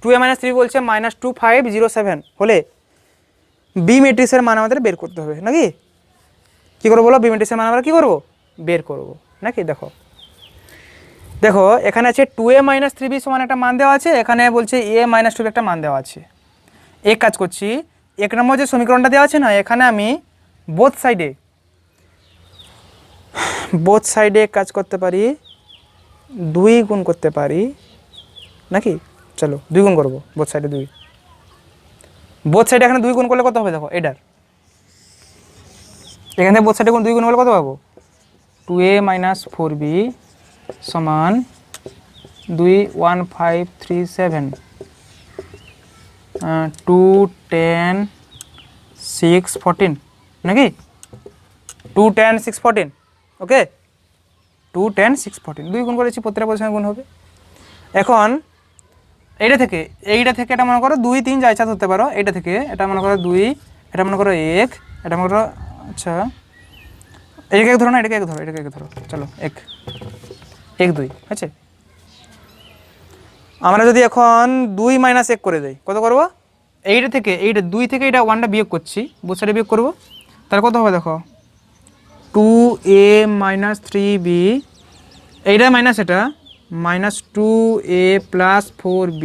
Speaker 1: 2a - 3 বলছে -2 5 0 7 হলে বি ম্যাট্রিক্সের মান আমাদের বের করতে হবে নাকি? কী করবো বলো, বি ম্যাট্রিক্সের মান আমরা কী করবো, বের করবো নাকি? দেখো এখানে আছে 2a - 3b সমান একটা মান দেওয়া আছে, এখানে বলছে a - 2b একটা মান দেওয়া আছে। এক কাজ করছি, 1 নম্বর যে সমীকরণটা দেওয়া আছে না, এখানে আমি বোথ সাইডে কাজ করতে পারি, 2 গুণ করতে পারি নাকি? চলো 2 গুণ করবো, বোথ সাইডে 2, বোথ সাইডে এখানে 2 গুণ করলে কত হবে, দেখো এটার এখান থেকে বোথ সাইডে 2 গুণ করলে কত পাবো, 2a - 4b সমান 2 1 5 3 7 2 10 6 14 নাকি? 2 10 6 14, ওকে। 2 2 10 6 14 2 গুণ করেছি প্রত্যেকটা পজিশনে গুণ হবে। এখন এইটা থেকে এটা মনে করো 2 3 যা ইচ্ছা ধরতে পারো, এটা থেকে এটা মনে করো 2, এটা মনে করো 1, এটা মনে করো আচ্ছা এটাকে এক ধরো না, এটাকে এক ধরো, এটাকে এক ধরো, চলো 1 1 2 আছে। আমরা যদি এখন 2 - 1 করে দেই কত করবো, এইটা থেকে এইটা 2 থেকে এটা 1টা বিয়োগ করছি, বুঝ সাইডে বিয়োগ করবো, তাহলে কত হবে দেখো 2a - 3b, এইটা মাইনাস এটা -2a + 4b,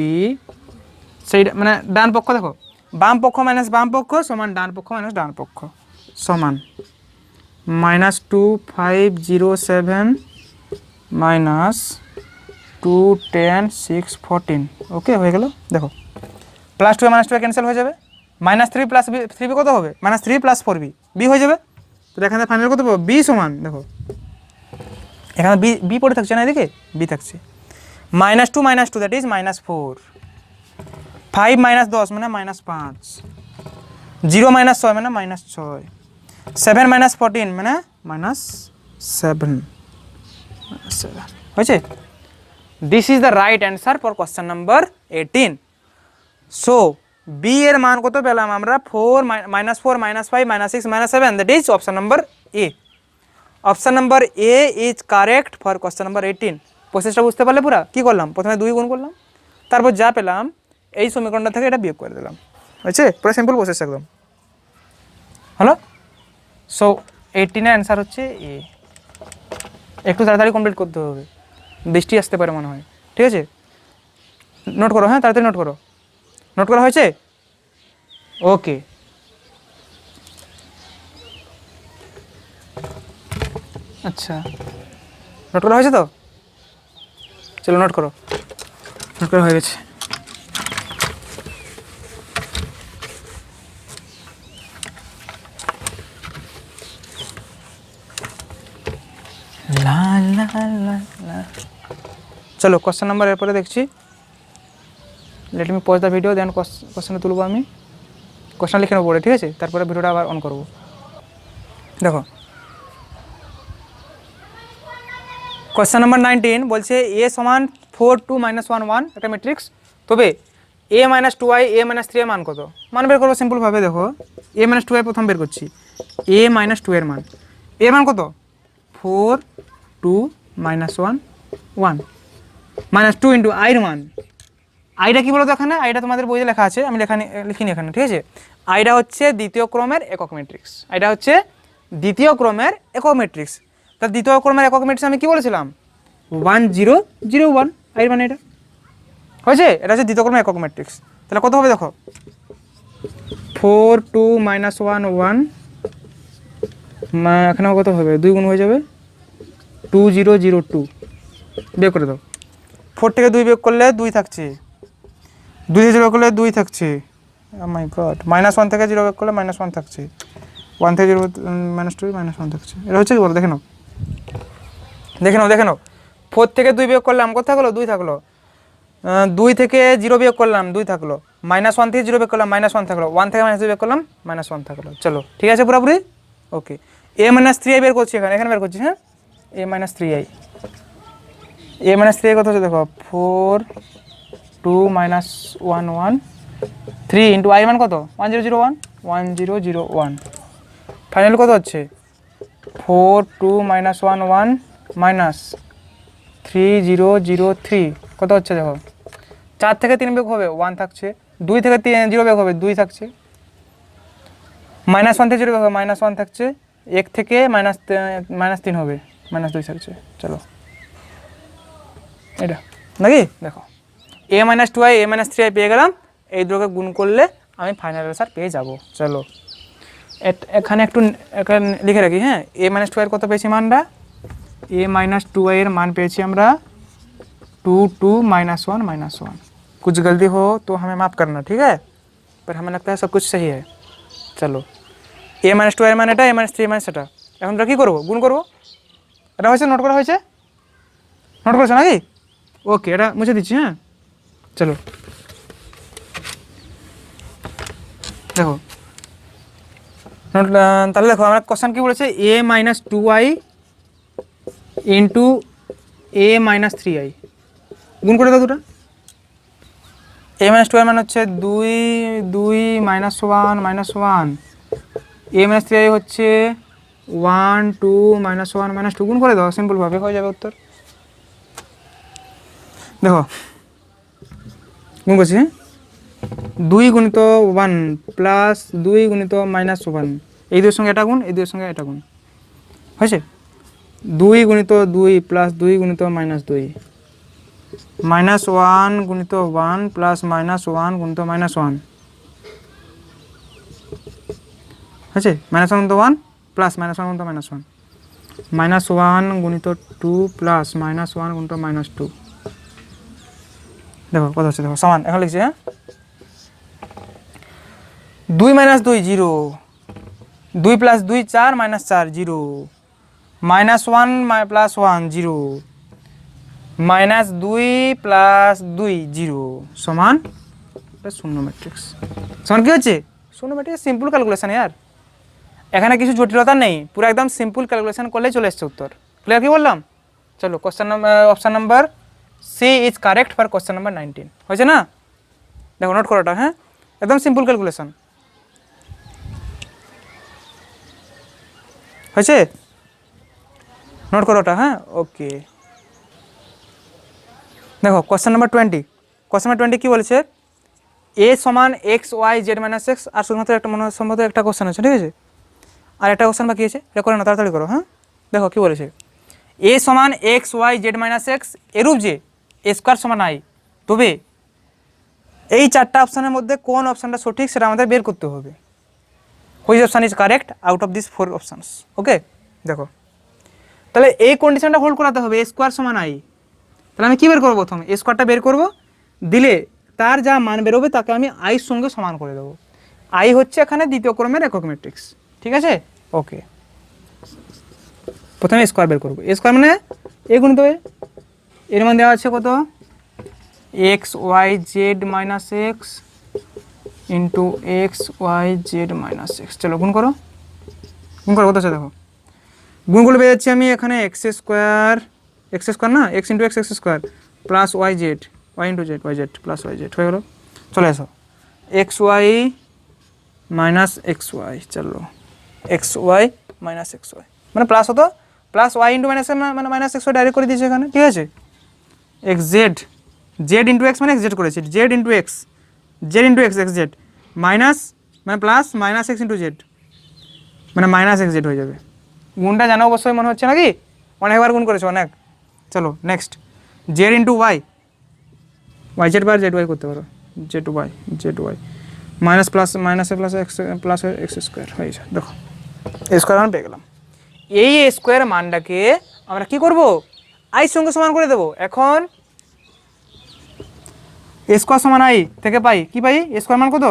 Speaker 1: সেইটা মানে ডান পক্ষ দেখো, বাম পক্ষ মাইনাস বাম পক্ষ সমান ডান পক্ষ মাইনাস ডান পক্ষ সমান -2507 - 2 10 6 14। ওকে হয়ে গেল। দেখো +2 - 2 ক্যান্সেল হয়ে যাবে, -3 + 3b কত হবে, -3 + 4b বি হয়ে যাবে। তো এখানে ফাইনাল কত পাবো, বি সমান দেখো এখানে বি পড়ে থাকছে না, এদিকে বি থাকছে -2 - 2 দ্যাট ইজ -4, 5 - 10 মানে -5, 0 - 6 মানে -6, 7 - 14 মানে -7 হয়েছে। This is the right answer for question number 18। So B এর মান কত পেলাম আমরা, 4 -4 -5 -6 -7, that is option number A. Option number A is correct for question number 18। প্রসেসটা বুঝতে পারলে পুরা কি করলাম, প্রথমে 2 গুণ করলাম, তারপর যা পেলাম এই সমীকরণটা থেকে এটা বিয়োগ করে দিলাম, হয়েছে। পুরো সিম্পল প্রসেস একদম হলো। সো 18 এর অ্যান্সার হচ্ছে এ। একটু তাড়াতাড়ি কমপ্লিট করতে হবে, বৃষ্টি আসতে পারে মনে হয়, ঠিক আছে। নোট করো, হ্যাঁ তাড়াতাড়ি নোট করো। নোট করা হয়েছে? ওকে, আচ্ছা নোট করা হয়েছে তো, চলো নোট করো। নোট করা হয়ে গেছে। লা লা লা লা। চলো কোশ্চেন নাম্বার এরপরে দেখছি। Let me pause the video, then কোশ্চেনটা তুলবো আমি, কোশ্চেন লিখে নেবো পড়ে, ঠিক আছে, তারপরে ভিডিওটা আবার অন করবো। দেখো কোশ্চেন নাম্বার 19 বলছে এ সমান 4 2 - 1 1 একটা ম্যাট্রিক্স, তবে a - 2i a - 3 এর মান কত। মান বের করবো সিম্পলভাবে, দেখো a - 2i প্রথম বের করছি, a - 2 এর মান, এর মান কত 4 2 - 1 1 -2 ইন্টু আইয়ের মান। আইটা কি বলো তো, এখানে আইটা তোমাদের বইতে লেখা আছে, আমি লিখিনি এখানে, ঠিক আছে। আইটা হচ্ছে দ্বিতীয় ক্রমের একক ম্যাট্রিক্স, আইটা হচ্ছে দ্বিতীয় ক্রমের একক ম্যাট্রিক্স। তার দ্বিতীয় ক্রমের একক ম্যাট্রিক্স আমি কি বলেছিলাম 1 0 0 1, আইয়ের মানে এটা হয়েছে, এটা হচ্ছে দ্বিতীয় ক্রমের একক ম্যাট্রিক্স। তাহলে কত হবে দেখো 4 2 - 1 1, এখানে কত হবে 2 গুণ হয়ে যাবে 2 0 0 2, বিয়োগ করে দাও। 4 থেকে 2 বিয়োগ করলে 2 থাকছে, 2 থেকে 0 করলে 2 থাকছে, ও মাই গড, -1 থেকে 0 বিয়োগ করলে -1 থাকছে, 1 থেকে 0 -2 -1 থাকছে। এটা হচ্ছে কি বলো, দেখে নাও দেখে নাও দেখে নাও। 4 থেকে 2 বিয়োগ করলাম কত থাকলো 2 থাকলো, 2 থেকে 0 বিয়োগ করলাম 2 থাকলো, -1 থেকে 0 বিয়োগ করলাম -1 থাকলো, 1 থেকে -2 বিয়োগ করলাম -1 থাকলো। চলো ঠিক আছে পুরোপুরি ওকে। a - 3i বের করছি, এখানে বের করছি, হ্যাঁ a - 3i, a - 3i কত হচ্ছে দেখো 4 2 - 1 1 3 ইন্টু i মান কত 1 0 0 1 1 0 0 1, ফাইনাল কত হচ্ছে 4 2 - 1 1 মাইনাস 3 0 0 3, কত হচ্ছে দেখো 4 থেকে 3 বিয়োগ হবে 1 থাকছে, 2 থেকে 0 বিয়োগ হবে 2 থাকছে, -1 থেকে 0 বিয়োগ হবে -1 থাকছে, 1 থেকে -3 হবে -2 থাকছে। চলো এটা নাকি দেখো a - 2i a - 3i পেয়ে গেলাম, এই দুটোকে গুণ করলে আমি ফাইনাল অ্যান্সার পেয়ে যাব। চলো এখানে একটু লিখে রাখি, হ্যাঁ a - 2i এর কত পেয়েছি মানটা, a - 2i এর মান পেয়েছি আমরা 2 2 - 1 1। कुछ गलती हो तो हमें माफ़ करना, ठीक है, पर हमें लगता है सब कुछ सही है। चलो a - 2i এর মান এটা, a - 3 মান সেটা, এখন আমরা কী করবো গুণ করবো, এটা হয়েছে নোট করা হয়েছে, নোট করেছো নাকি, ওকে এটা মুছে দিচ্ছি, হ্যাঁ চলো দেখো নোট, তাহলে দেখো আমরা কোশ্চেন কী বলেছে a - 2i into A minus 3i, গুণ করে দাও দুটো। এ মাইনাস 2i মানে হচ্ছে 2 মাইনাস 1 মাইনাস 1, এ মাইনাস 3i হচ্ছে 1 2 মাইনাস 1 মাইনাস 2, গুণ করে দাও, সিম্পলভাবে হয়ে যাবে উত্তর। দেখো গুণ করছি, 2 গুণিত 1 প্লাস 2 গুণিত মাইনাস 1, এই দুইয়ের সঙ্গে এটা গুণ, এই দুইয়ের সঙ্গে এটা গুণ, হয়েছে। 2 গুণিত 2 প্লাস 2 গুণিত মাইনাস 2, মাইনাস 1 গুণিত 1 প্লাস মাইনাস 1 গুণিত মাইনাস 1, হয়েছে। মাইনাস 1 গুণিত 1 প্লাস মাইনাস 1 গুণিত মাইনাস 1, মাইনাস 1 গুণিত 2 প্লাস মাইনাস 1 গুণিত মাইনাস 2। দেখো কত হচ্ছে, দেখো সমান, এখন লিখছি, হ্যাঁ 2 minus 2 0, 2 plus 2 4 minus 4 0, minus 1 plus 1 0, minus 2 plus 2 0 সমান শূন্য ম্যাট্রিক্স। সমান কি হচ্ছে? শূন্য ম্যাট্রিক্স। সিম্পল ক্যালকুলেশন यार, এখানে কিছু জটিলতা নেই, পুরো একদম সিম্পল ক্যালকুলেশন করলেই চলে আসছে উত্তর। ক্লিয়ার কি বললাম? চলো question number, option number C is correct for question number 19, হয়েছে না? দেখো নোট করাটা, হ্যাঁ একদম সিম্পল ক্যালকুলেশন হয়েছে, নোট করাটা, হ্যাঁ ওকে। দেখো কোশ্চেন নাম্বার 20, কোশ্চেন নাম্বার 20 কি বলেছে? এ সমান x Y Z minus x, আর শুধুমাত্র একটা মনে হয় সম্ভবত একটা কোশ্চেন আছে, ঠিক আছে, আর একটা কোশ্চেন বাকি আছে, এটা করে না, তাড়াতাড়ি করো। হ্যাঁ দেখো কি বলেছে, এ সমান x Y Z minus X এরূপ যে এ স্কোয়ার সমান আই, তবে এই চারটা অপশানের মধ্যে কোন অপশানটা সঠিক সেটা আমাদের বের করতে হবে। Which option is correct out of this 4 options. Okay দেখো, তাহলে এই কন্ডিশনটা হোল্ড করাতে হবে, এ স্কোয়ার সমান আই। তাহলে আমি কী বের করবো? প্রথমে এ স্কোয়ারটা বের করবো, দিলে তার যা মান বেরোবে তাকে আমি আইয়ের সঙ্গে সমান করে দেবো। আই হচ্ছে এখানে দ্বিতীয় ক্রমের একক ম্যাট্রিক্স, ঠিক আছে। ওকে, প্রথমে স্কোয়ার বের করবো। স্কোয়ার মানে এ গুণিত এ, এর মান দেওয়া আছে কত? X Y Z minus X into X Y Z minus X. চলো গুণ করো, গুণ করো কত আছে দেখো, গুণ করলে পেয়ে যাচ্ছি আমি এখানে এক্স স্কোয়ার না, x into x square plus Y z, y into z, y Z plus Y z হয়ে গেলো। চলে আসো, x y minus x y, চলো x y minus x y মানে প্লাস হতো, প্লাস ওয়াই ইন্টু মাইনাস মানে minus x y direct করে দিয়েছে এখানে, ঠিক আছে। X z, z into x মানে এক্স জেড করেছি, z into x, z into x, x Z minus মানে plus minus X into Z মানে মাইনাস এক্স জেড হয়ে যাবে। গুণটা জানো অবশ্যই মনে হচ্ছে নাকি, অনেকবার গুণ করেছো অনেক। চলো next, z into y, y z বার জেড ওয়াই করতে পারো, জেড ওয়াই মাইনাস প্লাস মাইনাসে plus x plus x square হয়ে যায়। দেখো স্কোয়ার মান পেয়ে গেলাম। এই স্কোয়ার মানটাকে আমরা কি করব? আই সঙ্গে সমান করে দেবো। এখন স্কোয়ার সমান আই থেকে পাই কি পাই? স্কোয়ার মান কত?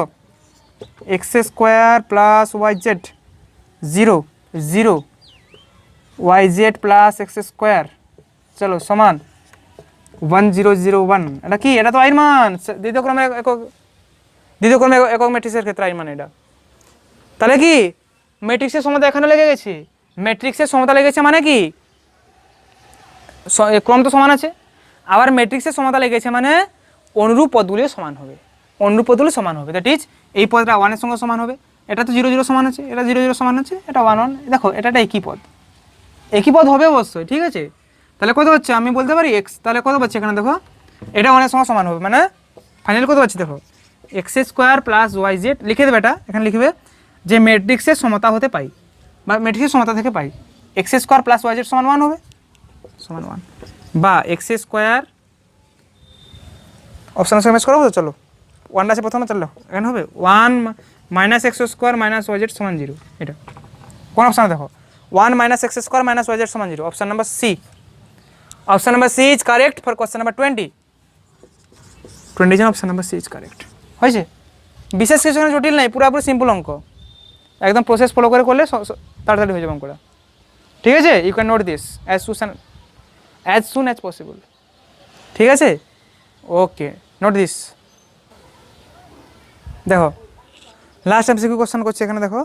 Speaker 1: X square plus Y Z 0 0 Y Z plus x square, চলো সমান 1 0 0 1। এটা কি? এটা তো আইর মান, দ্বিতীয় ক্রমে একক ম্যাট্রিক্সের ক্ষেত্রে আইর মান এটা। তাহলে কি ম্যাট্রিক্সের সমতা এখানে লেগে গেছে, ম্যাট্রিক্সের সমতা লেগেছে মানে কি ক্রম তো সমান আছে, আবার ম্যাট্রিক্সের সমতা লেগেছে মানে অনুরূপ পদগুলিও সমান হবে, অনুরূপ পদগুলি সমান হবে। দ্যাট ইজ এই পদটা 1 এর সঙ্গে সমান হবে, এটা তো 0 0 সমান আছে, এটা 0 0 সমান আছে, এটা 1 1। দেখো এটা একই পদ হবে অবশ্যই, ঠিক আছে। তাহলে কত হচ্ছে আমি বলতে পারি এক্স, তাহলে কত পাচ্ছি এখানে দেখো, এটা 1 এর সঙ্গে সমান হবে, মানে ফাইনাল কত পাচ্ছি দেখো, X square plus Y Z লিখে দেবে, এটা এখানে লিখবে যে ম্যাট্রিক্সের সমতা হতে পাই বা ম্যাট্রিক্সের সমতা থেকে পাই x square plus Y Z সমান 1 হবে, সমান 1, বা এক্স স্কোয়ার অপশানের সঙ্গে ম্যাচ করবো তো। চলো 1 আছে প্রথমে, চলো এখানে হবে 1 minus X square minus Y Z সমান 0। এটা কোন অপশানে দেখো, 1 minus X square minus Y Z সমান 0, option number C. Option number C is correct for question number 20 option number C is correct. হয়েছে, বিশেষ কিছু এখানে জটিল নাই, পুরোপুরি সিম্পল অঙ্ক, একদম প্রসেস ফলো করে করলে তাড়াতাড়ি হয়ে যাবে অঙ্কটা, ঠিক আছে। You can note this as soon as possible, ঠিক আছে। Okay note this. দেখো লাস্ট এমসিকিউ কোশ্চেন করছে এখানে, দেখো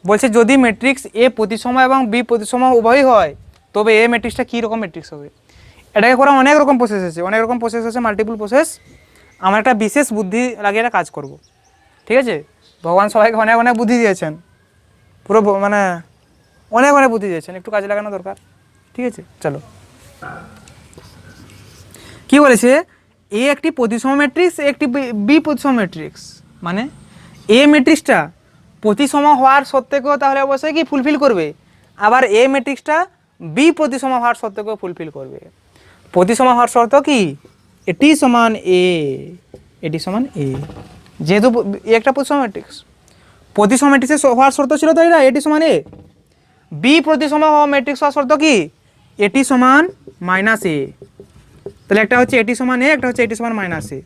Speaker 1: বলছে যদি ম্যাট্রিক্স এ প্রতিসম এবং বি প্রতিসম উভয়ই হয় তবে এ ম্যাট্রিক্সটা কী রকম ম্যাট্রিক্স হবে। এটাকে করা অনেক রকম প্রসেস আছে, মাল্টিপল প্রসেস। আমার একটা বিশেষ বুদ্ধি লাগিয়ে এটা কাজ করব, ঠিক আছে। ভগবান সবাইকে অনেক অনেক বুদ্ধি দিয়েছেন, পুরো মানে অনেক অনেক বুদ্ধি দিয়েছেন, একটু কাজে লাগানো দরকার, ঠিক আছে। চলো, কি বলেছে, এ একটি প্রতিসম ম্যাট্রিক্স, একটি বি প্রতিসম ম্যাট্রিক্স, মানে এ ম্যাট্রিক্সটা প্রতিসম হওয়ার সত্ত্বেও তাহলে অবশ্যই কি ফুলফিল করবে, আবার এ ম্যাট্রিক্সটা বি প্রতিসম হওয়ার সত্ত্বেও ফুলফিল করবে। প্রতিসম হওয়ার শর্ত কি, এটি সমান এ, এটি সমান এ, যেহেতু এ একটা প্রতিসম ম্যাট্রিক্স, প্রতিসম ম্যাট্রিক্সে হওয়ার শর্ত ছিল তাই না, এটি সমান এ। বি প্রতিসম হওয়া ম্যাট্রিক্স হওয়ার শর্ত কি, এটি সমান মাইনাস এ। তাহলে একটা হচ্ছে এটি সমান এ, একটা হচ্ছে এটি সমান মাইনাস এ,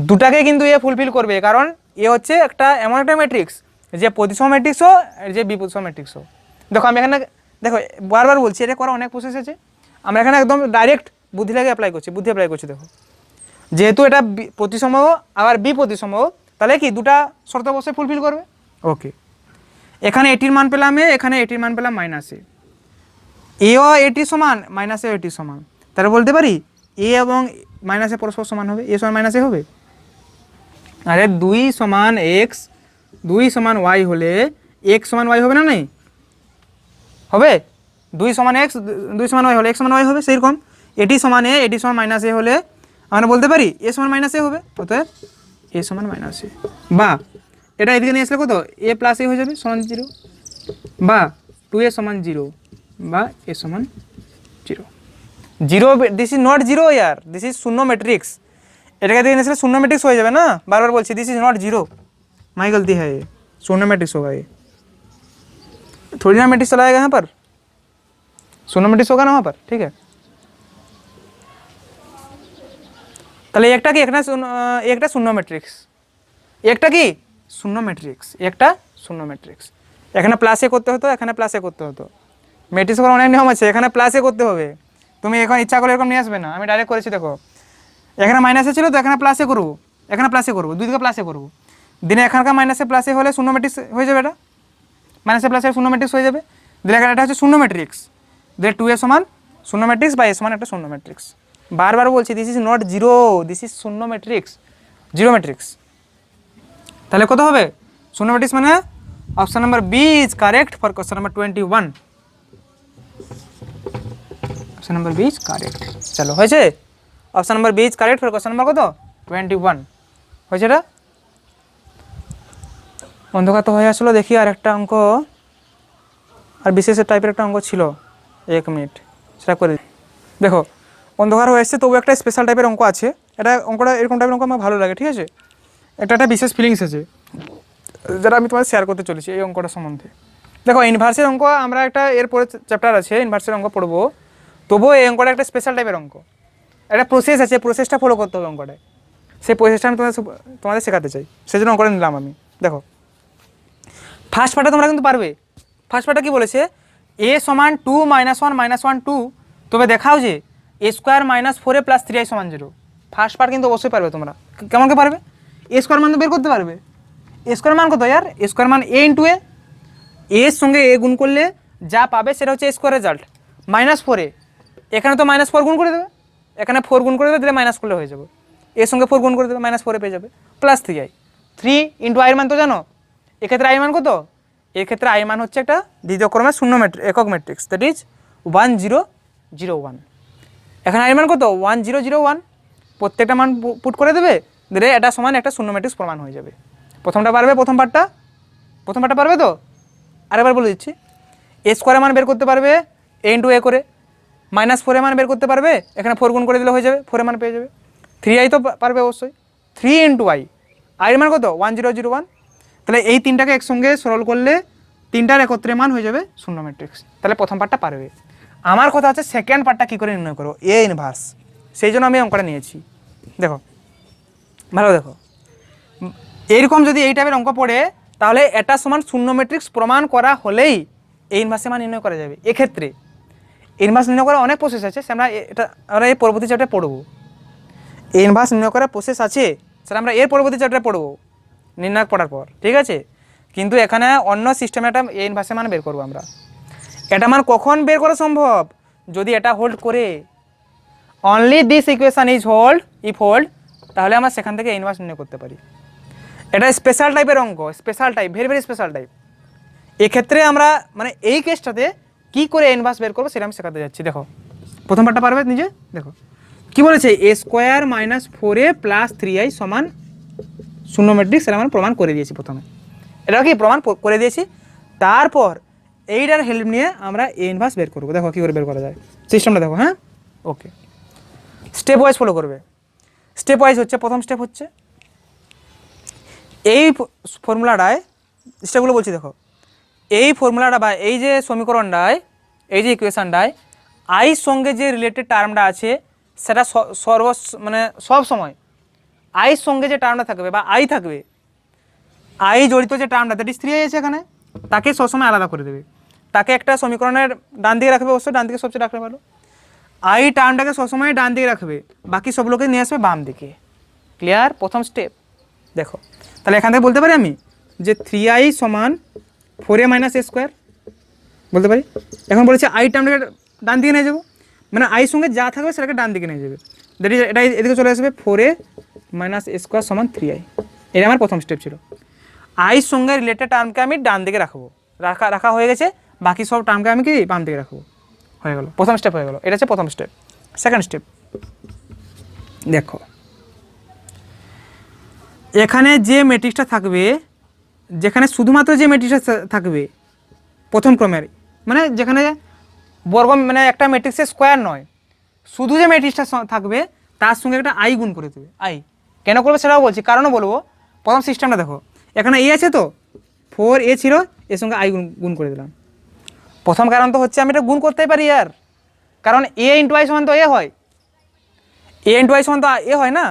Speaker 1: দুটাকে কিন্তু এ ফুলফিল করবে, কারণ এ হচ্ছে একটা এমন একটা ম্যাট্রিক্স যে প্রতিসম ম্যাট্রিক্সও যে বি প্রতিসম ম্যাট্রিক্সও। দেখো আমি এখানে দেখো বারবার বলছি, এটা করা অনেক প্রসেস আছে, আমরা এখানে একদম ডাইরেক্ট বুদ্ধি লাগে অ্যাপ্লাই করছি। দেখো যেহেতু এটা প্রতিসম আবার বি প্রতিসম, তাহলে কি দুটা শর্ত অবশ্যই ফুলফিল করবে। ওকে, এখানে এটির মান পেলাম এ, এখানে এটির মান পেলাম মাইনাস এ, এও এটি সমান মাইনাস এ এটি সমান, তাহলে বলতে পারি এ এবং মাইনাসে পরস্পর সমান হবে, এ সমান মাইনাসে হবে। আরে 2 সমান এক্স 2 সমান ওয়াই হলে এক্স সমান ওয়াই হবে না, নেই হবে, 2 সমান এক্স 2 সমান ওয়াই হলে এক্স সমান ওয়াই হবে। সেইরকম এটি সমান এ এটি সমান মাইনাস এ হলে আমরা বলতে পারি এ সমান মাইনাস এ হবে, অতএব এ সমান মাইনাস এ, বা এটা এদিকে নিয়ে আসলে কত, এ প্লাস এ হয়ে যাবে সমান 0, বা 2a সমান 0, বা এ সমান 0। 0 this is not 0 year, this is শূন্য ম্যাট্রিক্স, এটাকে দিয়ে নিয়ে শূন্য ম্যাট্রিক্স হয়ে যাবে না, বারবার বলছি दिस इज नॉट 0, माई गलती है, ये शून्य मैट्रिक्स होगा, ये थोड़ी ना मैट्रिक्स चलाएगा यहाँ पर, शून्य मैट्रिक्स होगा ना वहाँ पर, ठीक है। তাহলে একটা কি একটা শূন্য ম্যাট্রিক্স, একটা কি শূন্য ম্যাট্রিক্স, একটা শূন্য ম্যাট্রিক্স। এখানে প্লাসে করতে হতো, এখানে প্লাসে করতে হতো, ম্যাট্রিক্স করার অনেক নিয়ম আছে, এখানে প্লাসে করতে হবে, তুমি এখন ইচ্ছা করে এরকম নিয়ে আসবে না, আমি ডাইরেক্ট করেছি। দেখো এখানে মাইনাসে ছিল তো এখানে প্লাসে করবো, এখানে প্লাসে করবো, দুই দিকে প্লাসে করবো, দিনে এখানকার মাইনাসে প্লাসে হলে শূন্য ম্যাট্রিক্স হয়ে যাবে, এটা মাইনাসে প্লাসে শূন্য ম্যাট্রিক্স হয়ে যাবে। দিলে এখানে এটা হচ্ছে শূন্য ম্যাট্রিক্স, দিলে 2a সমান শূন্য ম্যাট্রিক্স বা এ সমান একটা শূন্য ম্যাট্রিক্স। বারবার বলছি this is not 0, this is শূন্য ম্যাট্রিক্স, 0 ম্যাট্রিক্স। তাহলে কত হবে শূন্য ম্যাট্রিক্স, মানে option number B is correct for question number 21, option number B is correct. চলো হয়েছে, option number B is correct for question number কত 21 হয়েছে। এটা অন্ধকার তো হয়ে আসলো, দেখি আর একটা অঙ্ক, আর বিশেষ টাইপের একটা অঙ্ক ছিল, 1 মিনিট সেটা করে। দেখো অন্ধকার হয়ে এসছে, তবু একটা স্পেশাল টাইপের অঙ্ক আছে, এটা অঙ্কটা এরকম টাইপের অঙ্ক আমার ভালো লাগে, ঠিক আছে। একটা বিশেষ ফিলিংস আছে যেটা আমি তোমার শেয়ার করতে চলেছি এই অঙ্কটা সম্বন্ধে। দেখো ইনভার্সের অঙ্ক আমরা একটা এরপরে চ্যাপ্টার আছে ইনভার্সের অঙ্ক পড়বো, তবুও এই অঙ্কটা একটা স্পেশাল টাইপের অঙ্ক, একটা প্রসেস আছে, প্রসেসটা ফলো করতে হবে অঙ্কটায়, সেই প্রসেসটা আমি তোমাদের শেখাতে চাই, সেই জন্য অঙ্কটা নিলাম আমি। দেখো ফার্স্ট পার্টটা তোমরা কিন্তু পারবে, ফার্স্ট পার্টটা কী বলেছে, এ সমান 2 - 1 - 1 2, তবে দেখাও যে এ square minus 4a plus 3i সমান 0। ফার্স্ট পার্ট কিন্তু অবশ্যই পারবে তোমরা, কেমন কে পারবে, এ স্কোয়ার মান তো বের করতে পারবে, এ স্কোয়ার মান কত ইয়ার, এ স্কোয়ার মান a ইন্টু এ, এর সঙ্গে এ গুণ করলে যা পাবে সেটা হচ্ছে এ স্কোয়ার রেজাল্ট, মাইনাস 4a, এখানে তো -4 গুণ করে দেবে, এখানে 4 গুণ করে দেবে, দিলে মাইনাস করলে হয়ে যাবে, এর সঙ্গে 4 গুণ করে দেবে, -4 পেয়ে যাবে, প্লাস 3i, 3 ইন্টু আইয়ের মান তো জানো, এক্ষেত্রে আই মান কত, এক্ষেত্রে আই মান হচ্ছে একটা দ্বিতীয় ক্রমের শূন্য একক ম্যাট্রিক্স, দ্যাট ইজ 1 0 0 1। এখানে আই মান কত 1 0 0 1, প্রত্যেকটা মান পুট করে দেবে, দিলে এটা সমান একটা শূন্য ম্যাট্রিক্স প্রমাণ হয়ে যাবে। প্রথমটা পারবে, প্রথম পার্টটা পারবে তো, আরেকবার বলে দিচ্ছি, এ স্কোয়ারের মান বের করতে পারবে এ ইন্টু এ করে, -4 এর মান বের করতে পারবে, এখানে 4 গুণ করে দিলে হয়ে যাবে, 4 এর মান পেয়ে যাবে, 3i তো পারবে অবশ্যই, 3 ইন্টু আই, আইয়ের মান কত 1 0 0 1, তাহলে এই তিনটাকে একসঙ্গে সরল করলে তিনটার একত্রে মান হয়ে যাবে শূন্য ম্যাট্রিক্স, তাহলে প্রথম পার্টটা পারবে। আমার কথা হচ্ছে সেকেন্ড পার্টটা কী করে নির্ণয় করো, এ ইনভার্স, সেই জন্য আমি অঙ্কটা নিয়েছি। দেখো ভালো দেখো, এইরকম যদি এই টাইপের অঙ্ক পড়ে, তাহলে এটা সমান শূন্য ম্যাট্রিক্স প্রমাণ করা হলেই এই ইনভার্সের মান নির্ণয় করা যাবে। এক্ষেত্রে ইনভার্স নির্ণয় করার অনেক প্রসেস আছে, আমরা এই পরবর্তী চ্যাপ্টারে পড়বো, এই ইনভার্স নির্ণয় করার প্রসেস আছে, সেটা আমরা এর পরবর্তী চ্যাপ্টারে পড়বো নির্ণয় পড়ার পর, ঠিক আছে। কিন্তু এখানে অন্য সিস্টেমে একটা এই ইনভার্সের মান বের করবো আমরা। এটা মান কখন বের করা সম্ভব, যদি এটা হোল্ড করে, only this equation is hold, if hold, তাহলে আমরা সেখান থেকে ইনভার্স নির্ণয় করতে পারি। এটা স্পেশাল টাইপের অঙ্ক, special type, very very special type. এক্ষেত্রে আমরা মানে এই কেসটাতে কী করে ইনভার্স বের করবো সেটা আমি শেখাতে যাচ্ছি। দেখো প্রথম পার্টটা পারবে নিজে, দেখো কি বলেছে, এ square minus 4a plus 3i সমান শূন্য ম্যাট্রিক্স, এটা আমরা প্রমাণ করে দিয়েছি প্রথমে, এটা কি প্রমাণ করে দিয়েছি। তারপর এইটার হেল্প নিয়ে আমরা এ ইনভার্স বের করবো। দেখো কী করে বের করা যায়, সিস্টেমটা দেখো। হ্যাঁ ওকে, স্টেপ ওয়াইজ ফলো করবে। স্টেপ ওয়াইজ হচ্ছে, প্রথম স্টেপ হচ্ছে এই ফর্মুলাটায়, স্টেপগুলো বলছি দেখো, এই ফর্মুলাটা বা এই যে সমীকরণটায়, এই যে ইকুয়েশানটায় আইর সঙ্গে যে রিলেটেড টার্মটা আছে সেটা মানে সব সময় আইর সঙ্গে যে টার্মটা থাকবে বা আই থাকবে, আই জড়িত যে টার্মটা, দ্যাট ইজ 3i আছে এখানে, তাকে সবসময় আলাদা করে দেবে। তাকে একটা সমীকরণের ডান দিকে রাখবে, অবশ্যই ডান দিকে সবচেয়ে রাখলে ভালো। আই টার্মটাকে সবসময় ডান দিকে রাখবে, বাকি সবগুলোকে নিয়ে আসবে বাম দিকে। ক্লিয়ার? প্রথম স্টেপ দেখো, তাহলে এখান থেকে বলতে পারি আমি যে 3i সমান 4a মাইনাস এ স্কোয়ার বলতে পারি। এখন বলেছে আই টার্মটাকে ডান দিকে নিয়ে যাবো, মানে আইর সঙ্গে যা থাকবে সেটাকে ডান দিকে নিয়ে যাবে, দ্যাট ইজ এটা এদিকে চলে আসবে 4a মাইনাস এ স্কোয়ার সমান 3i। এটা আমার প্রথম স্টেপ ছিল। আইর সঙ্গে রিলেটেড টার্মকে আমি ডান দিকে রাখবো, রাখা হয়ে গেছে, বাকি সব টার্মকে আমি কি বাম দিকে রাখবো, হয়ে গেল প্রথম স্টেপ হয়ে গেল। এটা হচ্ছে প্রথম স্টেপ। সেকেন্ড স্টেপ দেখো, এখানে যে ম্যাট্রিক্সটা থাকবে, যেখানে শুধুমাত্র যে ম্যাট্রিক্সটা থাকবে প্রথম ক্রমের, মানে যেখানে বর্গ মানে একটা ম্যাট্রিক্সের স্কোয়ার নয়, শুধু যে ম্যাট্রিক্সটা থাকবে তার সঙ্গে একটা আই গুণ করে দেবে। আই কেন করবে সেটাও বলছি, কারণও বলবো। প্রথম সিস্টেমটা দেখো, এখানে এ আছে তো, 4a ছিল, এর সঙ্গে আই গুণ করে দিলাম। প্রথম কারণ তো হচ্ছে আমি এটা গুণ করতেই পারি আর, কারণ a ইন্টু আই সমান তো এ হয়, a ইন্টু আই সমান তো এ হয় না,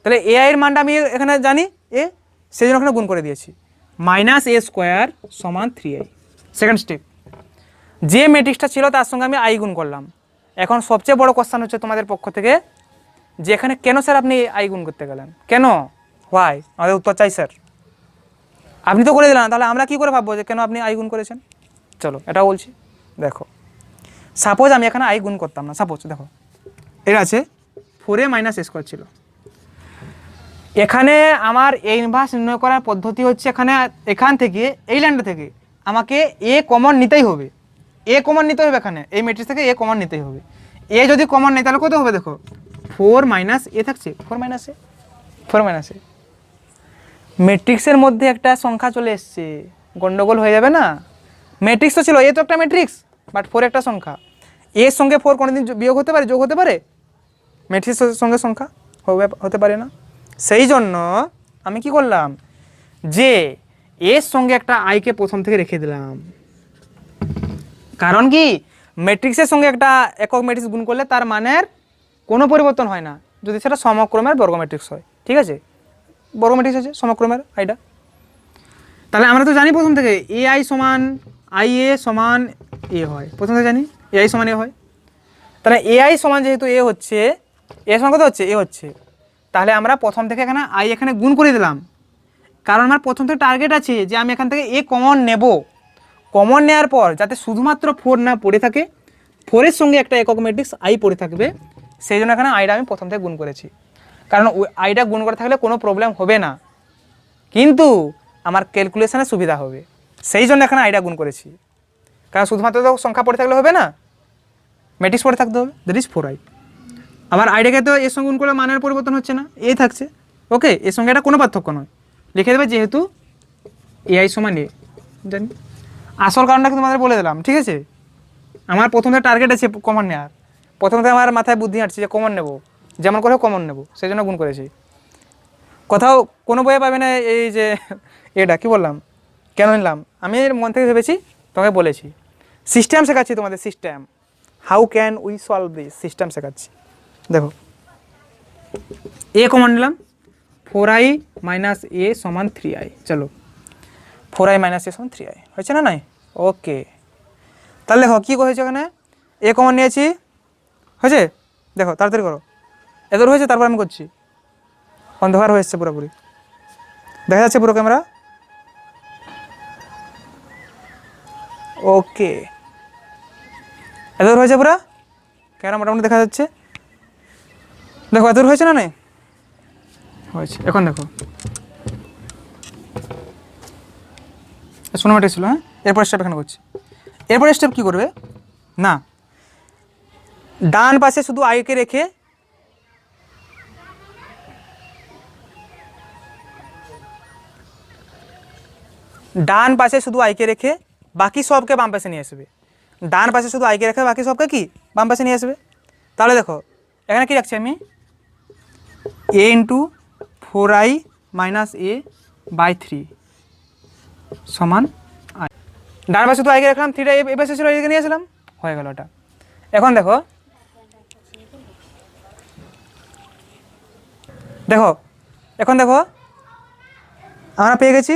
Speaker 1: তাহলে এ আইয়ের মানটা আমি এখানে জানি এ, সেই জন্য এখানে গুণ করে দিয়েছি। মাইনাস এ স্কোয়ার সমান 3i। সেকেন্ড স্টেপ, যে ম্যাট্রিক্সটা ছিল তার সঙ্গে আমি আই গুণ করলাম। এখন সবচেয়ে বড় কোশ্চেন হচ্ছে তোমাদের পক্ষ থেকে, যে এখানে কেন স্যার আপনি আই গুণ করতে গেলেন, কেন, হোয়াই? আমাদের উত্তর চাই স্যার। আপনি তো করে দিলেন, তাহলে আমরা কী করে ভাববো যে কেন আপনি আই গুণ করেছেন? চলো এটা বলছি। দেখো সাপোজ আমি এখানে আই গুণ করতাম না, সাপোজ দেখো এর আছে 4a মাইনাস এ স্কোয়ার ছিল, এখানে আমার এই ইনভার্স নির্ণয় করার পদ্ধতি হচ্ছে, এখান থেকে এই লাইনটা থেকে আমাকে এ কমন নিতেই হবে, এ কমন নিতে হবে, এখানে এই ম্যাট্রিক্স থেকে এ কমন নিতেই হবে। এ যদি কমন নেই তাহলে কত হবে দেখো, 4 মাইনাস এ থাকছে, 4 মাইনাস এ, ম্যাট্রিক্সের মধ্যে একটা সংখ্যা চলে এসছে, গন্ডগোল হয়ে যাবে না? ম্যাট্রিক্স তো ছিল, এ তো একটা ম্যাট্রিক্স, বাট 4 একটা সংখ্যা, এর সঙ্গে 4 কোনোদিন বিয়োগ হতে পারে, যোগ হতে পারে? ম্যাট্রিক্সের সঙ্গে সংখ্যা হতে পারে না। সেই জন্য আমি কি করলাম, যে এর সঙ্গে একটা আইকে প্রথম থেকে রেখে দিলাম। কারণ কি, ম্যাট্রিক্সের সঙ্গে একটা একক ম্যাট্রিক্স গুণ করলে তার মানের কোনো পরিবর্তন হয় না, যদি সেটা সমক্রমের বর্গ ম্যাট্রিক্স হয়। ঠিক আছে, বর্গ ম্যাট্রিক্স আছে সমক্রমের আইটা, তাহলে আমরা তো জানি প্রথম থেকে এ আই সমান আই এ সমান এ হয়, প্রথম থেকে জানি এ আই সমান এ হয়। তাহলে এ আই সমান যেহেতু এ হচ্ছে, এ সমান কত হচ্ছে, এ হচ্ছে, তাহলে আমরা প্রথম থেকে এখানে আই এখানে গুণ করে দিলাম, কারণ আমার প্রথম থেকে টার্গেট আছে যে আমি এখান থেকে এ কমন নেব। কমন নেওয়ার পর যাতে শুধুমাত্র 4 না পড়ে থাকে, 4-এর সঙ্গে একটা একক ম্যাট্রিক্স আই পড়ে থাকবে, সেই জন্য এখানে আইটা আমি প্রথম থেকে গুণ করেছি। কারণ ওই আইটা গুণ করে থাকলে কোনো প্রবলেম হবে না, কিন্তু আমার ক্যালকুলেশনে সুবিধা হবে, সেই জন্য এখানে আইটা গুণ করেছি। কারণ শুধুমাত্র তো সংখ্যা পড়ে থাকলে হবে না, ম্যাট্রিক্স পড়ে থাকতে হবে, দ্যাট ইজ 4i। আবার আইটাকে তো এর সঙ্গে গুণ করলে মানের পরিবর্তন হচ্ছে না, এ থাকছে, ওকে, এর সঙ্গে এটা কোনো পার্থক্য নয়, লিখে দেবে যেহেতু এআই সমান এ। জানি আসল কারণটা কিন্তু তোমাদের বলে দিলাম, ঠিক আছে? আমার প্রথম থেকে টার্গেট আছে কমন নেওয়ার, প্রথম থেকে আমার মাথায় বুদ্ধি আসছে যে কমন নেব, যেমন করে কমন নেব, সেই জন্য গুণ করেছি। কোথাও কোনো বইয়ে পাবে না এই যে এটা কি বললাম, কেন নিলাম, আমি মন থেকে ভেবেছি, তোমাকে বলেছি। সিস্টেম শেখাচ্ছি তোমাদের, system, how can we solve this, system শেখাচ্ছি। দেখো এ কমন নিলাম, 4i মাইনাস এ সমান 3i, চলো 4i মাইনাস এ সমান 3i হয়েছে না নাই? ওকে, তাহলে দেখো কী হয়েছে, এখানে এ কমন নিয়েছি, হয়েছে? দেখো তাড়াতাড়ি করো, এদের হয়েছে, তারপর আমি করছি। অন্ধকার হয়ে এসছে পুরোপুরি, দেখা যাচ্ছে পুরো ক্যামেরা? ওকে, এত দূর হয়েছে পুরা কেন মোটামুটি দেখা যাচ্ছে, দেখো এত দূর হয়েছে না নেই হয়েছে। এখন দেখো সোনোমেট্রিক ছিল, হ্যাঁ এরপর স্টেপ এখানে করছি। এরপরে স্টেপ কী করবে না, ডান পাশে শুধু আইকে রেখে ডান পাশে শুধু আইকে রেখে বাকি সবকে বাম পাশে নিয়ে আসবে। ডান পাশে শুধু আইকে রেখে বাকি সবকে কি বাম পাশে নিয়ে আসবে। তাহলে দেখো এখানে কি রাখছি আমি, A into 4i minus A by 3 সমান আই। ডান পাশে শুধু আইকে রাখলাম, 3টা এ পাশে ছিল এদিকে নিয়ে আসলাম, হয়ে গেল ওটা। এখন দেখো দেখো এখন দেখো আমরা পেয়ে গেছি,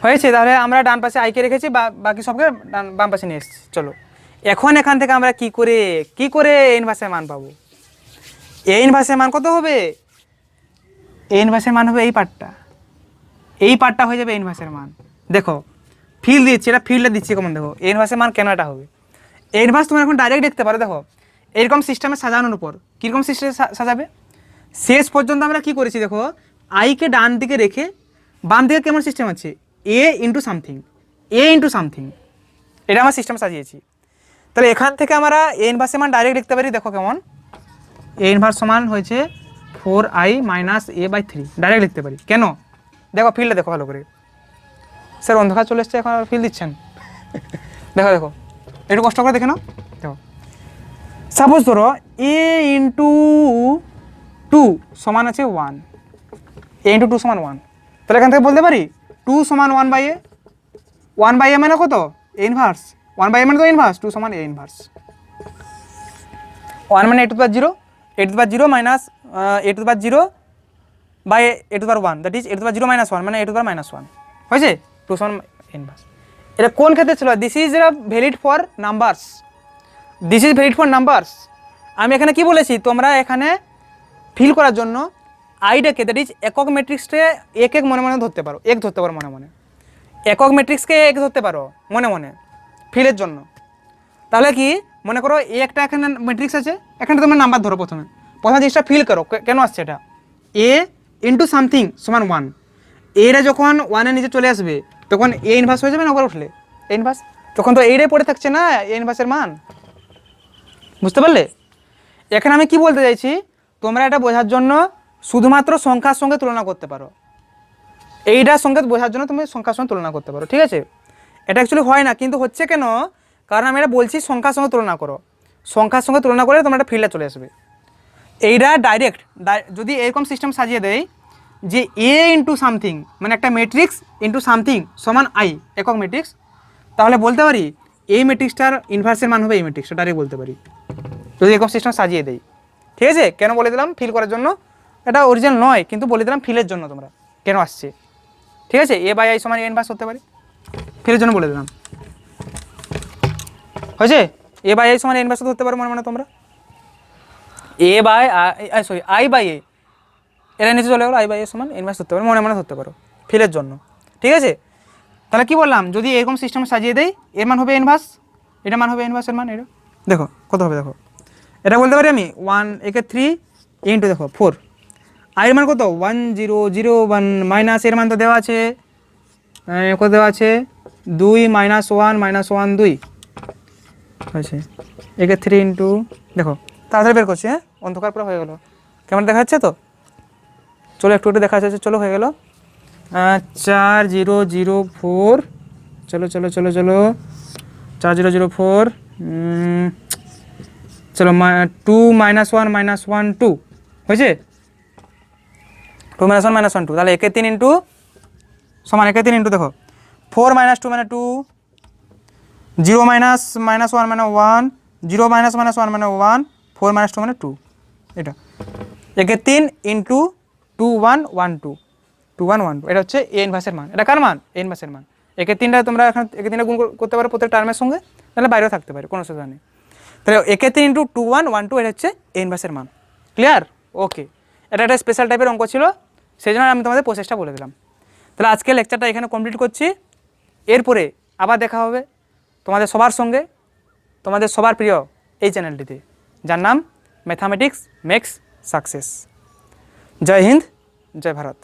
Speaker 1: হয়েছে। তাহলে আমরা ডান পাশে আইকে রেখেছি, বাকি সবকে বাম পাশে নিয়ে এসেছি। চলো এখন এখান থেকে আমরা কি করে এ ইনভার্সের মান পাবো। এ ইনভার্সের মান কত হবে, এ ইনভার্সের মান হবে এই পার্টটা হয়ে যাবে এ ইনভার্সের মান। দেখো ফিল দিচ্ছি, এটা ফিল্ডে দিচ্ছি কেমন, দেখো এ ইনভার্সের মান কেন এটা হবে। এ ইনভার্স তোমরা এখন ডাইরেক্ট দেখতে পারো, দেখো এরকম সিস্টেমে সাজানোর উপর কীরকম সিস্টেমে সাজাবে। শেষ পর্যন্ত আমরা কি করেছি দেখো, আইকে ডান দিকে রেখে বাম দিকে কেমন সিস্টেম আছে, এ ইন্টু সামথিং, এটা আমার সিস্টেম সাজিয়েছি। তাহলে এখান থেকে আমরা এ ইনভার্সের মান ডাইরেক্ট দেখতে পারি, দেখো কেমন, এ ইনভার্স সমান হয়েছে 4i minus A by 3, direct লিখতে পারি। কেন দেখো ফিল্ডে দেখো ভালো করে, স্যার অন্ধকার চলে এসছে এখন আর ফিল দিচ্ছেন দেখো দেখো একটু কষ্ট করে দেখে নাও। দেখো সাপোজ ধরো এ ইন্টু 2 সমান আছে 1, এ ইন্টু 2 সমান 1, তাহলে এখান থেকে বলতে পারি 2 সমান 1 বাই এ মানে কত, এ ইনভার্স। 1 বাই এ মানে তো ইনভার্স, 2 সমান এ ইনভার্স। 1 মানে A to power 0 minus A to power 0 by A to power 1, that is A to power 0 minus 1 মানে এ টু পাওয়ার মাইনাস 1 হয়েছে। 2 সমান ইনভার্স। এটা কোন ক্ষেত্রে ছিল, this is valid for numbers, আমি এখানে কি বলেছি, তোমরা এখানে ফিল করার জন্য আইডাকে দ্যাট ইজ একক ম্যাট্রিক্সকে এক মনে মনে ধরতে পারো, মনে একক ম্যাট্রিক্সকে এক ধরতে পারো মনে ফিলের জন্য। তাহলে কি মনে করো এ একটা এখানে ম্যাট্রিক্স আছে, এখানে তোমরা নাম্বার ধরো, প্রথমে জিনিসটা ফিল করো কেন আসছে এটা, এ ইন্টু সামথিং সমান 1, এরা যখন 1-এর নিচে চলে আসবে তখন এ ইনভার্স হয়ে যাবে না, উপরে উঠলে এ ইনভার্স, তখন তো এইটাই পড়ে থাকছে না এ ইনভার্সের মান, বুঝতে পারলে। এখানে আমি কি বলতে চাইছি, তোমরা এটা বোঝার জন্য শুধুমাত্র সংখ্যার সঙ্গে তুলনা করতে পারো, এইটার সঙ্গে বোঝার জন্য তুমি সংখ্যার সঙ্গে তুলনা করতে পারো, ঠিক আছে। এটা অ্যাকচুয়ালি হয় না, কিন্তু হচ্ছে কেন, কারণ আমি এটা বলছি সংখ্যার সঙ্গে তুলনা করো, সংখ্যার সঙ্গে তুলনা করে তোমরা একটা ফিল্ডে চলে আসবে। এইটা ডাইরেক্ট যদি এরকম সিস্টেম সাজিয়ে দেয় যে এ ইন্টু সামথিং মানে একটা ম্যাট্রিক্স ইন্টু সামথিং সমান আই, একক ম্যাট্রিক্স, তাহলে বলতে পারি এই ম্যাট্রিক্সটার ইনভার্সের মান হবে এই ম্যাট্রিক্সটা, ডাইরেক্ট বলতে পারি যদি এরকম সিস্টেম সাজিয়ে দেয়, ঠিক আছে। কেন বলে দিলাম, ফিল করার জন্য, এটা অরিজিনাল নয় কিন্তু বলে দিলাম ফিলের জন্য তোমরা কেন আসছে, ঠিক আছে। এ বাই আই সমান এ ইনভার্স হতে পারে, ফিলের জন্য বলে দিলাম, হয়েছে। এ বাই আই সমান এ ইনভার্স ধরতে পারো মনে তোমরা, এ বাই আই বাই এ, এরা নিচে চলে গেলো, আই বাই এ সমান ইনভার্স ধরতে পারো মনে ধরতে পারো ফিলের জন্য, ঠিক আছে। তাহলে কি বললাম, যদি এরকম সিস্টেম সাজিয়ে দেয় এর মান হবে ইনভার্স, এটা মান হবে ইনভার্সের মান, এটা দেখো কত হবে, দেখো এটা বলতে পারি আমি 1 একে 3 ইন্টু দেখো 4, আইয়ের মান কত 1001 মাইনাস এর মান তো দেওয়া আছে, কত দেওয়া আছে 2 মাইনাস 1 2 হয়েছে, একে 3 ইন্টু দেখো তাড়াতাড়ি বের করছি, হ্যাঁ অন্ধকার পুরো হয়ে গেলো, কেমন দেখা যাচ্ছে তো, চলো একটু দেখা যাচ্ছে, চলো হয়ে গেল 4004, চলো 4004, চলো 2 মাইনাস 1 2 হয়েছে, 2 মাইনাস 1 2, তাহলে একে 3 ইন্টু সমান একে 3 ইন্টু দেখো 4 মাইনাস 2 মানে 2, 0 মাইনাস 1 মানে 1, 0 মাইনাস 1 মানে 1, 4 মাইনাস 2 মানে 2, এটা একে 3 ইন্টু 2 1 1 2, 2 1 1 2, এটা হচ্ছে এ ইনভার্সের মান, এটা কার মান, এ ইনভার্সের মান। একে 3টা তোমরা এখন একে 3টা গুণ করতে পারো প্রত্যেক টার্মের সঙ্গে, তাহলে বাইরেও থাকতে পারে, কোনো অসুবিধা নেই। তাহলে একে 3 ইন্টু 2 1 1 2, এটা হচ্ছে এ ইনভার্সের মান, ক্লিয়ার, ওকে। এটা একটা স্পেশাল টাইপের অঙ্ক ছিল, সেই জন্য আমি তোমাদের প্রসেসটা বলে দিলাম। তাহলে আজকে লেকচারটা এখানে কমপ্লিট করছি, এরপরে আবার দেখা হবে। তোমাদের সবার সঙ্গে, তোমাদের সবার প্রিয় এই চ্যানেলটিতে, যার নাম ম্যাথামেটিক্স মেক্স সাকসেস। জয় হিন্দ, জয় ভারত।